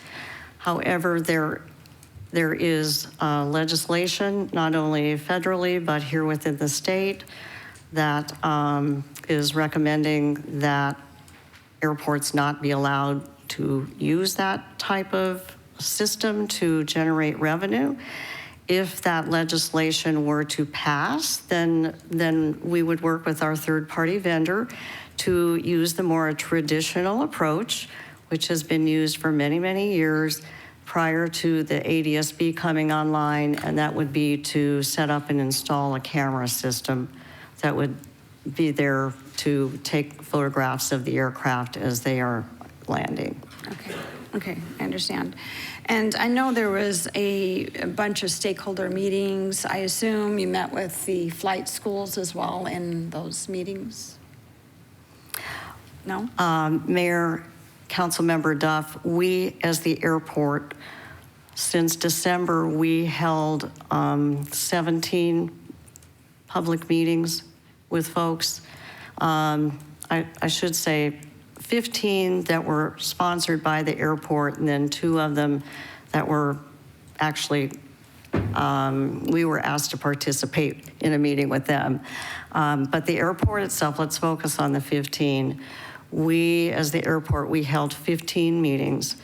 However, there is legislation, not only federally, but here within the state, that is recommending that airports not be allowed to use that type of system to generate revenue. If that legislation were to pass, then we would work with our third-party vendor to use the more traditional approach, which has been used for many, many years prior to the ADSB coming online, and that would be to set up and install a camera system that would be there to take photographs of the aircraft as they are landing. Okay, I understand. And I know there was a bunch of stakeholder meetings. I assume you met with the flight schools as well in those meetings? No? Mayor, Councilmember Duff, we as the airport, since December, we held 17 public meetings with folks. I should say 15 that were sponsored by the airport, and then 2 of them that were actually, we were asked to participate in a meeting with them. But the airport itself, let's focus on the 15. We, as the airport, we held 15 meetings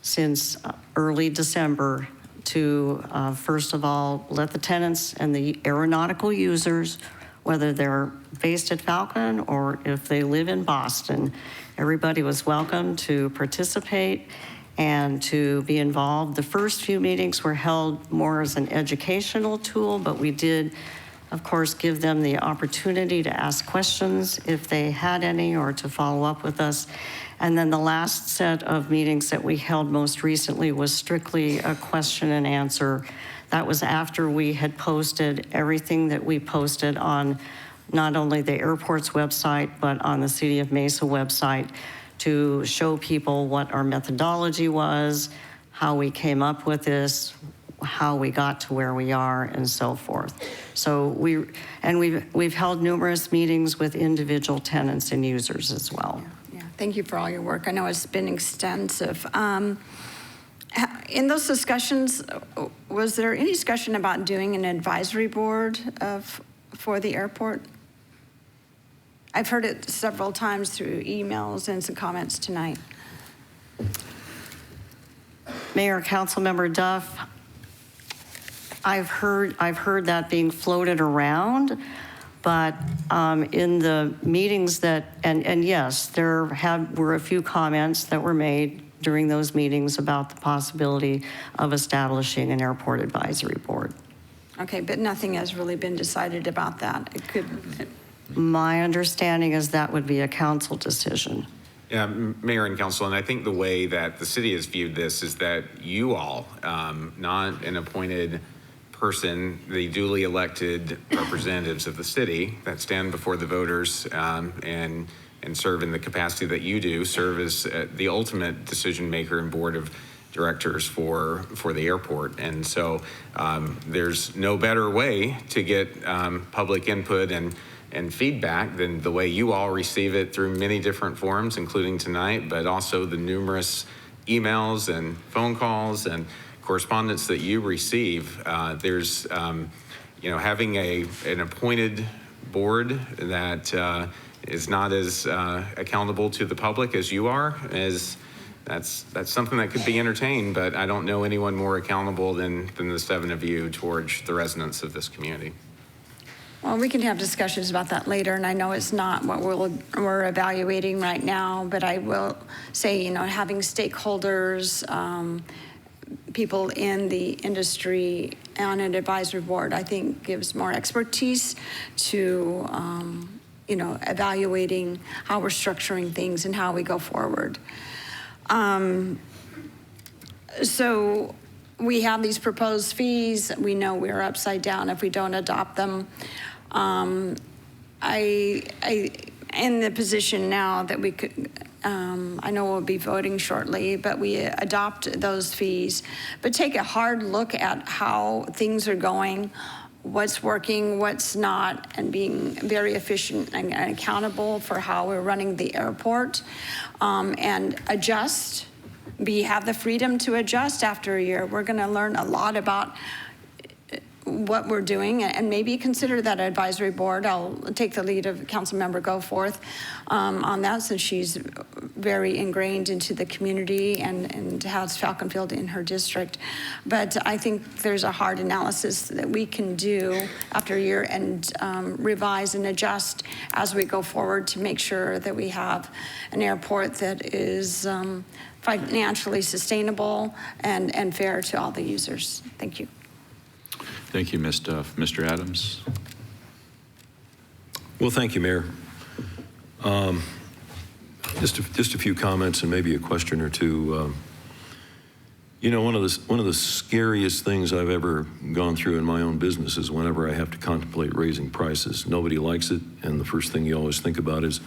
since early December to, first of all, let the tenants and the aeronautical users, whether they're based at Falcon or if they live in Boston, everybody was welcome to participate and to be involved. The first few meetings were held more as an educational tool, but we did, of course, give them the opportunity to ask questions if they had any or to follow up with us. And then the last set of meetings that we held most recently was strictly a question and answer. That was after we had posted everything that we posted on not only the airport's website, but on the City of Mesa website, to show people what our methodology was, how we came up with this, how we got to where we are, and so forth. So we've held numerous meetings with individual tenants and users as well. Yeah, thank you for all your work. I know it's been extensive. In those discussions, was there any discussion about doing an advisory board for the airport? I've heard it several times through emails and some comments tonight. Mayor, Councilmember Duff, I've heard that being floated around, but in the meetings that, and yes, there were a few comments that were made during those meetings about the possibility of establishing an airport advisory board. Okay, but nothing has really been decided about that. It could. My understanding is that would be a council decision. Yeah, Mayor and Council, and I think the way that the city has viewed this is that you all, not an appointed person, the duly elected representatives of the city that stand before the voters and serve in the capacity that you do, serve as the ultimate decision maker and board of directors for the airport. And so there's no better way to get public input and feedback than the way you all receive it through many different forums, including tonight, but also the numerous emails and phone calls and correspondence that you receive. There's, having an appointed board that is not as accountable to the public as you are, that's something that could be entertained, but I don't know anyone more accountable than the seven of you towards the residents of this community. Well, we can have discussions about that later, and I know it's not what we're evaluating right now, but I will say, having stakeholders, people in the industry on an advisory board, I think gives more expertise to, evaluating how we're structuring things and how we go forward. So we have these proposed fees. We know we're upside down if we don't adopt them. I in the position now that we could, I know we'll be voting shortly, but we adopt those fees, but take a hard look at how things are going, what's working, what's not, and being very efficient and accountable for how we're running the airport, and adjust. We have the freedom to adjust after a year. We're going to learn a lot about what we're doing, and maybe consider that advisory board. I'll take the lead of Councilmember Goforth on that, since she's very ingrained into the community and has Falcon Field in her district. But I think there's a hard analysis that we can do after a year and revise and adjust as we go forward to make sure that we have an airport that is financially sustainable and fair to all the users. Thank you. Thank you, Ms. Duff. Mr. Adams? Well, thank you, Mayor. Just a few comments and maybe a question or two. One of the scariest things I've ever gone through in my own business is whenever I have to contemplate raising prices. Nobody likes it, and the first thing you always think about is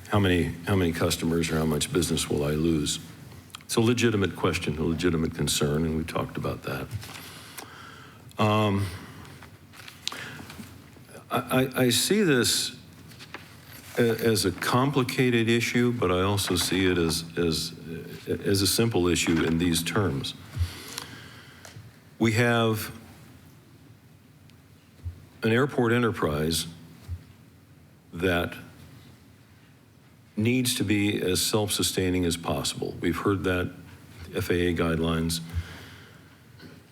how many customers or how much business will I lose? It's a legitimate question, a legitimate concern, and we talked about that. I see this as a complicated issue, but I also see it as a simple issue in these terms. We have an airport enterprise that needs to be as self-sustaining as possible. We've heard that, FAA guidelines.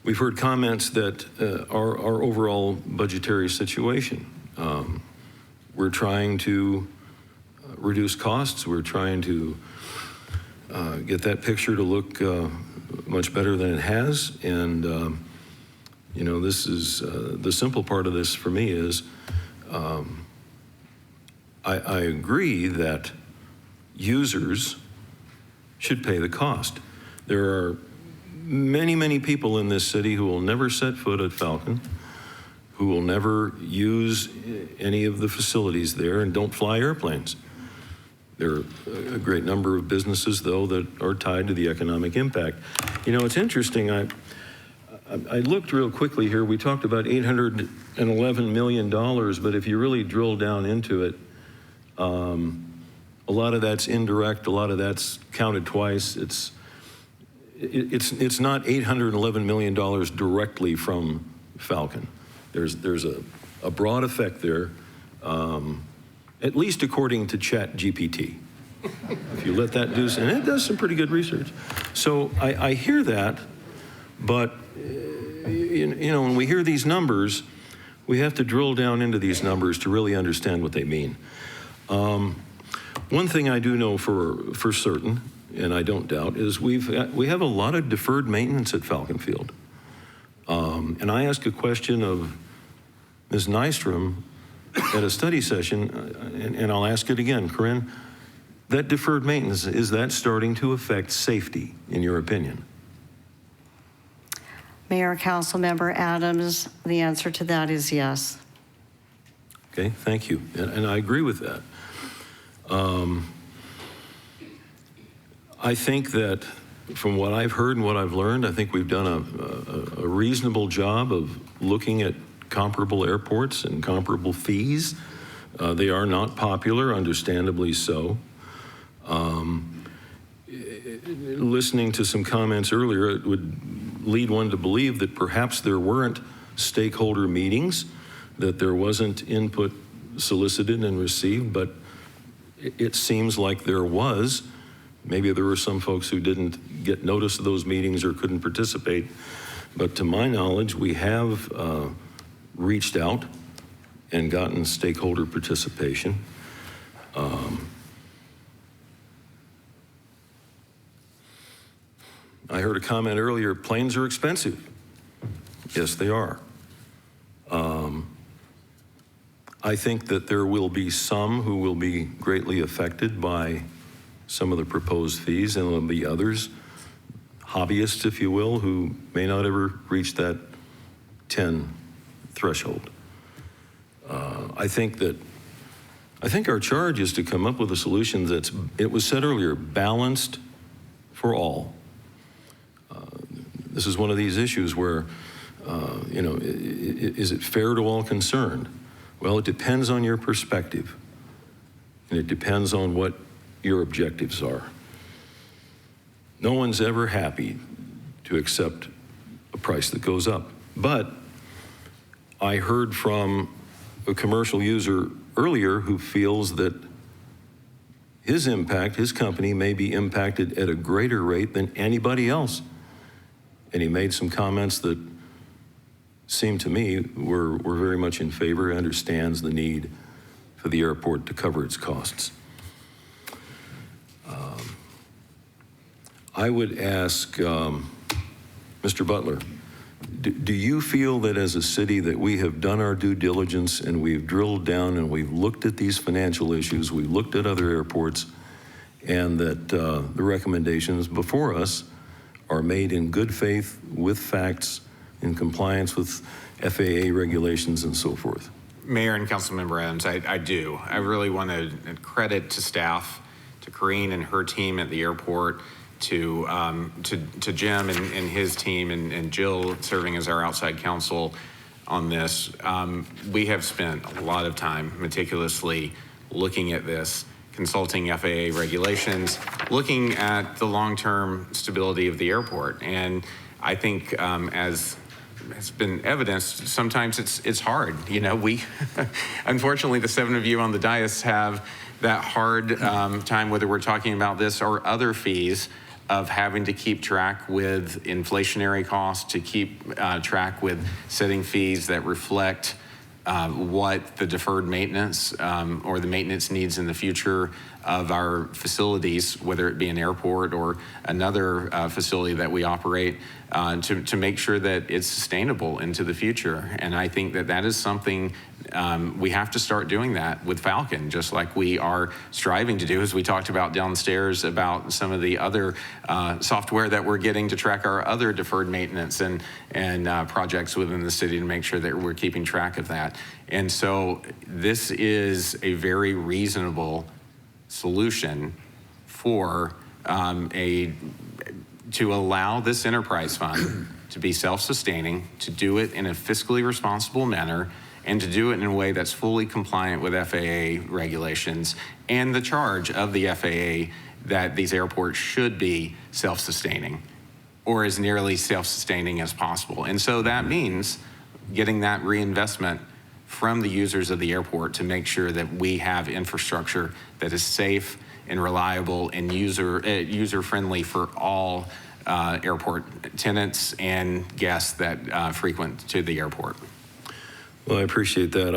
We've heard comments that our overall budgetary situation. We're trying to reduce costs. We're trying to get that picture to look much better than it has. And, you know, this is the simple part of this for me is I agree that users should pay the cost. There are many, many people in this city who will never set foot at Falcon, who will never use any of the facilities there and don't fly airplanes. There are a great number of businesses, though, that are tied to the economic impact. You know, it's interesting. I looked real quickly here. We talked about $811 million, but if you really drill down into it, a lot of that's indirect. A lot of that's counted twice. It's not $811 million directly from Falcon. There's a broad effect there, at least according to ChatGPT. If you let that do, and it does some pretty good research. So I hear that, but you know, when we hear these numbers, we have to drill down into these numbers to really understand what they mean. One thing I do know for certain, and I don't doubt, is we have a lot of deferred maintenance at Falcon Field. And I asked a question of Ms. Nystrom at a study session, and I'll ask it again, Corinne, that deferred maintenance, is that starting to affect safety, in your opinion? Mayor, Councilmember Adams, the answer to that is yes. Okay, thank you. And I agree with that. I think that from what I've heard and what I've learned, I think we've done a reasonable job of looking at comparable airports and comparable fees. They are not popular, understandably so. Listening to some comments earlier, it would lead one to believe that perhaps there weren't stakeholder meetings, that there wasn't input solicited and received, but it seems like there was. Maybe there were some folks who didn't get notice of those meetings or couldn't participate. But to my knowledge, we have reached out and gotten stakeholder participation. I heard a comment earlier, planes are expensive. Yes, they are. I think that there will be some who will be greatly affected by some of the proposed fees, and there'll be others, hobbyists, if you will, who may not ever reach that 10 threshold. I think our charge is to come up with a solution that's, it was said earlier, balanced for all. This is one of these issues where, you know, is it fair to all concerned? Well, it depends on your perspective, and it depends on what your objectives are. No one's ever happy to accept a price that goes up. But I heard from a commercial user earlier who feels that his impact, his company may be impacted at a greater rate than anybody else. And he made some comments that seemed to me were very much in favor, understands the need for the airport to cover its costs. I would ask Mr. Butler, do you feel that as a city that we have done our due diligence and we've drilled down and we've looked at these financial issues, we've looked at other airports, and that the recommendations before us are made in good faith with facts in compliance with FAA regulations and so forth? Mayor and Councilmember Adams, I do. I really want to credit to staff, to Corinne and her team at the airport, to Jim and his team, and Jill serving as our outside counsel on this. We have spent a lot of time meticulously looking at this, consulting FAA regulations, looking at the long-term stability of the airport. And I think as has been evidenced, sometimes it's hard. You know, we, unfortunately, the 7 of you on the dais have that hard time, whether we're talking about this or other fees, of having to keep track with inflationary costs, to keep track with setting fees that reflect what the deferred maintenance or the maintenance needs in the future of our facilities, whether it be an airport or another facility that we operate, to make sure that it's sustainable into the future. And I think that that is something we have to start doing that with Falcon, just like we are striving to do, as we talked about downstairs about some of the other software that we're getting to track our other deferred maintenance and projects within the city to make sure that we're keeping track of that. And so this is a very reasonable solution for to allow this enterprise fund to be self-sustaining, to do it in a fiscally responsible manner, and to do it in a way that's fully compliant with FAA regulations and the charge of the FAA that these airports should be self-sustaining or as nearly self-sustaining as possible. And so that means getting that reinvestment from the users of the airport to make sure that we have infrastructure that is safe and reliable and user-friendly for all airport tenants and guests that frequent to the airport. Well, I appreciate that.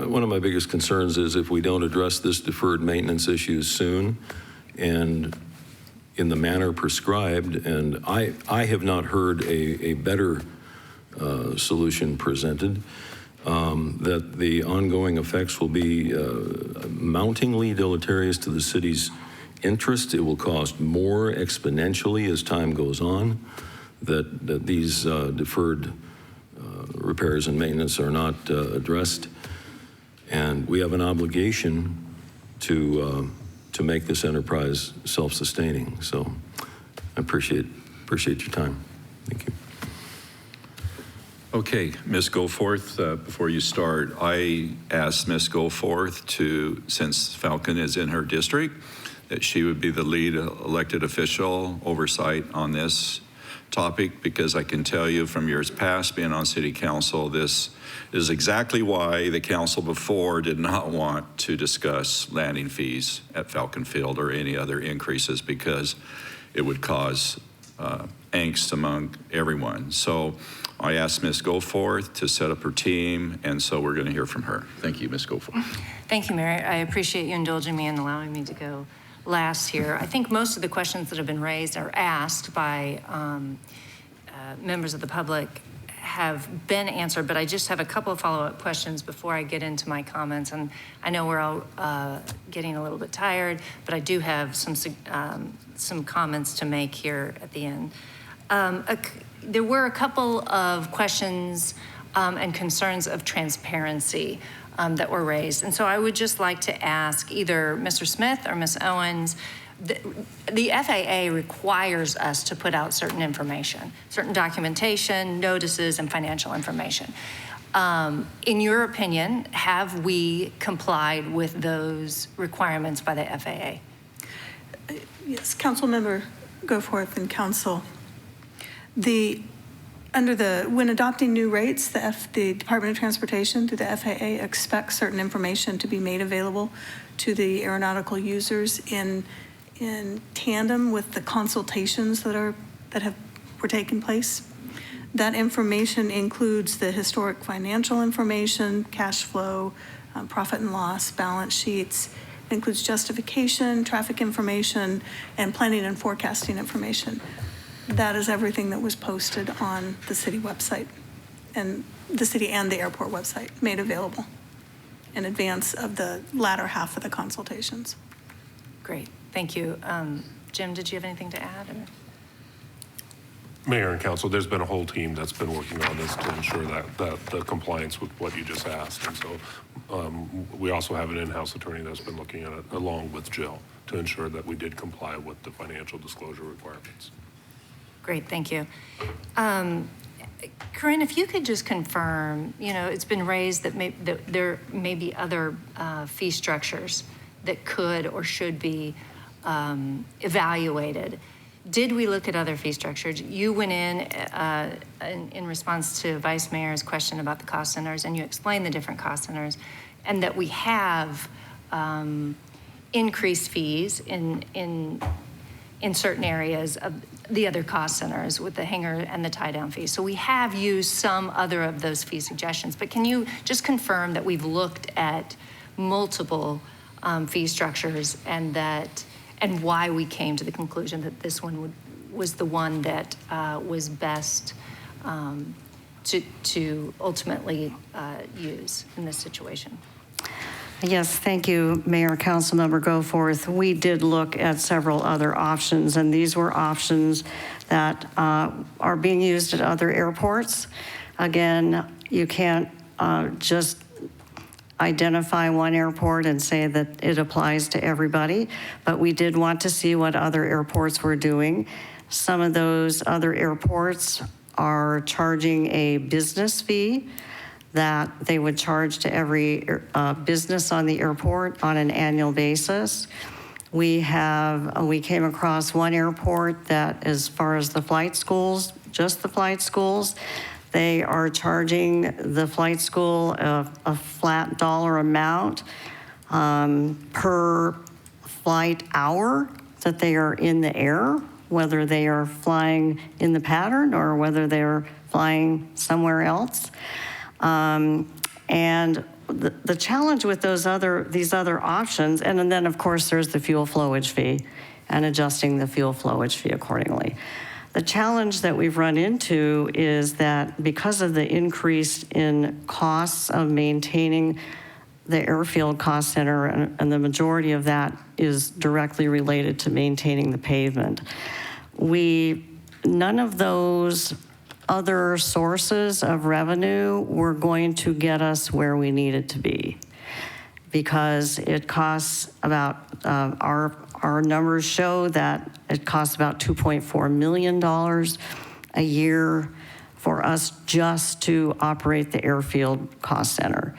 One of my biggest concerns is if we don't address this deferred maintenance issue soon and in the manner prescribed, and I have not heard a better solution presented, that the ongoing effects will be mountingly deleterious to the city's interest. It will cost more exponentially as time goes on, that these deferred repairs and maintenance are not addressed. And we have an obligation to make this enterprise self-sustaining. So I appreciate your time. Thank you. Okay, Ms. Goforth, before you start, I asked Ms. Goforth to, since Falcon is in her district, that she would be the lead elected official oversight on this topic, because I can tell you from years past being on city council, this is exactly why the council before did not want to discuss landing fees at Falcon Field or any other increases, because it would cause angst among everyone. So I asked Ms. Goforth to set up her team, and so we're going to hear from her. Thank you, Ms. Goforth. Thank you, Mayor. I appreciate you indulging me and allowing me to go last here. I think most of the questions that have been raised or asked by members of the public have been answered, but I just have a couple of follow-up questions before I get into my comments. And I know we're all getting a little bit tired, but I do have some comments to make here at the end. There were a couple of questions and concerns of transparency that were raised. And so I would just like to ask either Mr. Smith or Ms. Owens, the FAA requires us to put out certain information, certain documentation, notices, and financial information. In your opinion, have we complied with those requirements by the FAA? Yes, Councilmember Goforth and Council. When adopting new rates, the Department of Transportation through the FAA expects certain information to be made available to the aeronautical users in tandem with the consultations that were taking place. That information includes the historic financial information, cash flow, profit and loss, balance sheets. It includes justification, traffic information, and planning and forecasting information. That is everything that was posted on the city website, and the city and the airport website made available in advance of the latter half of the consultations. Great, thank you. Jim, did you have anything to add? Mayor and Council, there's been a whole team that's been working on this to ensure that the compliance with what you just asked. And so we also have an in-house attorney that's been looking at it along with Jill to ensure that we did comply with the financial disclosure requirements. Great, thank you. Corinne, if you could just confirm, it's been raised that there may be other fee structures that could or should be evaluated. Did we look at other fee structures? You went in response to Vice Mayor's question about the cost centers, and you explained the different cost centers, and that we have increased fees in in certain areas of the other cost centers with the hangar and the tie-down fees. So we have used some other of those fee suggestions, but can you just confirm that we've looked at multiple fee structures and why we came to the conclusion that this one was the one that was best to ultimately use in this situation? Yes, thank you, Mayor, Councilmember Goforth. We did look at several other options, and these were options that are being used at other airports. Again, you can't just identify one airport and say that it applies to everybody, but we did want to see what other airports were doing. Some of those other airports are charging a business fee that they would charge to every business on the airport on an annual basis. We came across one airport that, as far as the flight schools, just the flight schools, they are charging the flight school a flat dollar amount per flight hour that they are in the air, whether they are flying in the pattern or whether they're flying somewhere else. And the challenge with these other options, and then of course there's the fuel flowage fee and adjusting the fuel flowage fee accordingly. The challenge that we've run into is that because of the increase in costs of maintaining the airfield cost center, and the majority of that is directly related to maintaining the pavement, none of those other sources of revenue were going to get us where we needed to be, because it costs about, our numbers show that it costs about $2.4 million a year for us just to operate the airfield cost center.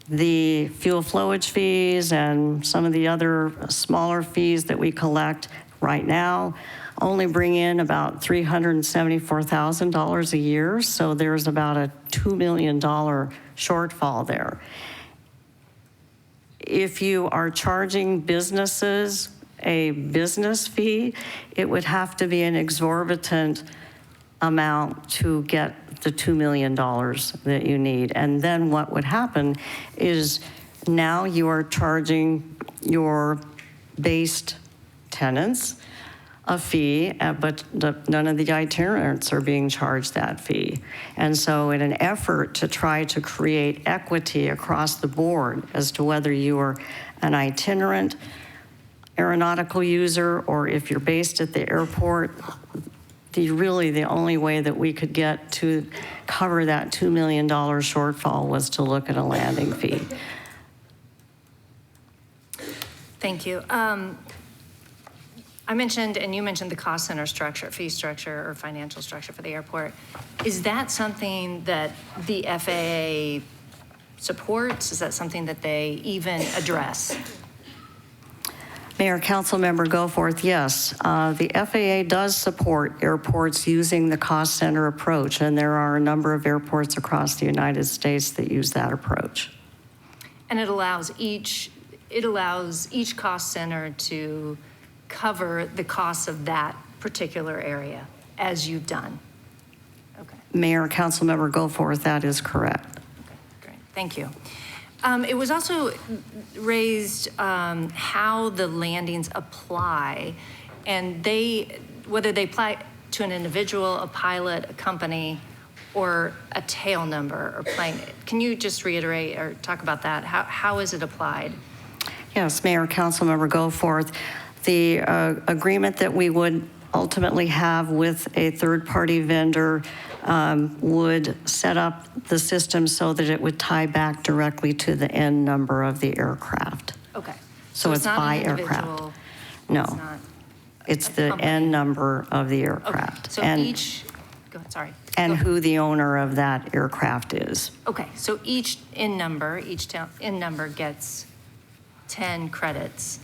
The fuel flowage fees and some of the other smaller fees that we collect right now only bring in about $374,000 a year, so there's about a $2 million shortfall there. If you are charging businesses a business fee, it would have to be an exorbitant amount to get the $2 million that you need. And then what would happen is now you are charging your based tenants a fee, but none of the itinerants are being charged that fee. And so in an effort to try to create equity across the board as to whether you are an itinerant aeronautical user or if you're based at the airport, really the only way that we could get to cover that $2 million shortfall was to look at a landing fee. Thank you. I mentioned, and you mentioned the cost center structure, fee structure, or financial structure for the airport. Is that something that the FAA supports? Is that something that they even address? Mayor, Councilmember Goforth, yes. The FAA does support airports using the cost center approach, and there are a number of airports across the United States that use that approach. And it allows each cost center to cover the costs of that particular area, as you've done. Okay. Mayor, Councilmember Goforth, that is correct. Okay, great. Thank you. It was also raised how the landings apply, and whether they apply to an individual, a pilot, a company, or a tail number or plane. Can you just reiterate or talk about that? How is it applied? Yes, Mayor, Councilmember Goforth. The agreement that we would ultimately have with a third-party vendor would set up the system so that it would tie back directly to the N number of the aircraft. Okay. So it's not by an aircraft. individual, No, it's not it's a the company. N number of the aircraft. So and, each, go ahead, sorry. And Go ahead. who the owner of that aircraft is. Okay, so each N number gets 10 credits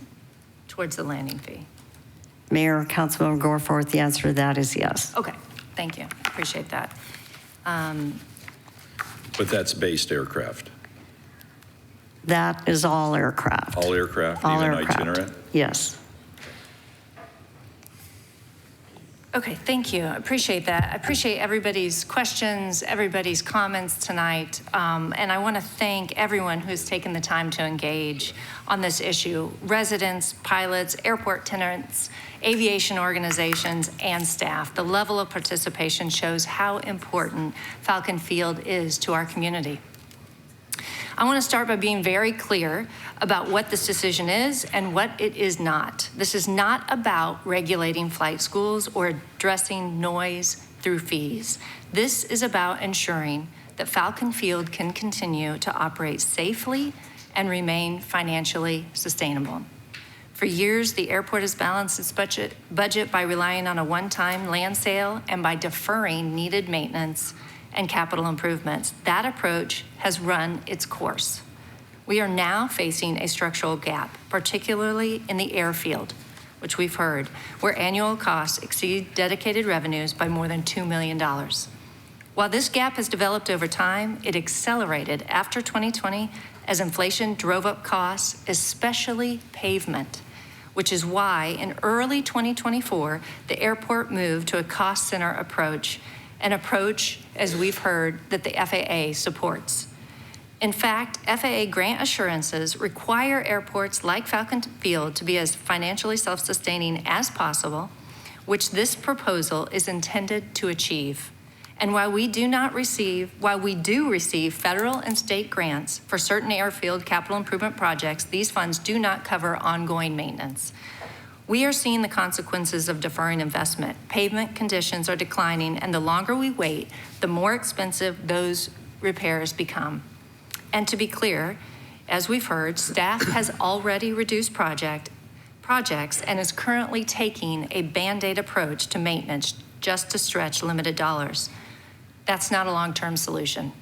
towards the landing fee. Mayor, Councilmember Goforth, the answer to that is yes. Okay, thank you. Appreciate that. But that's based aircraft. That is all aircraft. All aircraft, All even aircraft. itinerant? Yes. Okay, thank you. I appreciate that. I appreciate everybody's questions, everybody's comments tonight. And I want to thank everyone who's taken the time to engage on this issue. Residents, pilots, airport tenants, aviation organizations, and staff. The level of participation shows how important Falcon Field is to our community. I want to start by being very clear about what this decision is and what it is not. This is not about regulating flight schools or addressing noise through fees. This is about ensuring that Falcon Field can continue to operate safely and remain financially sustainable. For years, the airport has balanced its budget by relying on a one-time land sale and by deferring needed maintenance and capital improvements. That approach has run its course. We are now facing a structural gap, particularly in the airfield, which we've heard, where annual costs exceed dedicated revenues by more than $2 million. While this gap has developed over time, it accelerated after 2020 as inflation drove up costs, especially pavement, which is why in early 2024, the airport moved to a cost center approach, an approach, as we've heard, that the FAA supports. In fact, FAA grant assurances require airports like Falcon Field to be as financially self-sustaining as possible, which this proposal is intended to achieve. And while we do receive federal and state grants for certain airfield capital improvement projects, these funds do not cover ongoing maintenance. We are seeing the consequences of deferring investment. Pavement conditions are declining, and the longer we wait, the more expensive those repairs become. And to be clear, as we've heard, staff has already reduced projects and is currently taking a Band-Aid approach to maintenance just to stretch limited dollars. That's not a long-term solution.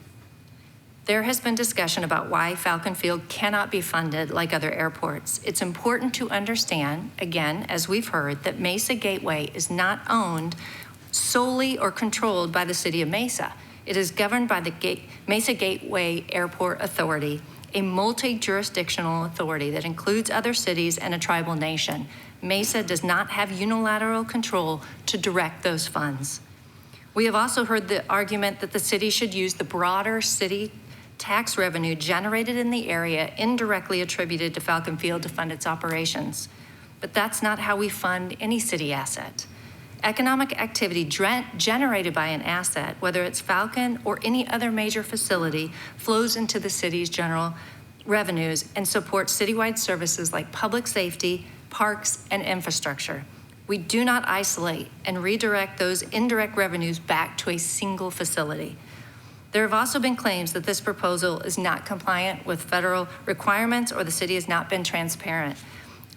There has been discussion about why Falcon Field cannot be funded like other airports. It's important to understand, again, as we've heard, that Mesa Gateway is not owned solely or controlled by the city of Mesa. It is governed by the Mesa Gateway Airport Authority, a multi-jurisdictional authority that includes other cities and a tribal nation. Mesa does not have unilateral control to direct those funds. We have also heard the argument that the city should use the broader city tax revenue generated in the area indirectly attributed to Falcon Field to fund its operations. But that's not how we fund any city asset. Economic activity generated by an asset, whether it's Falcon or any other major facility, flows into the city's general revenues and supports citywide services like public safety, parks, and infrastructure. We do not isolate and redirect those indirect revenues back to a single facility. There have also been claims that this proposal is not compliant with federal requirements or the city has not been transparent.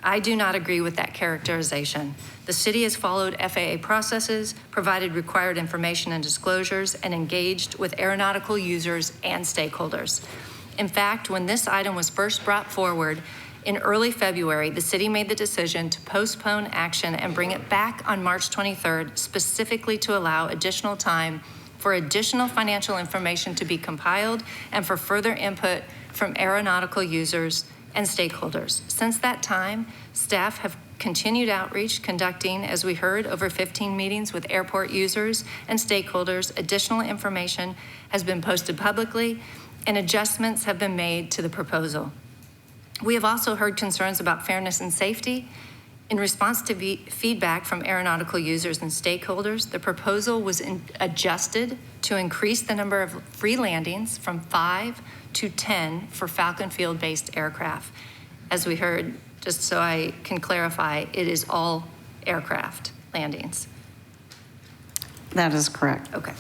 I do not agree with that characterization. The city has followed FAA processes, provided required information and disclosures, and engaged with aeronautical users and stakeholders. In fact, when this item was first brought forward in early February, the city made the decision to postpone action and bring it back on March 23rd, specifically to allow additional time for additional financial information to be compiled and for further input from aeronautical users and stakeholders. Since that time, staff have continued outreach, conducting, as we heard, over 15 meetings with airport users and stakeholders. Additional information has been posted publicly, and adjustments have been made to the proposal. We have also heard concerns about fairness and safety. In response to feedback from aeronautical users and stakeholders, the proposal was adjusted to increase the number of free landings from 5 to 10 for Falcon Field-based aircraft. As we heard, just so I can clarify, it is all aircraft landings. That is correct. Okay.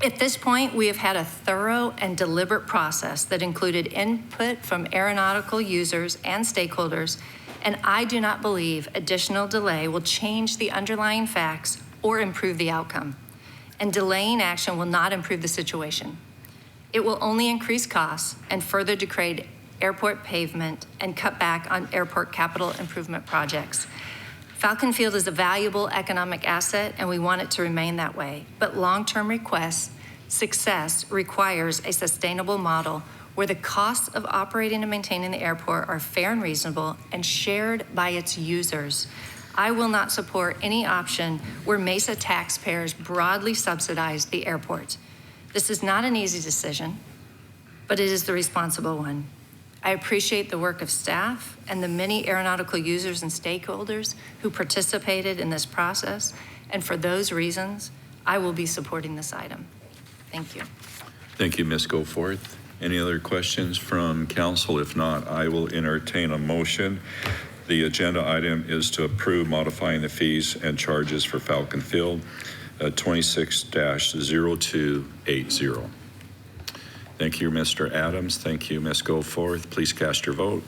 At this point, we have had a thorough and deliberate process that included input from aeronautical users and stakeholders, and I do not believe additional delay will change the underlying facts or improve the outcome. And delaying action will not improve the situation. It will only increase costs and further degrade airport pavement and cut back on airport capital improvement projects. Falcon Field is a valuable economic asset, and we want it to remain that way. But long-term success requires a sustainable model where the costs of operating and maintaining the airport are fair and reasonable and shared by its users. I will not support any option where Mesa taxpayers broadly subsidize the airport. This is not an easy decision, but it is the responsible one. I appreciate the work of staff and the many aeronautical users and stakeholders who participated in this process, and for those reasons, I will be supporting this item. Thank you. Thank you, Ms. Goforth. Any other questions from council? If not, I will entertain a motion. The agenda item is to approve modifying the fees and charges for Falcon Field 26-0280. Thank you, Mr. Adams. Thank you, Ms. Goforth. Please cast your vote.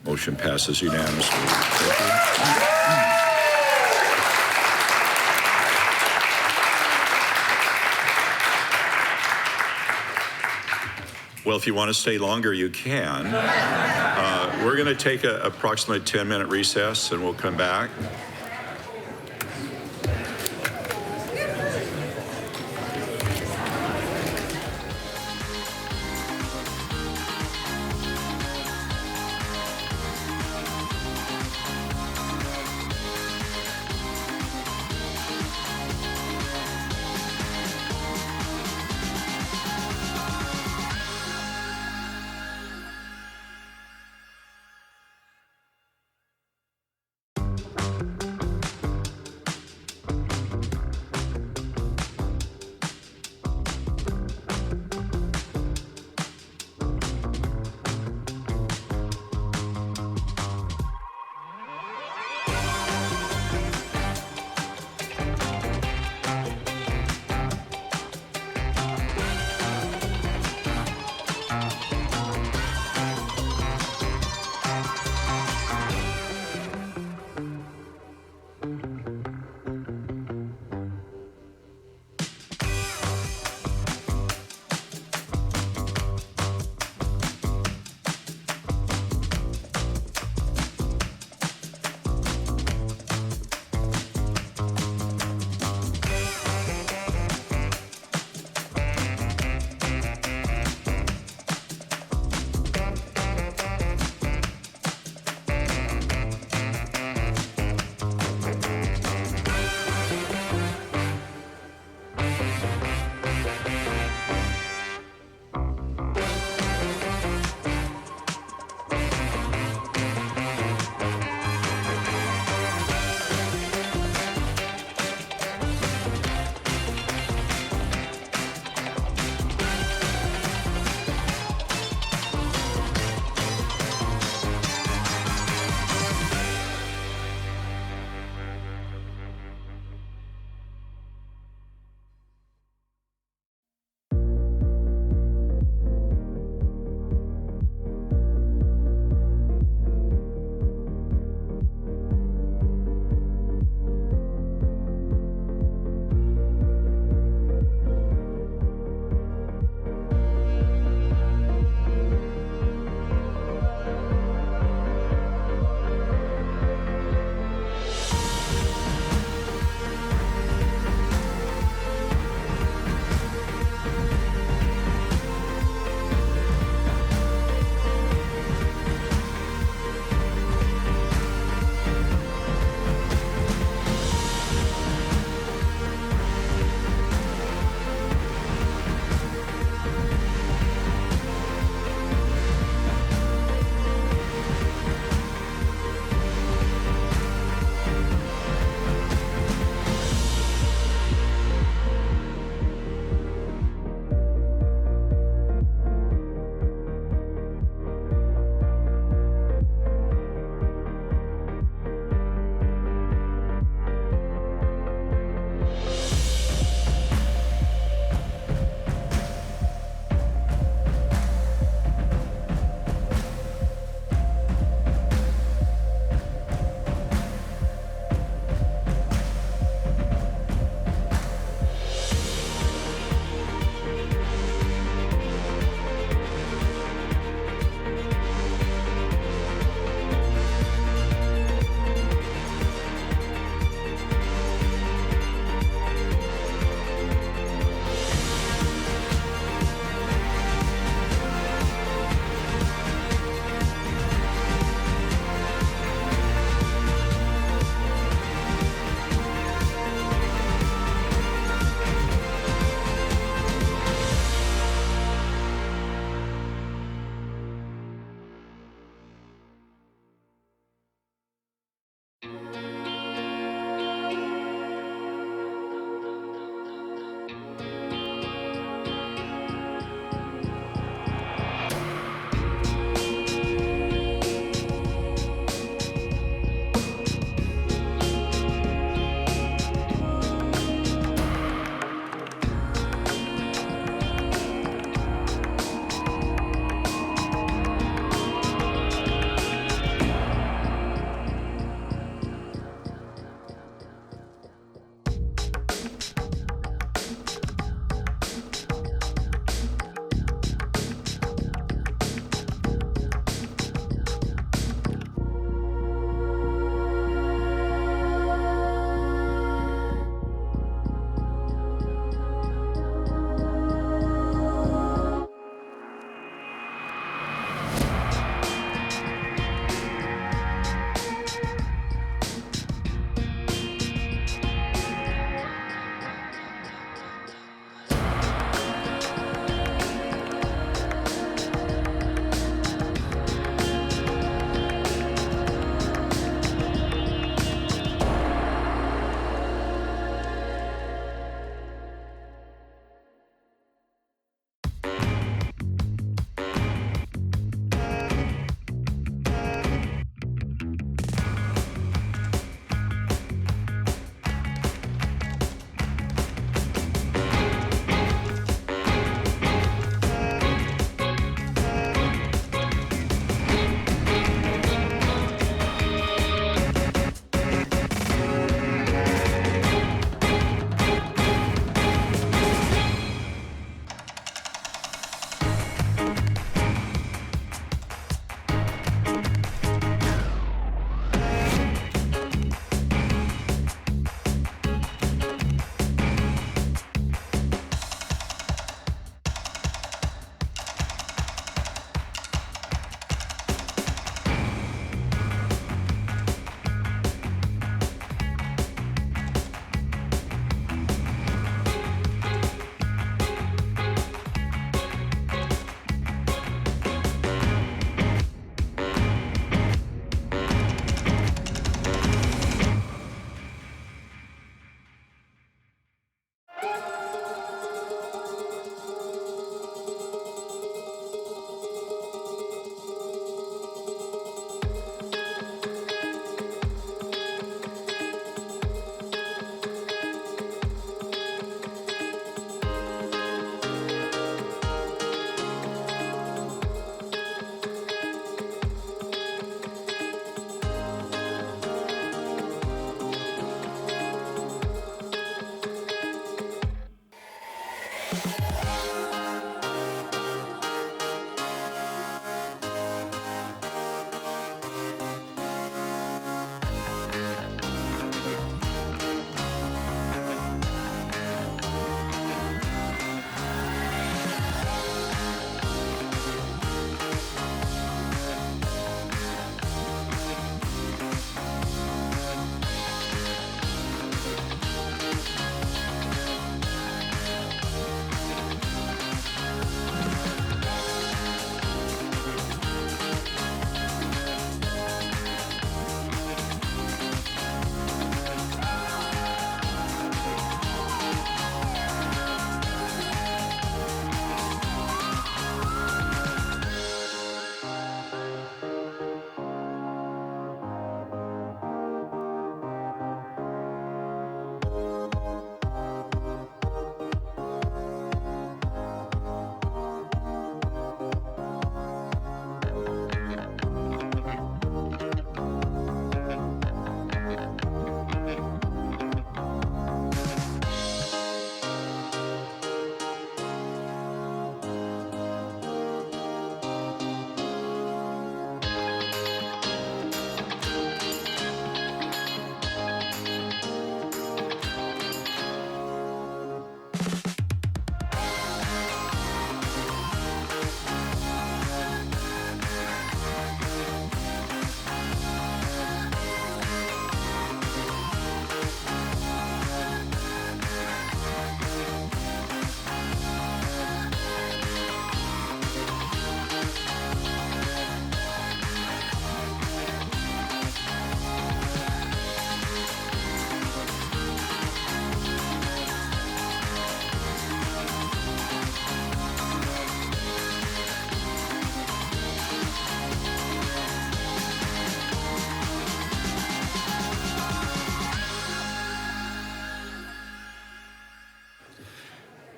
Motion passes unanimously. Thank you. Well, if you want to stay longer, you can. We're going to take an approximately 10-minute recess, and we'll come back.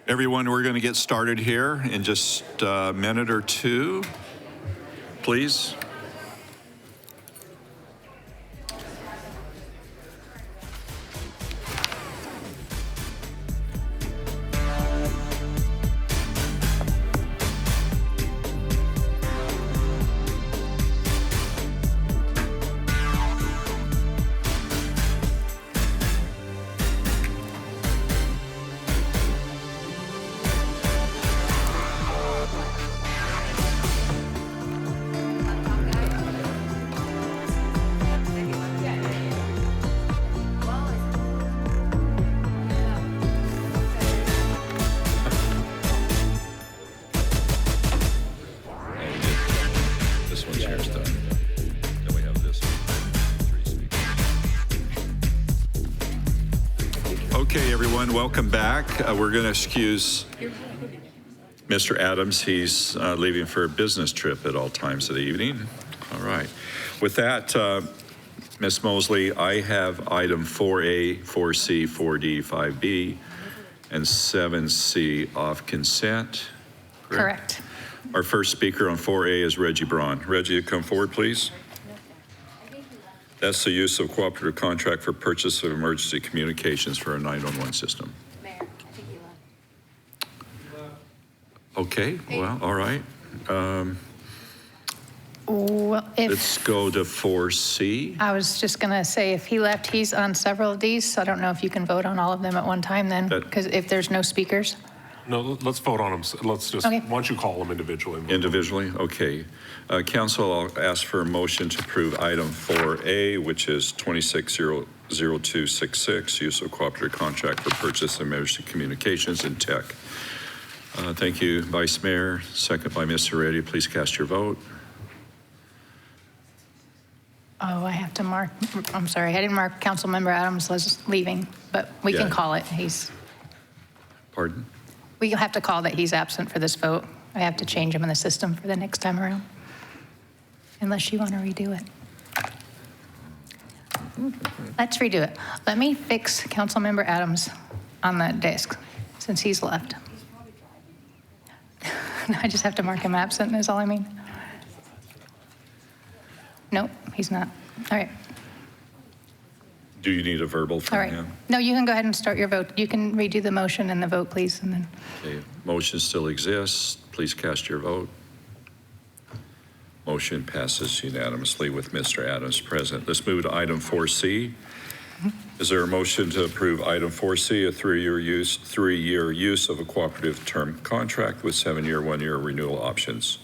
Everyone, we're going to get started here in just a minute or two, please. This one's yours, done. Then we have this one. 3 speakers. Okay, everyone, welcome back. We're going to excuse Mr. Adams. He's leaving for a business trip at all times of the evening. All right. With that, Ms. Mosley, I have item 4A, 4C, 4D, 5B, and 7C off consent. Correct. Our first speaker on 4A is Reggie Braun. Reggie, you come forward, please. That's the use of cooperative contract for purchase of emergency communications for a 911 system. Mayor, I think you left. Okay, well, all right. Well, Let's if, go to 4C. I was just going to say, if he left, he's on several of these, so I don't know if you can vote on all of them at one time then, because if there's no speakers. No, let's vote on them. Let's just, Okay. why don't you call them individually? Individually, okay. Council, I'll ask for a motion to approve item 4A, which is 260266, use of cooperative contract for purchase of emergency communications and tech. Thank you, Vice Mayor. Second by Ms. Heredia. Please cast your vote. Oh, I have to mark, I'm sorry, I didn't mark Councilmember Adams was leaving, but we can Yeah. call it. Pardon? We have to call that he's absent for this vote. I have to change him in the system for the next time around, unless you want to redo it. Let's redo it. Let me fix Councilmember Adams on the desk, since he's left. I just have to mark him absent, is all I mean. Nope, he's not. All right. Do you need a verbal All from right. him? No, you can go ahead and start your vote. You can redo the motion and the vote, please, and then. Okay, motion still exists. Please cast your vote. Motion passes unanimously with Mr. Adams present. Let's move to item 4C. Is there a motion to approve item 4C, a three-year use of a cooperative term contract with 7-year, 1-year renewal options?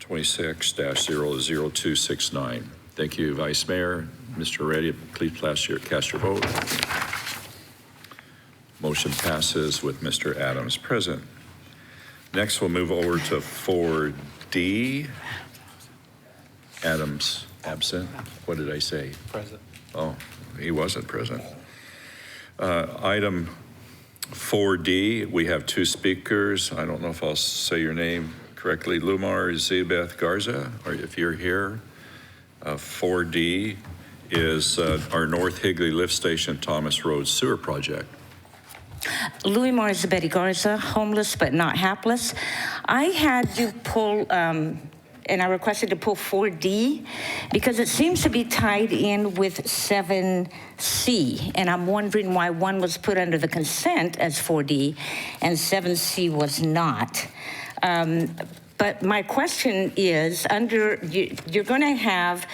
26-00269. Thank you, Vice Mayor. Mr. Reddy, please cast your vote. Motion passes with Mr. Adams present. Next, we'll move over to 4D. Adams absent. What did I say? Present. Oh, he wasn't present. Item 4D, we have two speakers. I don't know if I'll say your name correctly. Lumar Zebeth Garza, or if you're here. 4D is our North Higley Lift Station Thomas Road Sewer Project. Louis Morris Betty Garza, homeless but not hapless. I had you pull, and I requested to pull 4D because it seems to be tied in with 7C, and I'm wondering why one was put under the consent as 4D and 7C was not. But my question is, you're going to have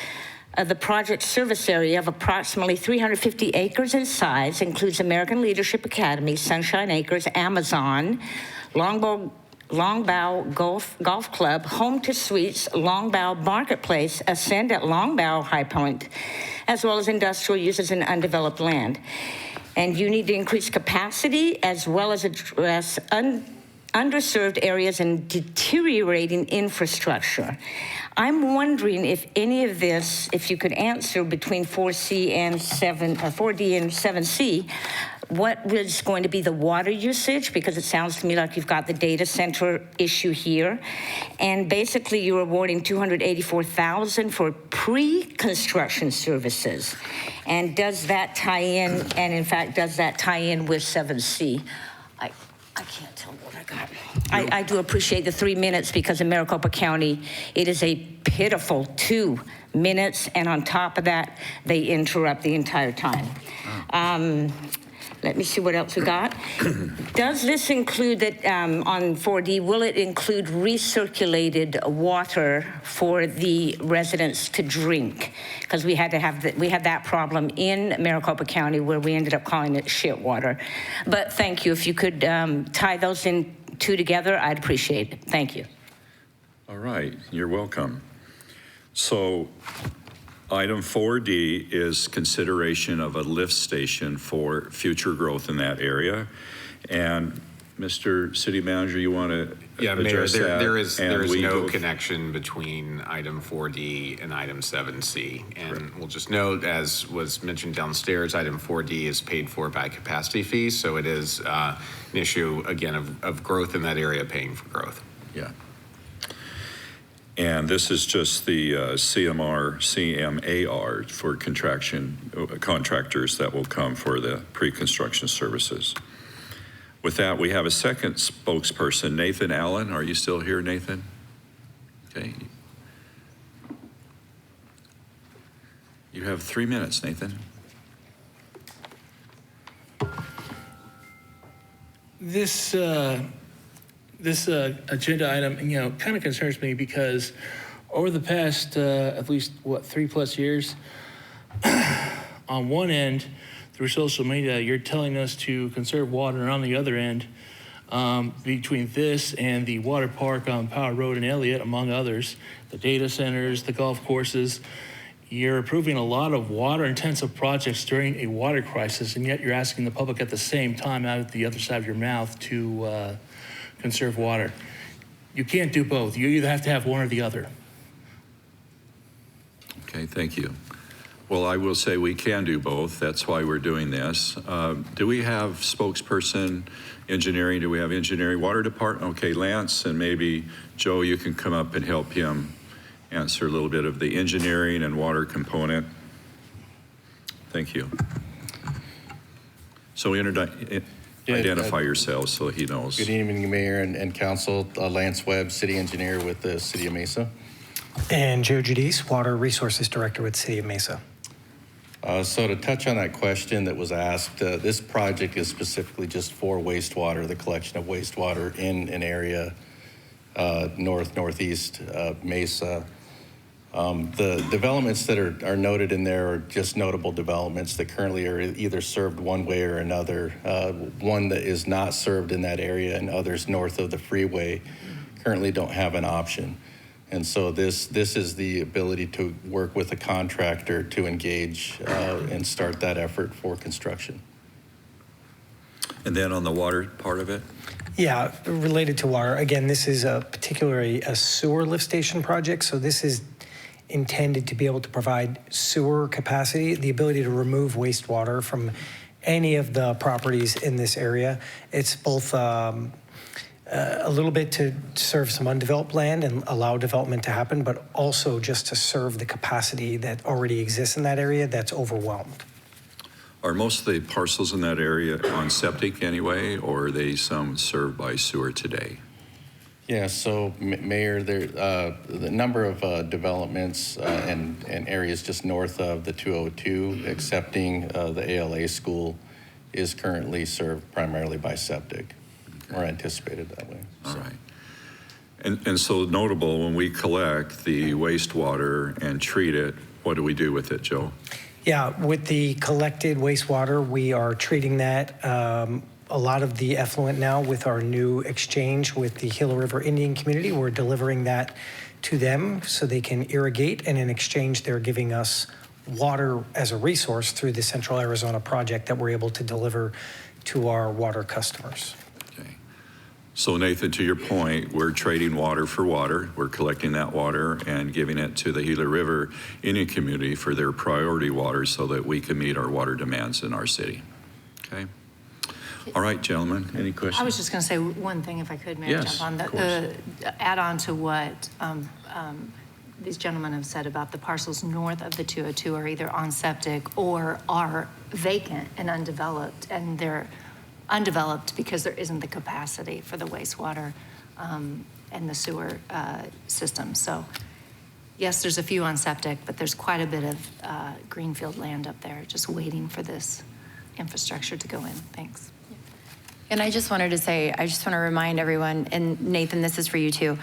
the project service area of approximately 350 acres in size, includes American Leadership Academy, Sunshine Acres, Amazon, Longbow Golf Club, Home to Suites, Longbow Marketplace, Ascend at Longbow High Point, as well as industrial uses in undeveloped land. And you need to increase capacity as well as address underserved areas and deteriorating infrastructure. I'm wondering if any of this, if you could answer between 4D and 7C, what is going to be the water usage? Because it sounds to me like you've got the data center issue here. And basically you're awarding $284,000 for pre-construction services. And does that tie in, and in fact, does that tie in with 7C? I can't tell what I got. I do appreciate the 3 minutes because in Maricopa County, it is a pitiful 2 minutes. And on top of that, they interrupt the entire time. Let me see what else we got. Does this include that on 4D, will it include recirculated water for the residents to drink? Because we had that problem in Maricopa County where we ended up calling it shit water. But thank you. If you could tie those two together, I'd appreciate it. Thank you. All right, you're welcome. So item 4D is consideration of a lift station for future growth in that area. And Mr. City Manager, you want to address Mayor, that? there is we no go connection between item 4D and item 7C. And we'll just note, as was mentioned downstairs, item 4D is paid for by capacity fees. So it is an issue, again, of growth in that area paying for growth. Yeah. And this is just the CMAR for contractors that will come for the pre-construction services. With that, we have a second spokesperson, Nathan Allen. Are you still here, Nathan? Okay. You have 3 minutes, Nathan. This agenda item, kind of concerns me because over the past, at least, 3+ years, on one end, through social media, you're telling us to conserve water, and on the other end, between this and the water park on Power Road in Elliott, among others, the data centers, the golf courses, you're approving a lot of water-intensive projects during a water crisis, and yet you're asking the public at the same time, out of the other side of your mouth, to conserve water. You can't do both. You either have to have one or the other. Okay, thank you. Well, I will say we can do both. That's why we're doing this. Do we have spokesperson engineering? Do we have engineering water department? Okay, Lance, and maybe Joe, you can come up and help him answer a little bit of the engineering and water component. Thank you. So identify yourselves so he knows. Good evening, Mayor and Council. Lance Webb, City Engineer with the City of Mesa. And Joe Giudice, Water Resources Director with City of Mesa. So to touch on that question that was asked, this project is specifically just for wastewater, the collection of wastewater in an area northeast Mesa. The developments that are noted in there are just notable developments that currently are either served one way or another. One that is not served in that area and others north of the freeway currently don't have an option. And so this is the ability to work with a contractor to engage and start that effort for construction. And then on the water part of it? Yeah, related to water, again, this is particularly a sewer lift station project, so this is intended to be able to provide sewer capacity, the ability to remove wastewater from any of the properties in this area. It's both a little bit to serve some undeveloped land and allow development to happen, but also just to serve the capacity that already exists in that area that's overwhelmed. Are most of the parcels in that area on septic anyway, or are they some served by sewer today? Yeah, so Mayor, the number of developments and areas just north of the 202, excepting the ALA school, is currently served primarily by septic, or anticipated that way. All right. And so notable, when we collect the wastewater and treat it, what do we do with it, Joe? Yeah, with the collected wastewater, we are treating that, a lot of the effluent now with our new exchange with the Gila River Indian community. We're delivering that to them so they can irrigate, and in exchange, they're giving us water as a resource through the Central Arizona project that we're able to deliver to our water customers. Okay. So Nathan, to your point, we're trading water for water. We're collecting that water and giving it to the Gila River Indian community for their priority water so that we can meet our water demands in our city. Okay. All right, gentlemen, any questions? I was just going to say one thing, if I could, Mayor, Yes, jump on the add on to what these gentlemen have said about the parcels north of the 202 are either on septic or are vacant and undeveloped, and they're undeveloped because there isn't the capacity for the wastewater and the sewer system. So yes, there's a few on septic, but there's quite a bit of greenfield land up there just waiting for this infrastructure to go in. Thanks. And I just wanted to say, I just want to remind everyone, and Nathan, this is for you too,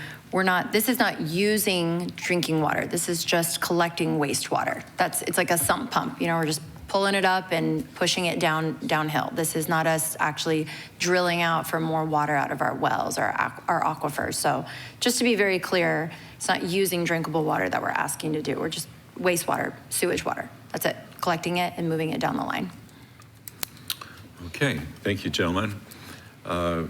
this is not using drinking water. This is just collecting wastewater. It's like a sump pump. You know, we're just pulling it up and pushing it downhill. This is not us actually drilling out for more water out of our wells or our aquifers. So just to be very clear, it's not using drinkable water that we're asking to do. We're just wastewater, sewage water. That's it, collecting it and moving it down the line. Okay, thank you, gentlemen.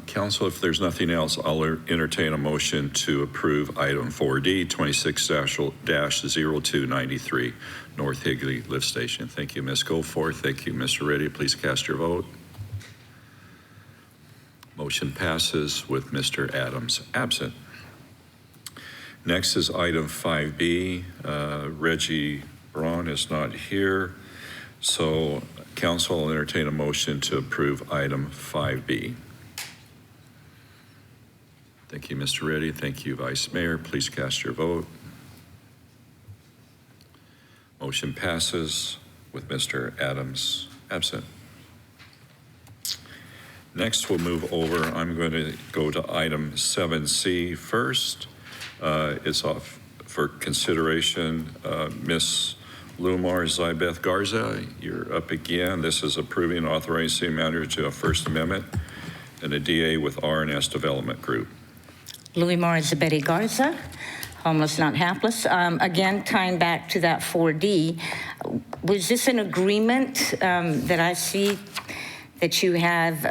Council, if there's nothing else, I'll entertain a motion to approve item 4D, 26-0293, North Higley Lift Station. Thank you, Ms. Goforth. Thank you, Mr. Reddy. Please cast your vote. Motion passes with Mr. Adams absent. Next is item 5B. Reggie Braun is not here. So council will entertain a motion to approve item 5B. Thank you, Mr. Reddy. Thank you, Vice Mayor. Please cast your vote. Motion passes with Mr. Adams absent. Next, we'll move over. I'm going to go to item 7C first. It's off for consideration. Ms. Lumar Zybeth Garza, you're up again. This is approving and authorizing city manager to a First Amendment and a DA with R&S Development Group. Louis Morris Betty Garza, homeless, not hapless. Again, tying back to that 4D, was this an agreement that I see that you have?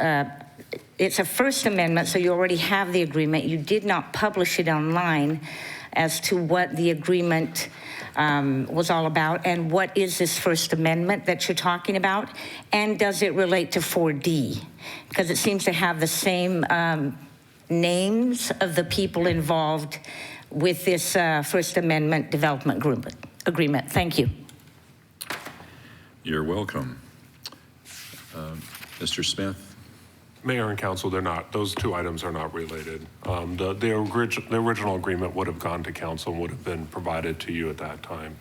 It's a First Amendment, so you already have the agreement. You did not publish it online as to what the agreement was all about, and what is this First Amendment that you're talking about, and does it relate to 4D? Because it seems to have the same names of the people involved with this First Amendment development agreement. Thank you. You're welcome. Mr. Smith? Mayor and council, they're not. Those two items are not related. The original agreement would have gone to council and would have been provided to you at that time.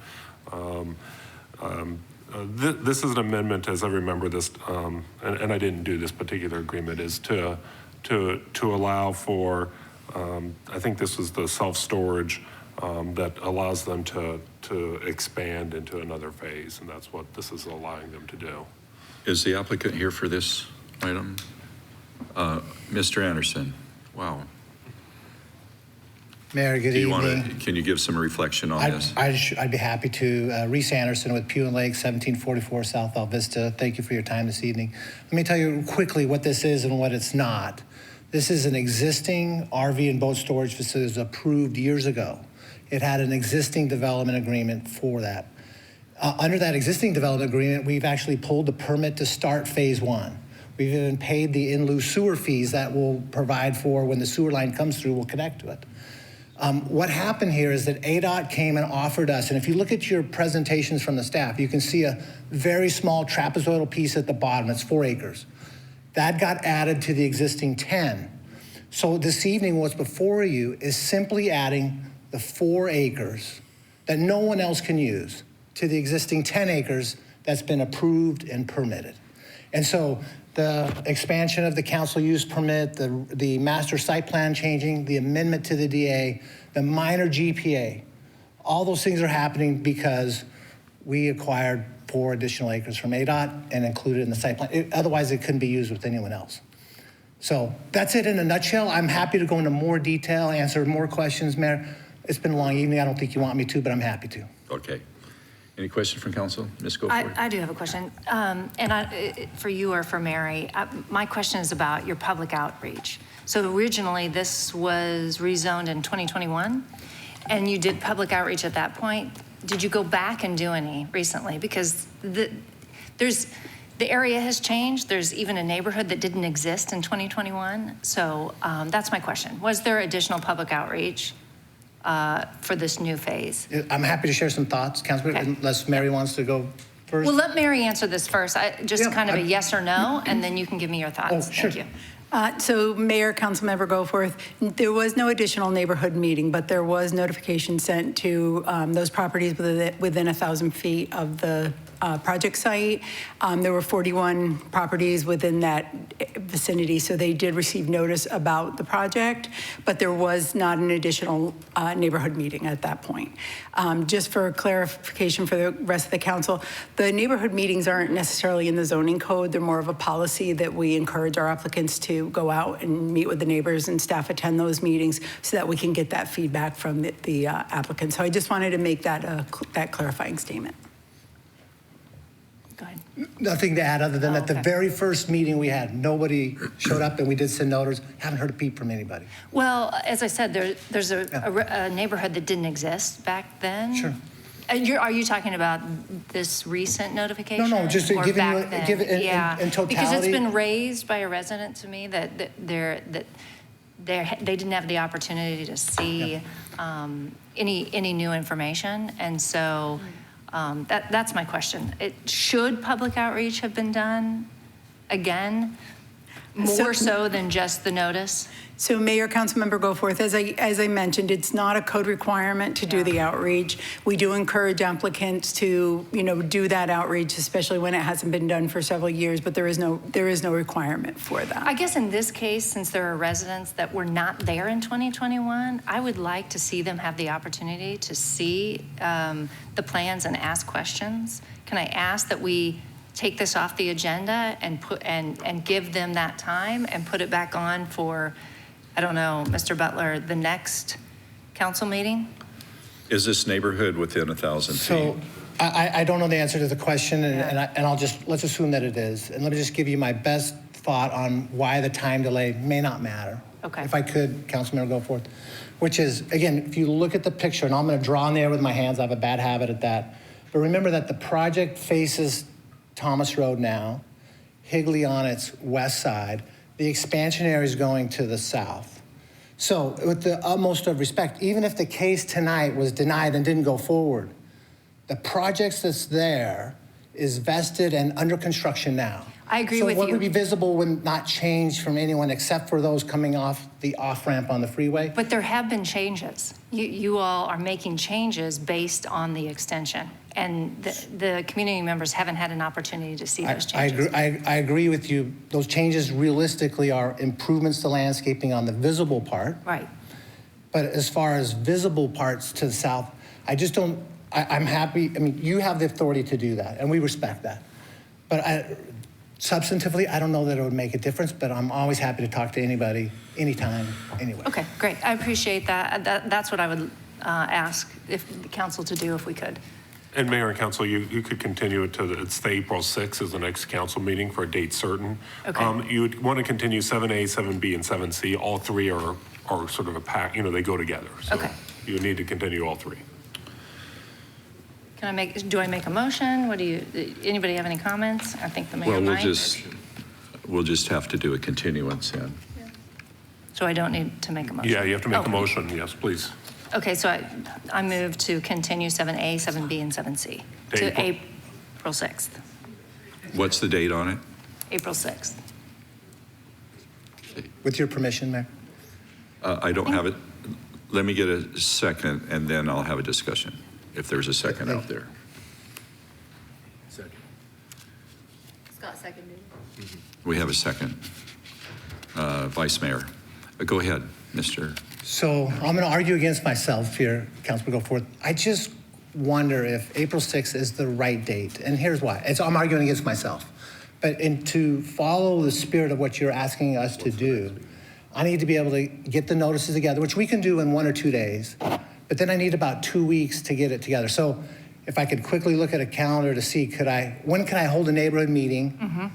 This is an amendment, as I remember this, and I didn't do this particular agreement, is to allow for, I think this was the self-storage that allows them to expand into another phase, and that's what this is allowing them to do. Is the applicant here for this item? Mr. Anderson, wow. Mayor, good evening. Can you give some reflection on this? I'd be happy to. Reese Anderson with Pugh and Lake, 1744 South Alvista. Thank you for your time this evening. Let me tell you quickly what this is and what it's not. This is an existing RV and boat storage facility that was approved years ago. It had an existing development agreement for that. Under that existing development agreement, we've actually pulled the permit to start phase one. We've even paid the in-lieu sewer fees that will provide for when the sewer line comes through, we'll connect to it. What happened here is that ADOT came and offered us, and if you look at your presentations from the staff, you can see a very small trapezoidal piece at the bottom. It's 4 acres. That got added to the existing 10. So this evening, what's before you is simply adding the 4 acres that no one else can use to the existing 10 acres that's been approved and permitted. And so the expansion of the council use permit, the master site plan changing, the amendment to the DA, the minor GPA, all those things are happening because we acquired 4 additional acres from ADOT and included in the site plan. Otherwise, it couldn't be used with anyone else. So that's it in a nutshell. I'm happy to go into more detail, answer more questions, Mayor. It's been a long evening. I don't think you want me to, but I'm happy to. Okay. Any question from council? Ms. Goforth? I do have a question, for you or for Mary. My question is about your public outreach. So originally, this was rezoned in 2021, and you did public outreach at that point. Did you go back and do any recently? Because the area has changed. There's even a neighborhood that didn't exist in 2021. So that's my question. Was there additional public outreach for this new phase? I'm happy to share some thoughts, Councilman, unless Mary wants to go first. Well, let Mary answer this first. Kind of a yes or no, and then you can give me your thoughts. Oh, sure. Thank you. So Mayor, Councilmember Goforth, there was no additional neighborhood meeting, but there was notification sent to those properties within 1,000 feet of the project site. There were 41 properties within that vicinity, so they did receive notice about the project, but there was not an additional neighborhood meeting at that point. Just for clarification for the rest of the council, the neighborhood meetings aren't necessarily in the zoning code. They're more of a policy that we encourage our applicants to go out and meet with the neighbors, and staff attend those meetings so that we can get that feedback from the applicants. So I just wanted to make that that clarifying statement. Go ahead. Nothing to add other than at the very first meeting we had, nobody showed up and we did send notice. Haven't heard a peep from anybody. Well, as I said, there's a neighborhood that didn't exist back then. Sure. Are you talking about this recent notification? No, just or giving back you then? give it in totality. Because it's been raised by a resident to me that they didn't have the opportunity to see any new information, and so that's my question. Should public outreach have been done again, more so than just the notice? So Mayor, Councilmember Goforth, as I mentioned, it's not a code requirement to do the outreach. We do encourage applicants to, do that outreach, especially when it hasn't been done for several years, but there is no requirement for that. I guess in this case, since there are residents that were not there in 2021, I would like to see them have the opportunity to see the plans and ask questions. Can I ask that we take this off the agenda and give them that time and put it back on for, I don't know, Mr. Butler, the next council meeting? Is this neighborhood within 1,000 feet? So I don't know the answer to the question, and let's assume that it is. And let me just give you my best thought on why the time delay may not matter. Okay. If I could, Councilmember Goforth, which is, again, if you look at the picture, and I'm going to draw in the air with my hands, I have a bad habit at that, but remember that the project faces Thomas Road now, Higley on its west side. The expansion area is going to the south. So with the utmost of respect, even if the case tonight was denied and didn't go forward, the project that's there is vested and under construction now. I agree with you. So what would be visible would not change from anyone except for those coming off the off-ramp on the freeway. But there have been changes. You all are making changes based on the extension. And the community members haven't had an opportunity to see those I changes. agree, I agree with you. Those changes realistically are improvements to landscaping on the visible part. Right. But as far as visible parts to the south, I just don't, I'm happy, I mean, you have the authority to do that, and we respect that. But substantively, I don't know that it would make a difference, but I'm always happy to talk to anybody, anytime, anyway. Okay, great. I appreciate that. That's what I would ask if the council to do if we could. And Mayor and Council, you could continue it to, it's the April 6th is the next council meeting for a date certain. Okay. You would want to continue 7A, 7B, and 7C. All three are sort of a pack, they go together. So Okay. you would need to continue all three. Do I make a motion? Anybody have any comments? I think the mayor Well, might. we'll just have to do a continuance then. So I don't need to make a motion? Yeah, you have to make Okay. a motion, yes, please. Okay, so I move to continue 7A, 7B, and 7C to April 6th. What's the date on it? April 6th. With your permission, Mayor? I don't have it. Let me get a second, and then I'll have a discussion, if there's a second out there. Scott seconded. We have a second. Vice Mayor, go ahead, Mr. So I'm going to argue against myself here, Councilman Goforth. I just wonder if April 6th is the right date, and here's why. I'm arguing against myself. But to follow the spirit of what you're asking us to do, I need to be able to get the notices together, which we can do in 1 or 2 days, but then I need about 2 weeks to get it together. So if I could quickly look at a calendar to see, when can I hold a neighborhood meeting?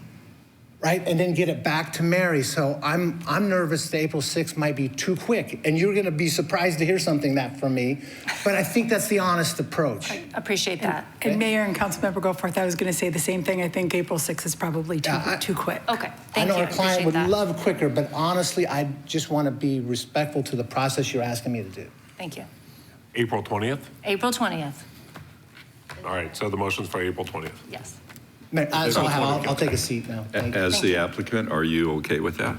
Right, and then get it back to Mary. So I'm nervous that April 6th might be too quick, and you're going to be surprised to hear something from me. But I think that's the honest approach. I appreciate that. And Mayor and Councilmember Goforth, I was going to say the same thing. I think April 6th is probably too quick. Okay, I thank you. know our client would appreciate that. love quicker, but honestly, I just want to be respectful to the process you're asking me to do. Thank you. April 20th? April 20th, All right, so the motion's for April 20th. yes. Mayor, so I'll take a seat now. Thank you. As the applicant, are you okay with that?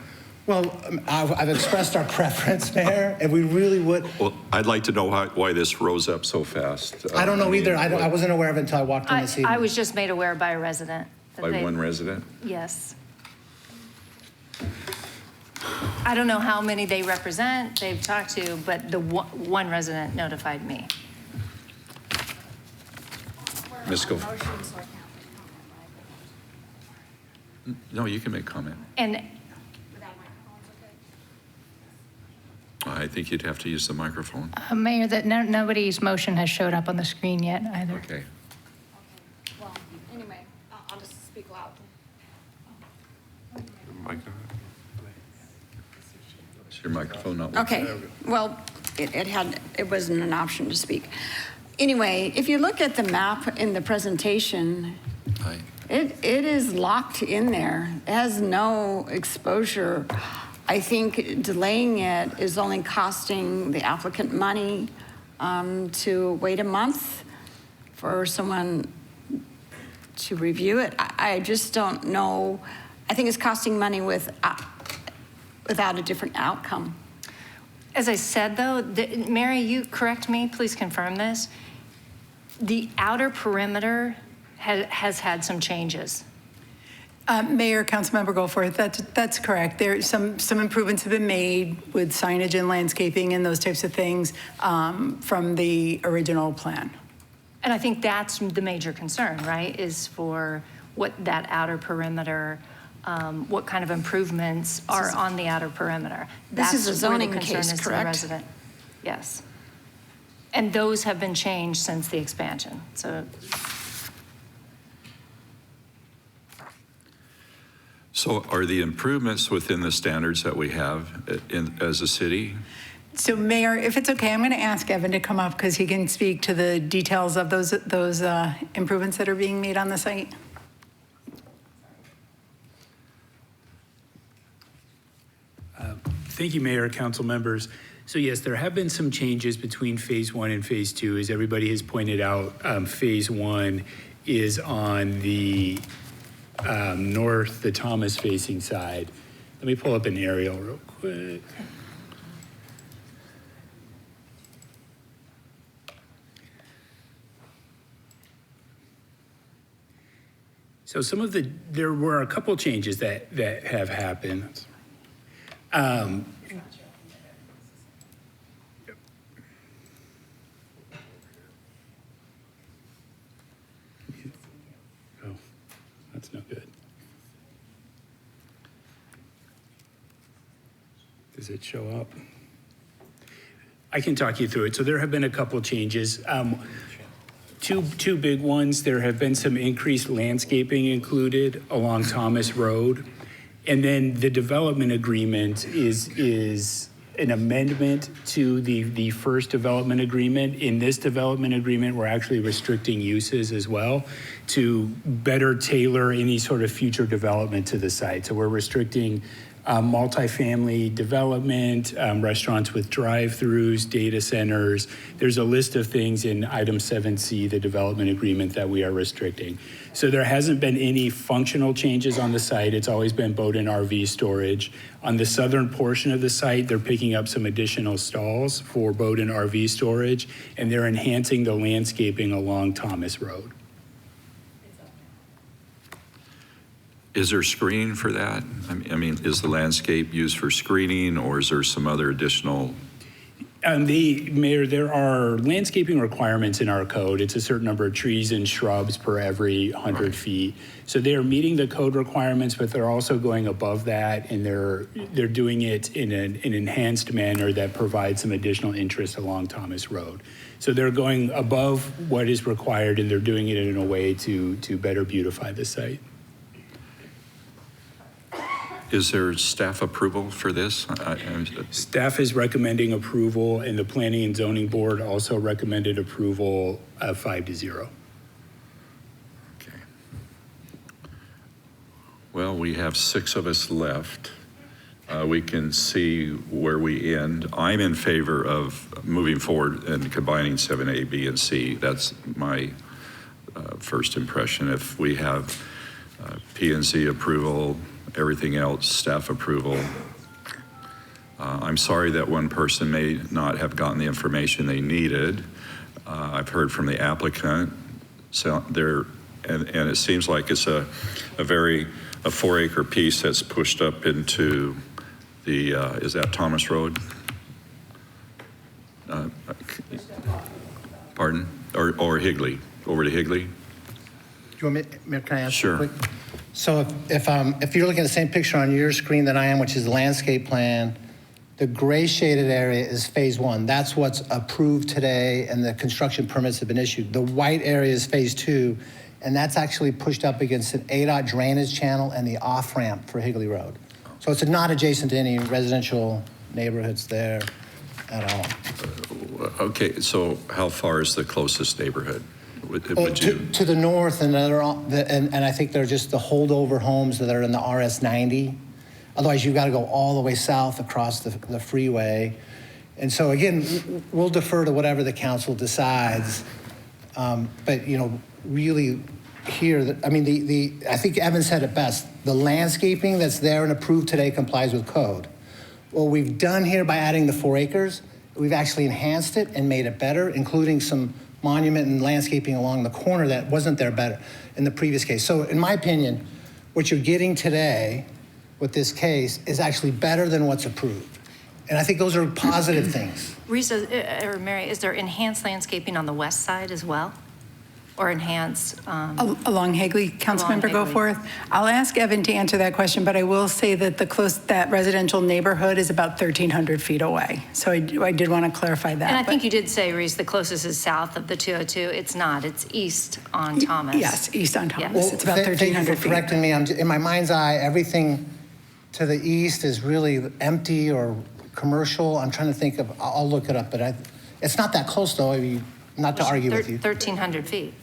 Well, I've expressed our preference, Mayor, and we really would. Well, I'd like to know why this rose up so fast. I don't know mean, either. I wasn't aware of it until I walked in this evening. I was just made aware by a resident. that By they- one resident? Yes. I don't know how many they represent, they've talked to, but the one resident notified me. Ms. Go. No, you can make comment. And I think you'd have to use the microphone. Mayor, that nobody's motion has showed up on the screen yet either. Okay. Well, anyway, I'll just speak loud. Is your microphone not working? Okay, well, it wasn't an option to speak. Anyway, if you look at the map in the presentation, it is locked in there. It has no exposure. I think delaying it is only costing the applicant money to wait a month for someone to review it. I just don't know. I think it's costing money without a different outcome. as I said, though, Mary, you correct me, please confirm this. The outer perimeter has had some changes. Mayor, Councilmember Goforth, that's correct. There, some improvements have been made with signage and landscaping and those types of things from the original plan. And I think that's the major concern, right, is for what that outer perimeter, what kind of improvements are on the outer perimeter. This is a zoning where the concern case, is to the correct? resident. Yes. And those have been changed since the expansion, so. So are the improvements within the standards that we have as a city? So Mayor, if it's okay, I'm going to ask Evan to come up because he can speak to the details of those improvements that are being made on the site. Thank you, Mayor, council members. So yes, there have been some changes between phase 1 and phase 2. As everybody has pointed out, phase 1 is on the north, the Thomas facing side. Let me pull up an aerial real quick. So there were a couple changes that have happened. Oh, that's no good. Does it show up? I can talk you through it. So there have been a couple changes. Two big ones. There have been some increased landscaping included along Thomas Road. And then the development agreement is an amendment to the first development agreement. In this development agreement, we're actually restricting uses as well to better tailor any sort of future development to the site. So we're restricting multifamily development, restaurants with drive-throughs, data centers. There's a list of things in item 7C, the development agreement, that we are restricting. So there hasn't been any functional changes on the site. It's always been boat and RV storage. On the southern portion of the site, they're picking up some additional stalls for boat and RV storage, and they're enhancing the landscaping along Thomas Road. Is there screening for that? I mean, is the landscape used for screening, or is there some other additional? Mayor, there are landscaping requirements in our code. It's a certain number of trees and shrubs per every 100 feet. So they are meeting the code requirements, but they're also going above that, and they're doing it in an enhanced manner that provides some additional interest along Thomas Road. So they're going above what is required, and they're doing it in a way to better beautify the site. Is there staff approval for this? Staff is recommending approval, and the Planning and Zoning Board also recommended approval 5-0. Okay. Well, we have 6 of us left. We can see where we end. I'm in favor of moving forward and combining 7A, B, and C. That's my first impression. If we have P and Z approval, everything else, staff approval. I'm sorry that one person may not have gotten the information they needed. I've heard from the applicant, so and it seems like it's a 4-acre piece that's pushed up into the, is that Thomas Road? Pardon? Or Higley, over to Higley? Do you want me, Mayor, can I ask Sure. you quick? So if you're looking at the same picture on your screen that I am, which is the landscape plan, the gray shaded area is phase 1. That's what's approved today, and the construction permits have been issued. The white area is phase 2, and that's actually pushed up against an ADOT drainage channel and the off-ramp for Higley Road. So it's not adjacent to any residential neighborhoods there at all. Okay, so how far is the closest neighborhood? To the north, and I think they're just the holdover homes that are in the RS 90. Otherwise, you've got to go all the way south across the freeway. And so again, we'll defer to whatever the council decides. But really here, I mean, I think Evan said it best. The landscaping that's there and approved today complies with code. What we've done here by adding the 4 acres, we've actually enhanced it and made it better, including some monument and landscaping along the corner that wasn't there better in the previous case. So in my opinion, what you're getting today with this case is actually better than what's approved. And I think those are positive things. Risa, or Mary, is there enhanced landscaping on the west side as well? Or enhanced? Along Higley, Councilmember Higley. Goforth. I'll ask Evan to answer that question, but I will say that that residential neighborhood is about 1,300 feet away. So I did want to clarify that. And I think you did say, Reese, the closest is south of the 202. It's not. It's east on Thomas. Yes, east on Thomas. Yes. It's about Thank you 1,300 for feet. correcting me. In my mind's eye, everything to the east is really empty or commercial. I'm trying to think of, I'll look it up, but it's not that close though, not to argue with you. 1,300 feet.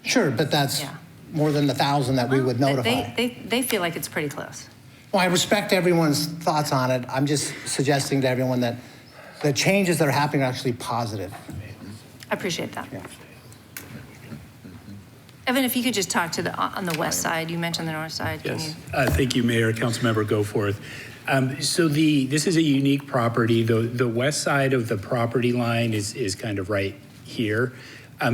Sure, but that's more than the 1,000 that we would notify. They feel like it's pretty close. Well, I respect everyone's thoughts on it. I'm just suggesting to everyone that the changes that are happening are actually positive. I appreciate that. Yeah. Evan, if you could just talk to on the west side. You mentioned the north side. Can Yes. you? Thank you, Mayor. Councilmember Goforth. So this is a unique property. The west side of the property line is kind of right here.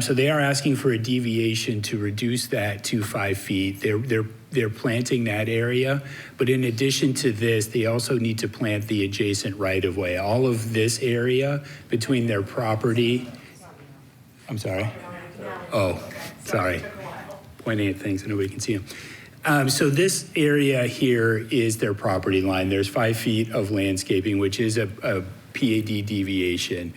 So they are asking for a deviation to reduce that to 5 feet. They're planting that area, but in addition to this, they also need to plant the adjacent right-of-way. All of this area between their property. I'm sorry? Oh, sorry. Pointing at things so nobody can see them. So this area here is their property line. There's 5 feet of landscaping, which is a PAD deviation.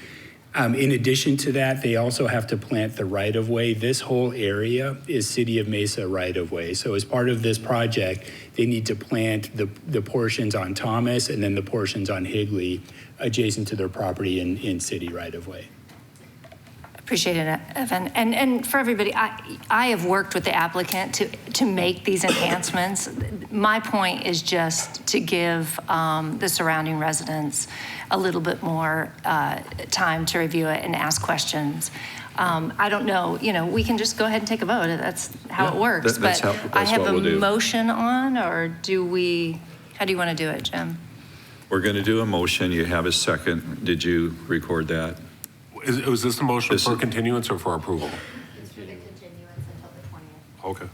In addition to that, they also have to plant the right-of-way. This whole area is City of Mesa right-of-way. So as part of this project, they need to plant the portions on Thomas and then the portions on Higley adjacent to their property in city right-of-way. Appreciate it, Evan. And for everybody, I have worked with the applicant to make these enhancements. My point is just to give the surrounding residents a little bit more time to review it and ask questions. I don't know, we can just go ahead and take a vote. That's how it works. That's but that's I have what we'll a do. motion on, or how do you want to do it, Jim? We're going to do a motion. You have a second. Did you record that? Was this a motion for continuance or for approval? Okay.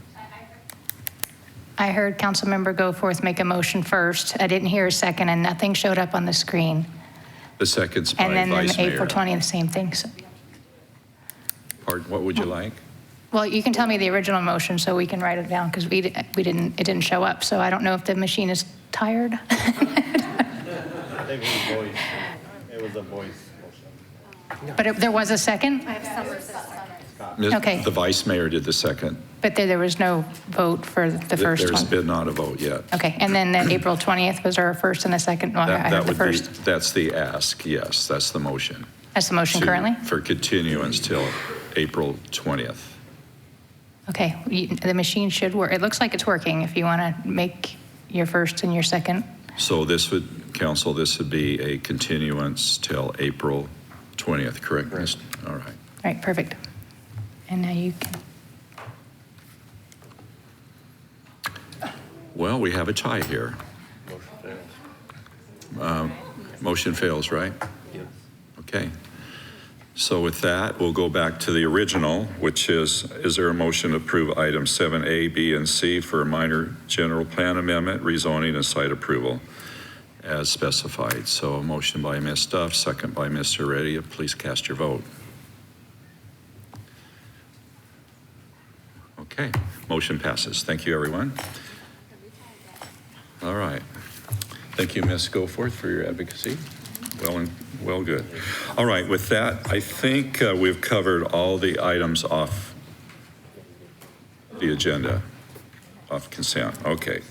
I heard Councilmember Goforth make a motion first. I didn't hear a second, and nothing showed up on the screen. The second's by And then Vice Mayor. April 20th, same thing. So, Pardon, what would you like? well, you can tell me the original motion so we can write it down because it didn't show up. So I don't know if the machine is tired. I think it was a voice motion. But there was a second? Okay. The Vice Mayor did the second. But there was no vote for the first There's one. been not a vote yet. Okay, and then the April 20th was our first and a second. Well, I That have the would be, first. that's the ask, yes, that's the motion. That's the motion To- currently? For continuance till April 20th. Okay, the machine should work. It looks like it's working if you want to make your first and your second. So this would, council, this would be a continuance till April 20th, correct? Correct. All right. All right, perfect. And now you can. Well, we have a tie here. Motion fails, right? Yes. Okay. So with that, we'll go back to the original, which is there a motion to approve items 7A, B, and C for a minor general plan amendment, rezoning and site approval as specified? So a motion by Ms. Duff, second by Mr. Heredia. Please cast your vote. Okay, motion passes. Thank you, everyone. All right. Thank you, Ms. Goforth, for your advocacy. Well, good. All right, with that, I think we've covered all the items off the agenda, off consent. Okay.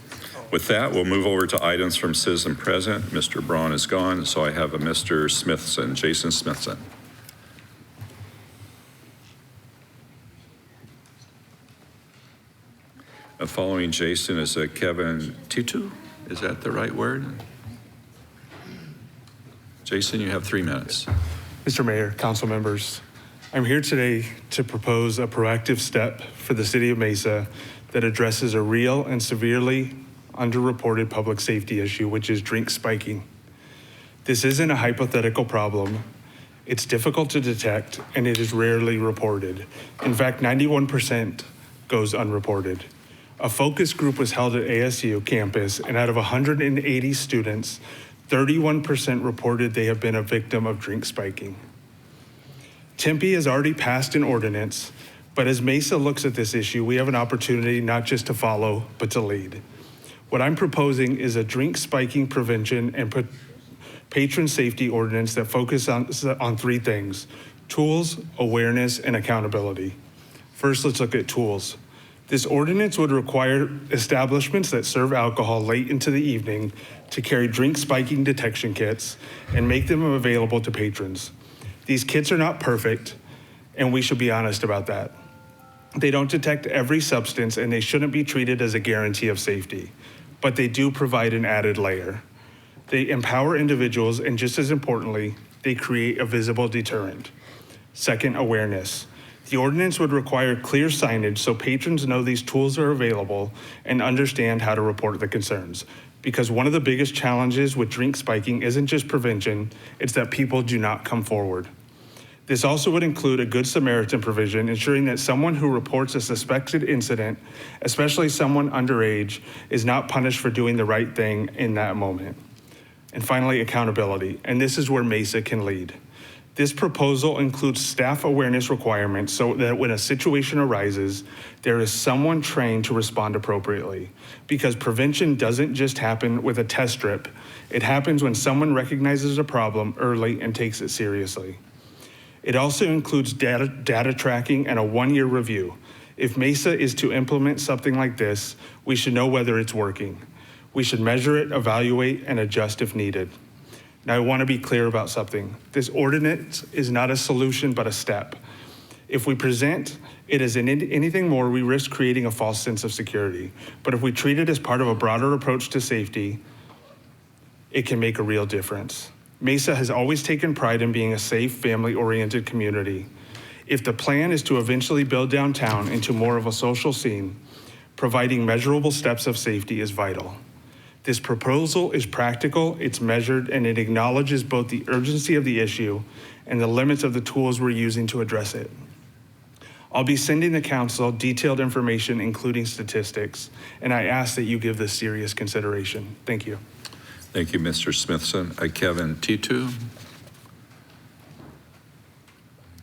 With that, we'll move over to items from citizen present. Mr. Braun is gone, so I have a Mr. Smithson, Jason Smithson. Following Jason is Kevin Titu. Is that the right word? Jason, you have 3 minutes. Mr. Mayor, council members, I'm here today to propose a proactive step for the city of Mesa that addresses a real and severely underreported public safety issue, which is drink spiking. This isn't a hypothetical problem. It's difficult to detect, and it is rarely reported. In fact, 91% goes unreported. A focus group was held at ASU campus, and out of 180 students, 31% reported they have been a victim of drink spiking. Tempe has already passed an ordinance, but as Mesa looks at this issue, we have an opportunity not just to follow, but to lead. What I'm proposing is a drink spiking prevention and patron safety ordinance that focuses on 3 things: tools, awareness, and accountability. First, let's look at tools. This ordinance would require establishments that serve alcohol late into the evening to carry drink spiking detection kits and make them available to patrons. These kits are not perfect, and we should be honest about that. They don't detect every substance, and they shouldn't be treated as a guarantee of safety, but they do provide an added layer. They empower individuals, and just as importantly, they create a visible deterrent. Second, awareness. The ordinance would require clear signage so patrons know these tools are available and understand how to report the concerns. Because one of the biggest challenges with drink spiking isn't just prevention, it's that people do not come forward. This also would include a Good Samaritan provision, ensuring that someone who reports a suspected incident, especially someone underage, is not punished for doing the right thing in that moment. And finally, accountability, and this is where Mesa can lead. This proposal includes staff awareness requirements so that when a situation arises, there is someone trained to respond appropriately. Because prevention doesn't just happen with a test strip, it happens when someone recognizes a problem early and takes it seriously. It also includes data tracking and a 1-year review. If Mesa is to implement something like this, we should know whether it's working. We should measure it, evaluate, and adjust if needed. Now, I want to be clear about something. This ordinance is not a solution, but a step. If we present it as anything more, we risk creating a false sense of security. But if we treat it as part of a broader approach to safety, it can make a real difference. Mesa has always taken pride in being a safe, family-oriented community. If the plan is to eventually build downtown into more of a social scene, providing measurable steps of safety is vital. This proposal is practical, it's measured, and it acknowledges both the urgency of the issue and the limits of the tools we're using to address it. I'll be sending the council detailed information, including statistics, and I ask that you give this serious consideration. Thank you. Thank you, Mr. Smithson. Kevin Titu.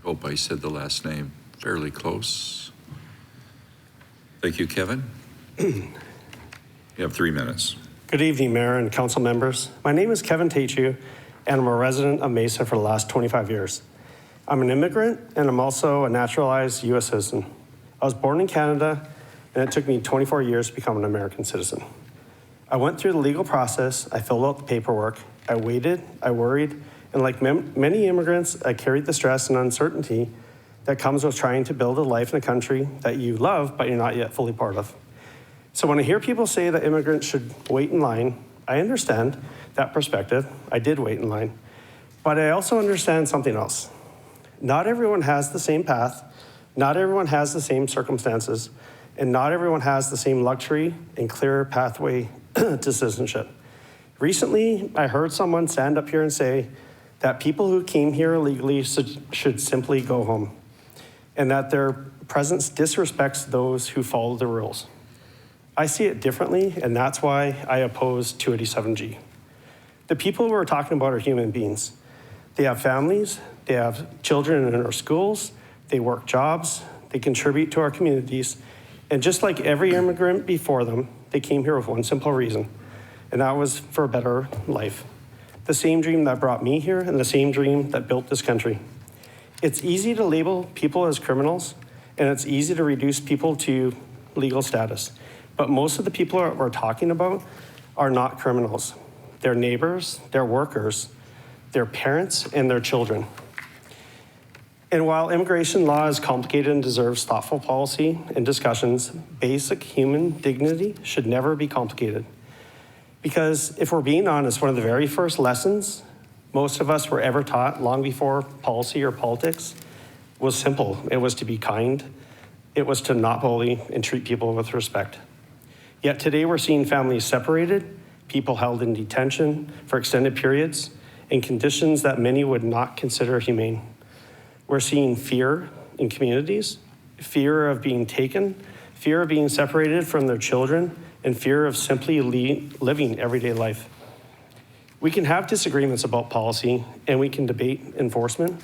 Hope I said the last name fairly close. Thank you, Kevin. You have 3 minutes. Good evening, Mayor and council members. My name is Kevin Titu, and I'm a resident of Mesa for the last 25 years. I'm an immigrant, and I'm also a naturalized U.S. citizen. I was born in Canada, and it took me 24 years to become an American citizen. I went through the legal process, I filled out the paperwork, I waited, I worried, and like many immigrants, I carried the stress and uncertainty that comes with trying to build a life in a country that you love, but you're not yet fully part of. So when I hear people say that immigrants should wait in line, I understand that perspective. I did wait in line. But I also understand something else. Not everyone has the same path, not everyone has the same circumstances, and not everyone has the same luxury and clear pathway to citizenship. Recently, I heard someone stand up here and say that people who came here illegally should simply go home, and that their presence disrespects those who follow the rules. I see it differently, and that's why I oppose 287G. The people we're talking about are human beings. They have families, they have children in our schools, they work jobs, they contribute to our communities, and just like every immigrant before them, they came here with one simple reason, and that was for a better life. The same dream that brought me here and the same dream that built this country. It's easy to label people as criminals, and it's easy to reduce people to legal status. But most of the people we're talking about are not criminals. They're neighbors, they're workers, they're parents, and their children. And while immigration law is complicated and deserves thoughtful policy and discussions, basic human dignity should never be complicated. Because if we're being honest, one of the very first lessons most of us were ever taught long before policy or politics was simple. It was to be kind. It was to not bully and treat people with respect. Yet today we're seeing families separated, people held in detention for extended periods, in conditions that many would not consider humane. We're seeing fear in communities, fear of being taken, fear of being separated from their children, and fear of simply living everyday life. We can have disagreements about policy, and we can debate enforcement,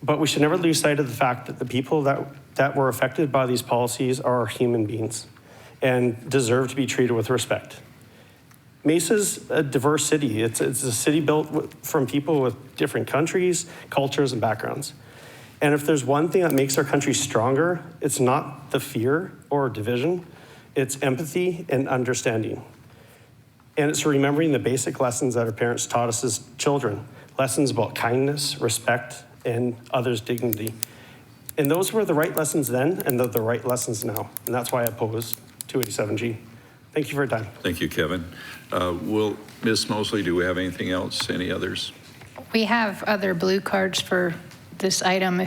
but we should never lose sight of the fact that the people that were affected by these policies are human beings and deserve to be treated with respect. Mesa's a diverse city. It's a city built from people with different countries, cultures, and backgrounds. And if there's one thing that makes our country stronger, it's not the fear or division, it's empathy and understanding. And it's remembering the basic lessons that our parents taught us as children, lessons about kindness, respect, and others' dignity. And those were the right lessons then, and they're the right lessons now. And that's why I oppose 287G. Thank you for your time. Thank you, Kevin. Ms. Mosley, do we have anything else? Any others? We have other blue cards for this item.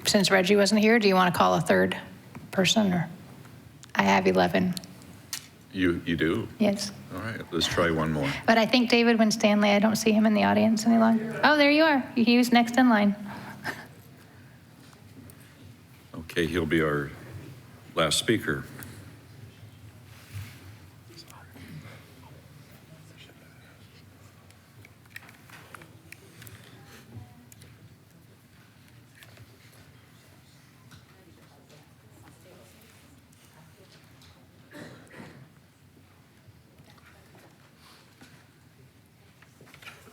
Since Reggie wasn't here, do you want to call a third person? Or I have 11. You do? Yes. All right, let's try one more. But I think David Winstanley, I don't see him in the audience any longer. Oh, there you are. He was next in line. Okay, he'll be our last speaker.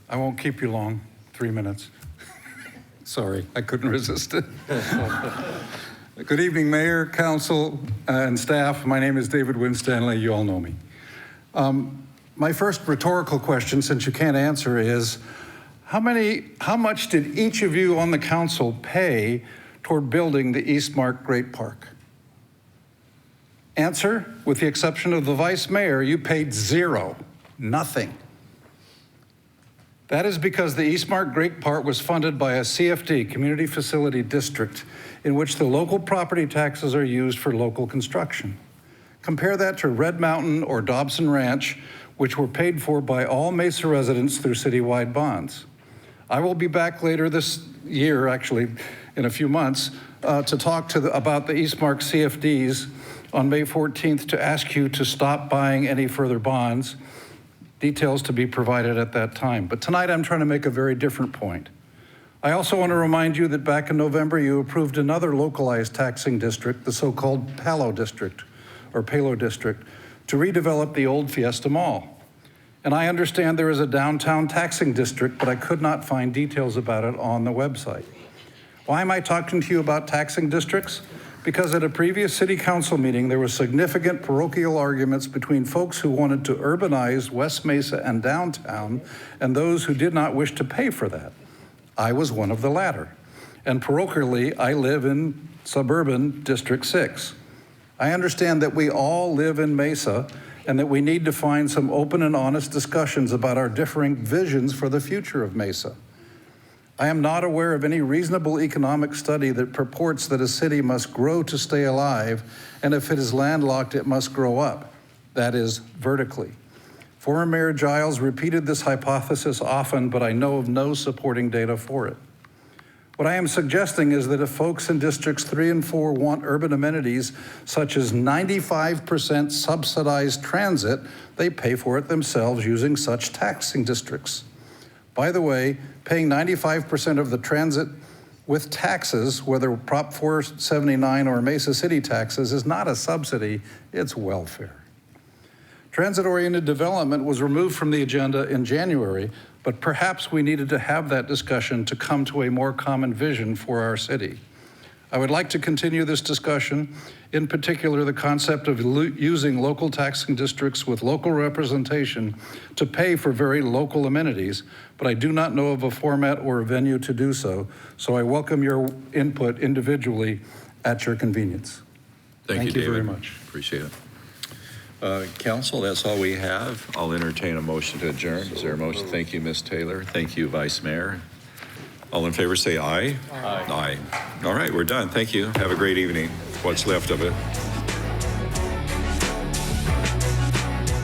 I won't keep you long, 3 minutes. Sorry, I couldn't resist it. Good evening, Mayor, Council, and staff. My name is David Winstanley. You all know me. My first rhetorical question, since you can't answer, is how much did each of you on the council pay toward building the Eastmark Great Park? Answer, with the exception of the vice mayor, you paid zero, nothing. That is because the Eastmark Great Park was funded by a CFD, Community Facility District, in which the local property taxes are used for local construction. Compare that to Red Mountain or Dobson Ranch, which were paid for by all Mesa residents through citywide bonds. I will be back later this year, actually in a few months, to talk about the Eastmark CFDs on May 14th to ask you to stop buying any further bonds. Details to be provided at that time. But tonight I'm trying to make a very different point. I also want to remind you that back in November you approved another localized taxing district, the so-called Palo District, or Palo District, to redevelop the old Fiesta Mall. And I understand there is a downtown taxing district, but I could not find details about it on the website. Why am I talking to you about taxing districts? Because at a previous city council meeting, there were significant parochial arguments between folks who wanted to urbanize West Mesa and downtown and those who did not wish to pay for that. I was one of the latter. And parochially, I live in suburban District 6. I understand that we all live in Mesa and that we need to find some open and honest discussions about our differing visions for the future of Mesa. I am not aware of any reasonable economic study that purports that a city must grow to stay alive, and if it is landlocked, it must grow up, that is, vertically. Former Mayor Giles repeated this hypothesis often, but I know of no supporting data for it. What I am suggesting is that if folks in Districts 3 and 4 want urban amenities, such as 95% subsidized transit, they pay for it themselves using such taxing districts. By the way, paying 95% of the transit with taxes, whether Prop 479 or Mesa City taxes, is not a subsidy, it's welfare. Transit-oriented development was removed from the agenda in January, but perhaps we needed to have that discussion to come to a more common vision for our city. I would like to continue this discussion, in particular the concept of using local taxing districts with local representation to pay for very local amenities, but I do not know of a format or a venue to do so, so I welcome your input individually at your convenience. Thank you, very David. much. Appreciate it. Council, that's all we have. I'll entertain a motion to adjourn. Is there a motion? Thank you, Ms. Taylor. Thank you, Vice Mayor. All in favor say aye. Aye. All right, we're done. Thank you. Have a great evening. What's left of it.